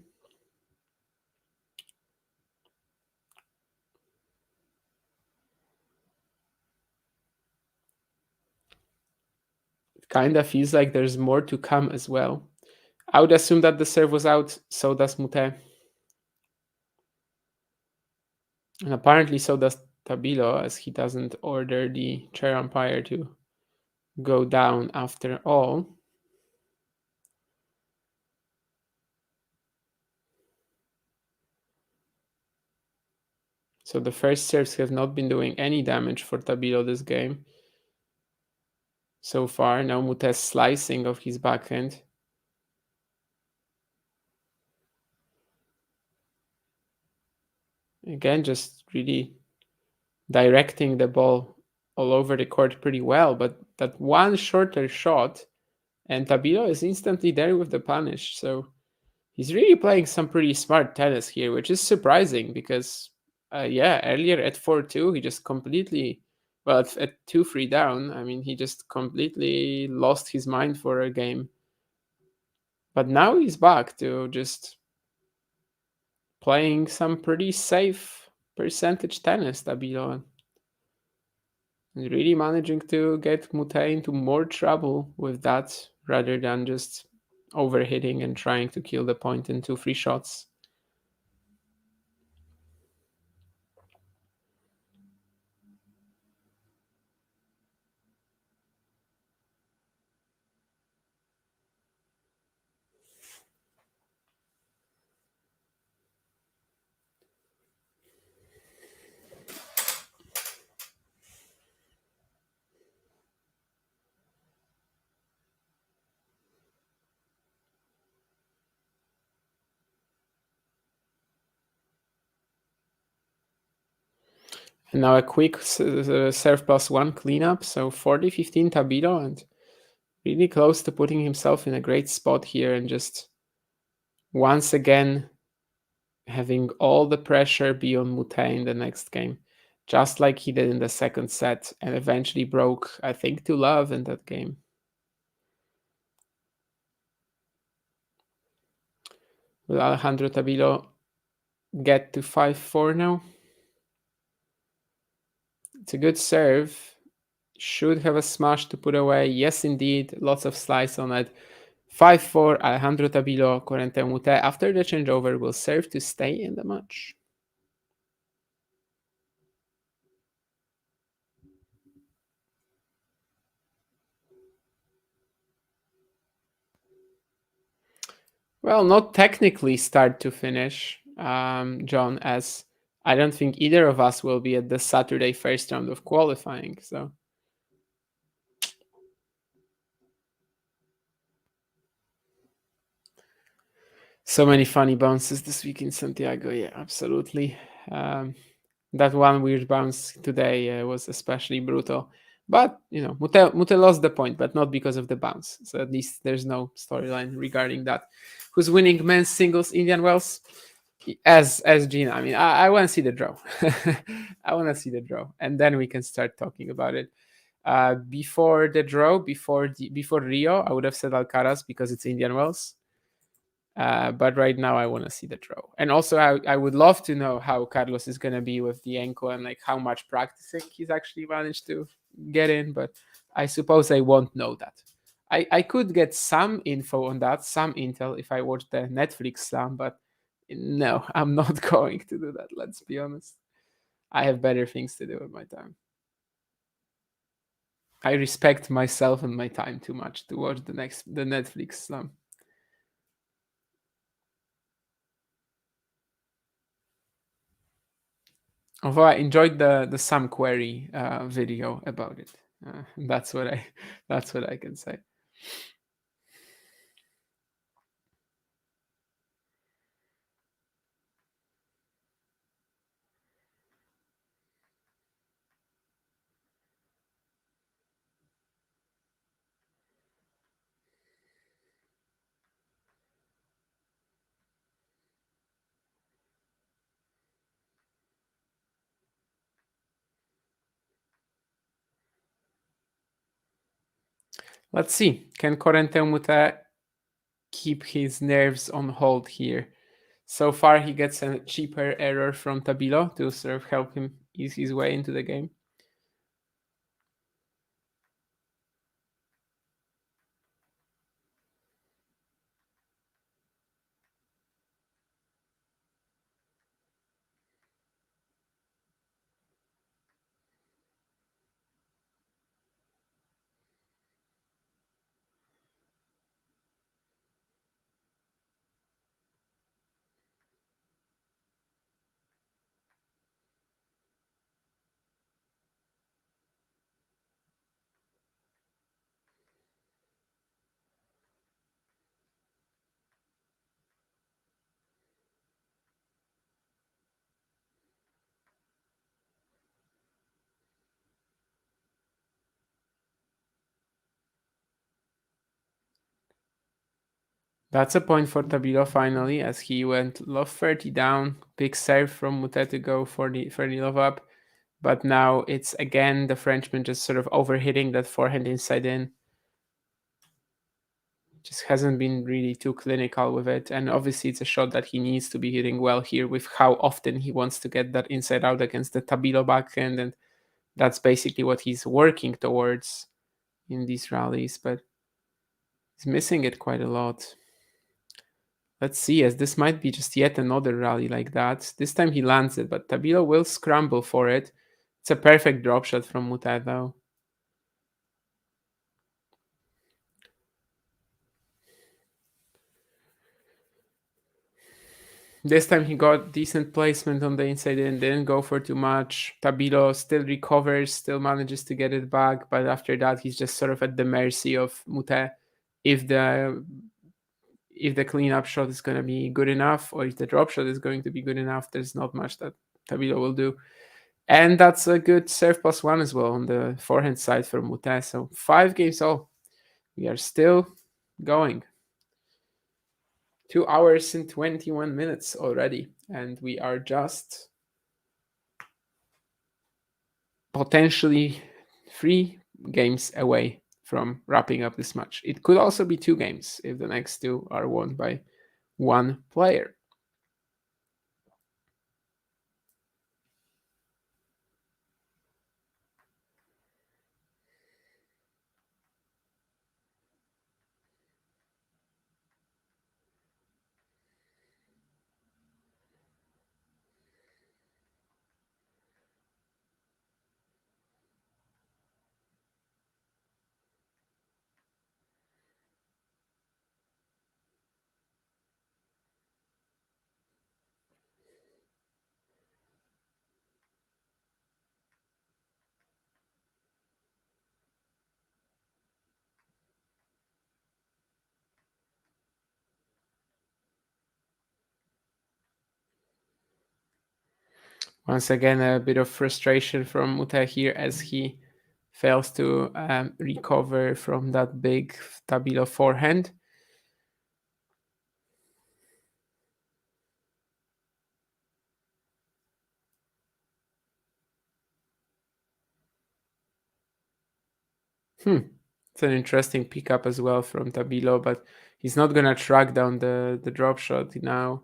S2: kind of feels like there's more to come as well. I would assume that the serve was out, so does Moutet. And apparently so does Tabilo, as he doesn't order the chair umpire to go down after all. So the first serves have not been doing any damage for Tabilo this game so far. Now Moutet's slicing of his backhand. Again, just really directing the ball all over the court pretty well, but that one shorter shot, and Tabilo is instantly there with the punish. So he's really playing some pretty smart tennis here, which is surprising because, earlier at 4-2, he just completely, well, at 2-3 down, I mean, he just completely lost his mind for a game. But now he's back to just playing some pretty safe percentage tennis, Tabilo. And really managing to get Moutet into more trouble with that rather than just overhitting and trying to kill the point in 2 free shots. And now a quick serve plus one cleanup. So 40-15 Tabilo, and really close to putting himself in a great spot here and just once again having all the pressure be on Moutet in the next game, just like he did in the second set and eventually broke, I think, to love in that game. Will Alejandro Tabilo get to 5-4 now? It's a good serve. Should have a smash to put away. Yes, indeed. Lots of slice on it. 5-4, Alejandro Tabilo, Corentin Moutet. After the changeover, will serve to stay in the match. Well, not technically start to finish, John, as I don't think either of us will be at the Saturday first round of qualifying. So many funny bounces this week in Santiago. Yeah, absolutely. That one weird bounce today was especially brutal. But, Moutet lost the point, but not because of the bounce. So at least there's no storyline regarding that. Who's winning men's singles Indian Wells? As Gina, I mean, I want to see the draw. I want to see the draw, and then we can start talking about it. Before the draw, before Rio, I would have said Alcaraz because it's Indian Wells. But right now, I want to see the draw, and also I would love to know how Carlos is going to be with the ankle and like how much practicing he's actually managed to get in. But I suppose I won't know that. I could get some info on that, some intel if I watch the Netflix slam, but no, I'm not going to do that. Let's be honest. I have better things to do with my time. I respect myself and my time too much to watch the Netflix slam. Although I enjoyed the Sam Query video about it. That's what I can say. Let's see. Can Corentin Moutet keep his nerves on hold here? So far, he gets a cheaper error from Tabilo to sort of help him ease his way into the game. That's a point for Tabilo finally, as he went love 30 down. Big serve from Moutet to go for the love up. But now it's again the Frenchman just sort of overhitting that forehand inside in. Just hasn't been really too clinical with it. And obviously it's a shot that he needs to be hitting well here with how often he wants to get that inside out against the Tabilo backhand. And that's basically what he's working towards in these rallies. But he's missing it quite a lot. Let's see, as this might be just yet another rally like that. This time he lands it, but Tabilo will scramble for it. It's a perfect drop shot from Moutet, though. This time he got decent placement on the inside in, didn't go for too much. Tabilo still recovers, still manages to get it back, but after that he's just sort of at the mercy of Moutet. If the cleanup shot is going to be good enough, or if the drop shot is going to be good enough, there's not much that Tabilo will do. And that's a good serve +1 as well on the forehand side for Moutet. So 5 games all. We are still going. 2 hours and 21 minutes already. And we are just potentially 3 games away from wrapping up this match. It could also be 2 games if the next 2 are won by one player. Once again, a bit of frustration from Moutet here as he fails to recover from that big Tabilo forehand. It's an interesting pickup as well from Tabilo, but he's not going to track down the drop shot now.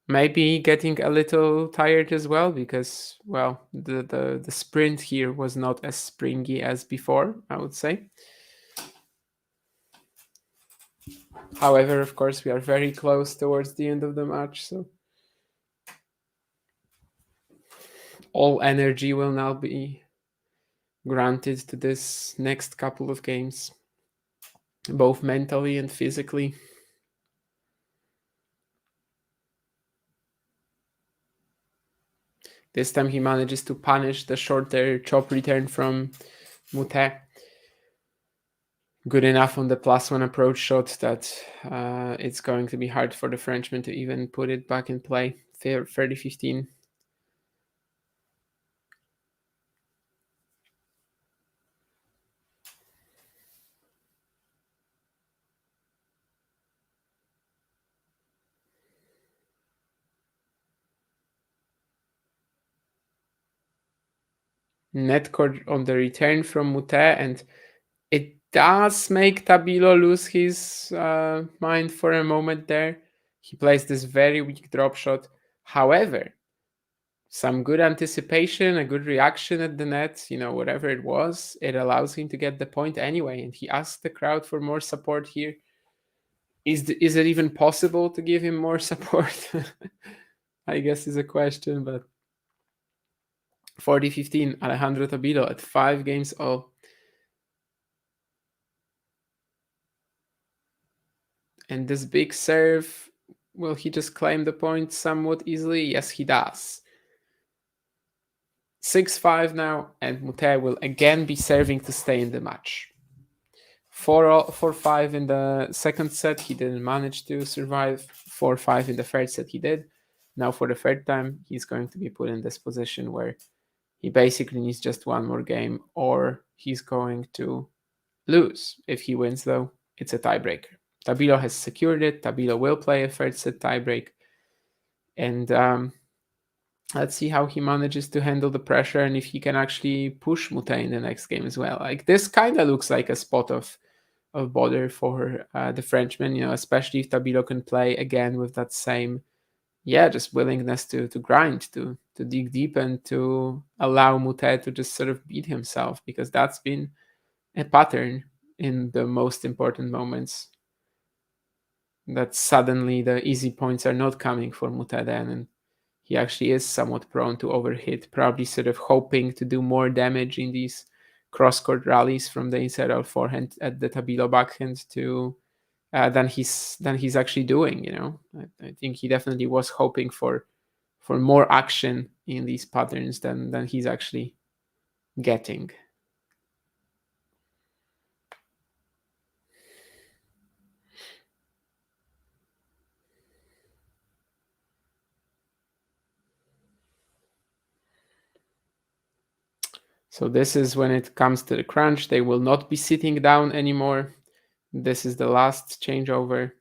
S2: Maybe getting a little tired as well because, well, the sprint here was not as springy as before, I would say. However, of course, we are very close towards the end of the match, so all energy will now be granted to this next couple of games, both mentally and physically. This time he manages to punish the shorter chop return from Moutet. Good enough on the +1 approach shot that it's going to be hard for the Frenchman to even put it back in play. 30-15. Net court on the return from Moutet, and it does make Tabilo lose his mind for a moment there. He plays this very weak drop shot. However, some good anticipation, a good reaction at the net, whatever it was, it allows him to get the point anyway. And he asked the crowd for more support here. Is it even possible to give him more support? I guess is a question, but 40-15, Alejandro Tabilo at 5 games all. And this big serve, will he just claim the point somewhat easily? Yes, he does. 6-5 now, and Moutet will again be serving to stay in the match. 4-5 in the second set, he didn't manage to survive. 4-5 in the third set, he did. Now for the third time, he's going to be put in this position where he basically needs just one more game, or he's going to lose. If he wins, though, it's a tiebreaker. Tabilo has secured it. Tabilo will play a third set tiebreak. And let's see how he manages to handle the pressure and if he can actually push Moutet in the next game as well. Like, this kind of looks like a spot of bother for the Frenchman, especially if Tabilo can play again with that same, just willingness to grind, to dig deep, and to allow Moutet to just sort of beat himself, because that's been a pattern in the most important moments, that suddenly the easy points are not coming for Moutet then, and he actually is somewhat prone to overhit, probably sort of hoping to do more damage in these cross-court rallies from the inside out forehand at the Tabilo backhand to than he's actually doing. I think he definitely was hoping for more action in these patterns than he's actually getting. So this is when it comes to the crunch. They will not be sitting down anymore. This is the last changeover.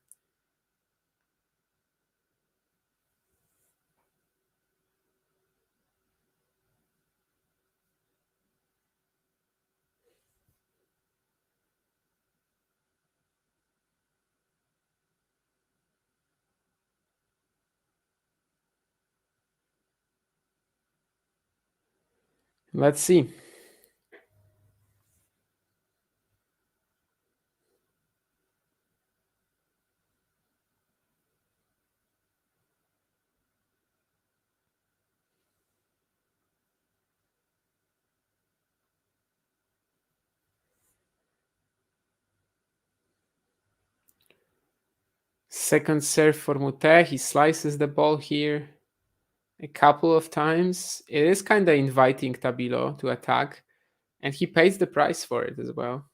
S2: Let's see. Second serve for Moutet. He slices the ball here a couple of times. It is kind of inviting Tabilo to attack, and he pays the price for it as well.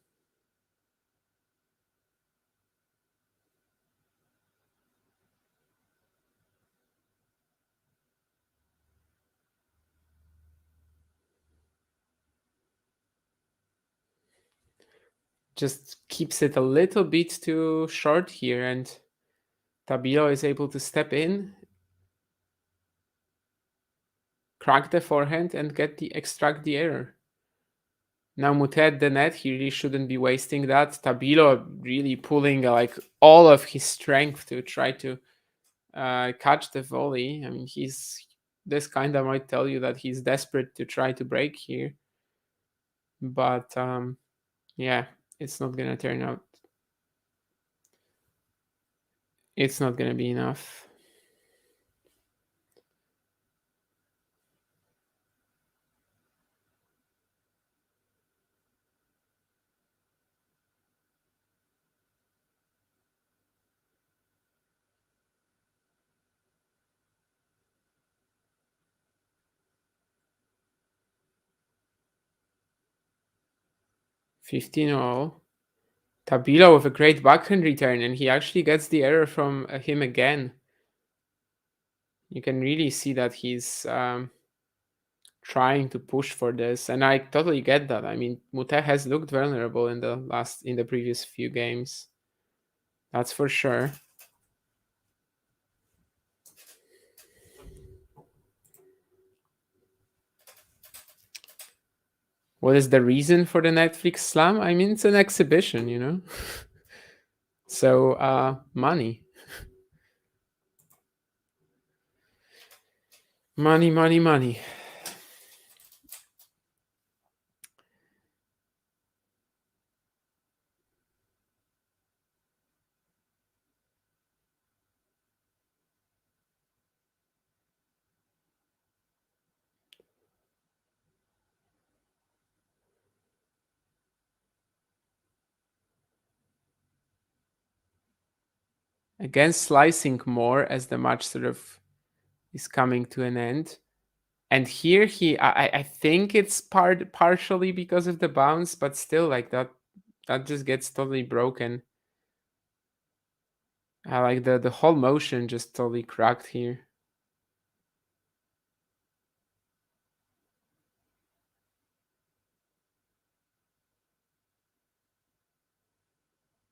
S2: Just keeps it a little bit too short here, and Tabilo is able to step in, crack the forehand, and extract the error. Now Moutet the net, he really shouldn't be wasting that. Tabilo really pulling like all of his strength to try to catch the volley. I mean, this kind of might tell you that he's desperate to try to break here, but yeah, it's not gonna turn out. It's not gonna be enough. $15-all. Tabilo with a great backhand return, and he actually gets the error from him again. You can really see that he's trying to push for this, and I totally get that. I mean, Moutet has looked vulnerable in the previous few games. That's for sure. What is the reason for the Netflix slam? I mean, it's an exhibition. So, money. Money, money, money. Again, slicing more as the match sort of is coming to an end. And here I think it's partially because of the bounce, but still, like, that just gets totally broken. I like the whole motion just totally cracked here.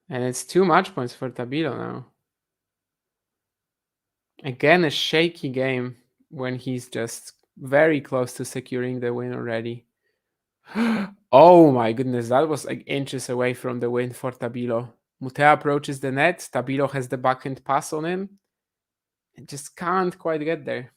S2: And it's 2 match points for Tabilo now. Again, a shaky game when he's just very close to securing the win already. Oh my goodness, that was like inches away from the win for Tabilo. Moutet approaches the net. Tabilo has the backhand pass on him. And just can't quite get there.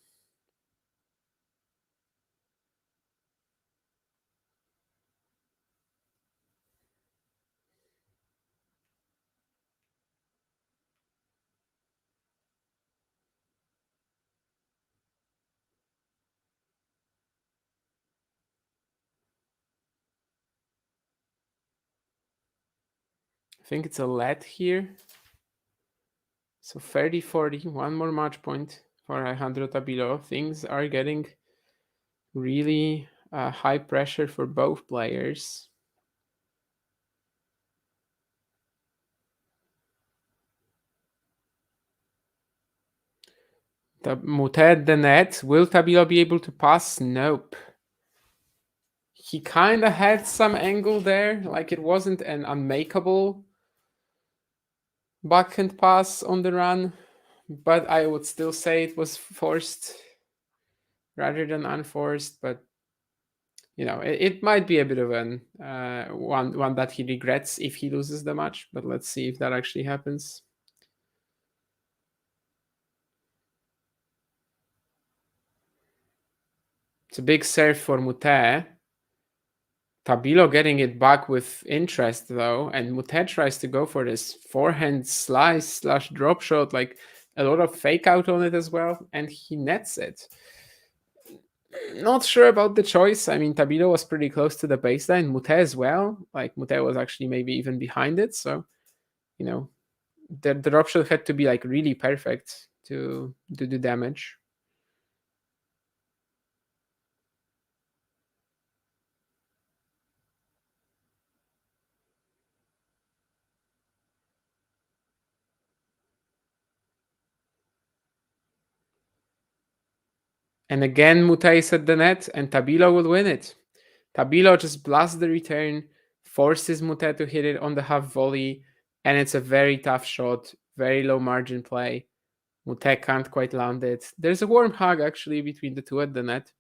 S2: I think it's a let here. So 30-40, one more match point for Alejandro Tabilo. Things are getting really high pressure for both players. Moutet the net. Will Tabilo be able to pass? Nope. He kind of had some angle there, like it wasn't an unmakeable backhand pass on the run, but I would still say it was forced rather than unforced. But you know, it might be a bit of an one that he regrets if he loses the match. But let's see if that actually happens. It's a big serve for Moutet. Tabilo getting it back with interest though, and Moutet tries to go for this forehand slice / drop shot, like a lot of fake out on it as well, and he nets it. Not sure about the choice. I mean, Tabilo was pretty close to the baseline. Moutet as well. Like Moutet was actually maybe even behind it. So, you know, the drop shot had to be like really perfect to do the damage. And again, Moutet is at the net, and Tabilo will win it. Tabilo just blasts the return, forces Moutet to hit it on the half volley, and it's a very tough shot, very low margin play. Moutet can't quite land it. There's a warm hug actually between the two at the net.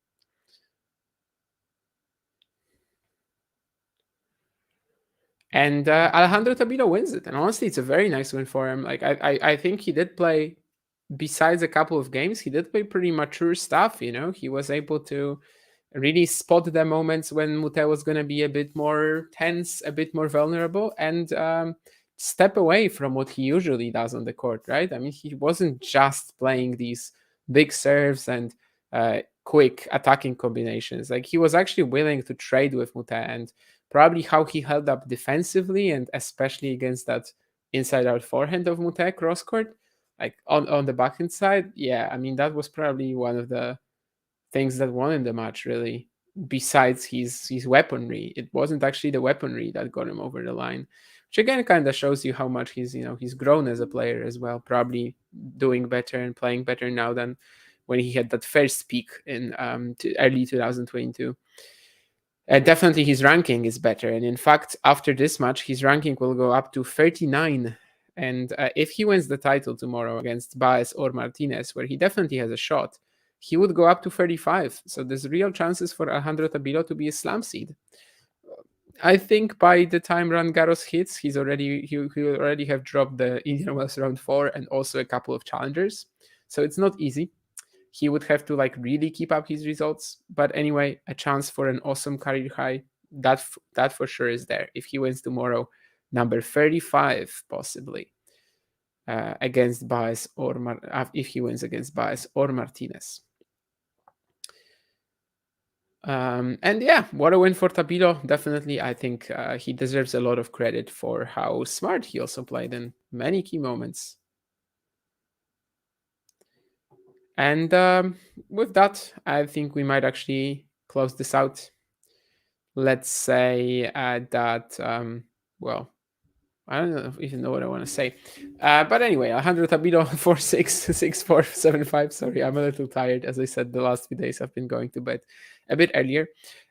S2: And Alejandro Tabilo wins it. And honestly, it's a very nice win for him. Like I think he did play, besides a couple of games, he did play pretty mature stuff. You know, he was able to really spot the moments when Moutet was going to be a bit more tense, a bit more vulnerable, and step away from what he usually does on the court, right? I mean, he wasn't just playing these big serves and quick attacking combinations. Like he was actually willing to trade with Moutet, and probably how he held up defensively, and especially against that inside-out forehand of Moutet cross court, like on the backhand side. Yeah, I mean that was probably one of the things that won him the match, really. Besides his weaponry, it wasn't actually the weaponry that got him over the line, which again kind of shows you how much he's grown as a player as well. Probably doing better and playing better now than when he had that first peak in early 2022. Definitely his ranking is better, and in fact, after this match, his ranking will go up to 39. And if he wins the title tomorrow against Baez or Martinez, where he definitely has a shot, he would go up to 35. So there's real chances for Alejandro Tabilo to be a slam seed. I think by the time Roland Garros hits, he will already have dropped the Indian Wells round 4 and also a couple of challengers. So it's not easy. He would have to like really keep up his results. But anyway, a chance for an awesome career high. That for sure is there. If he wins tomorrow, number 35 possibly against Baez or if he wins against Baez or Martinez. And yeah, what a win for Tabilo. Definitely, I think he deserves a lot of credit for how smart he also played in many key moments. And with that, I think we might actually close this out. Let's say that, well, I don't even know what I want to say. But anyway, Alejandro Tabilo 4-6, 6-4, 7-5. Sorry, I'm a little tired. As I said, the last few days I've been going to bed a bit earlier.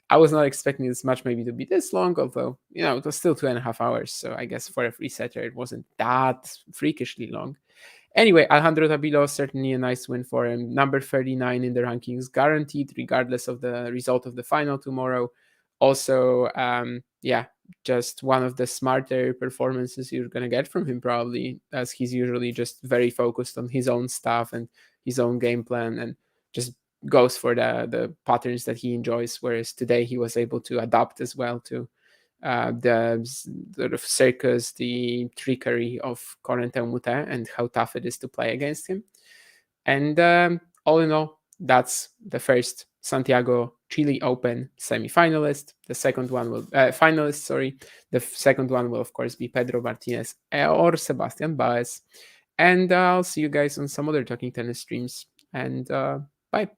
S2: I was not expecting this match maybe to be this long, although, it was still 2.5 hours. So I guess for a free setter, it wasn't that freakishly long. Anyway, Alejandro Tabilo, certainly a nice win for him. Number 39 in the rankings, guaranteed, regardless of the result of the final tomorrow. Also, just one of the smarter performances you're going to get from him, probably, as he's usually just very focused on his own stuff and his own game plan, and just goes for the patterns that he enjoys. Whereas today he was able to adapt as well to the sort of circus, the trickery of Corentin Moutet, and how tough it is to play against him. And all in all, that's the first Santiago Chile Open semi-finalist. The second one will finalist. Sorry, the second one will of course be Pedro Martinez or Sebastian Baez. And I'll see you guys on some other Talking Tennis streams. And bye.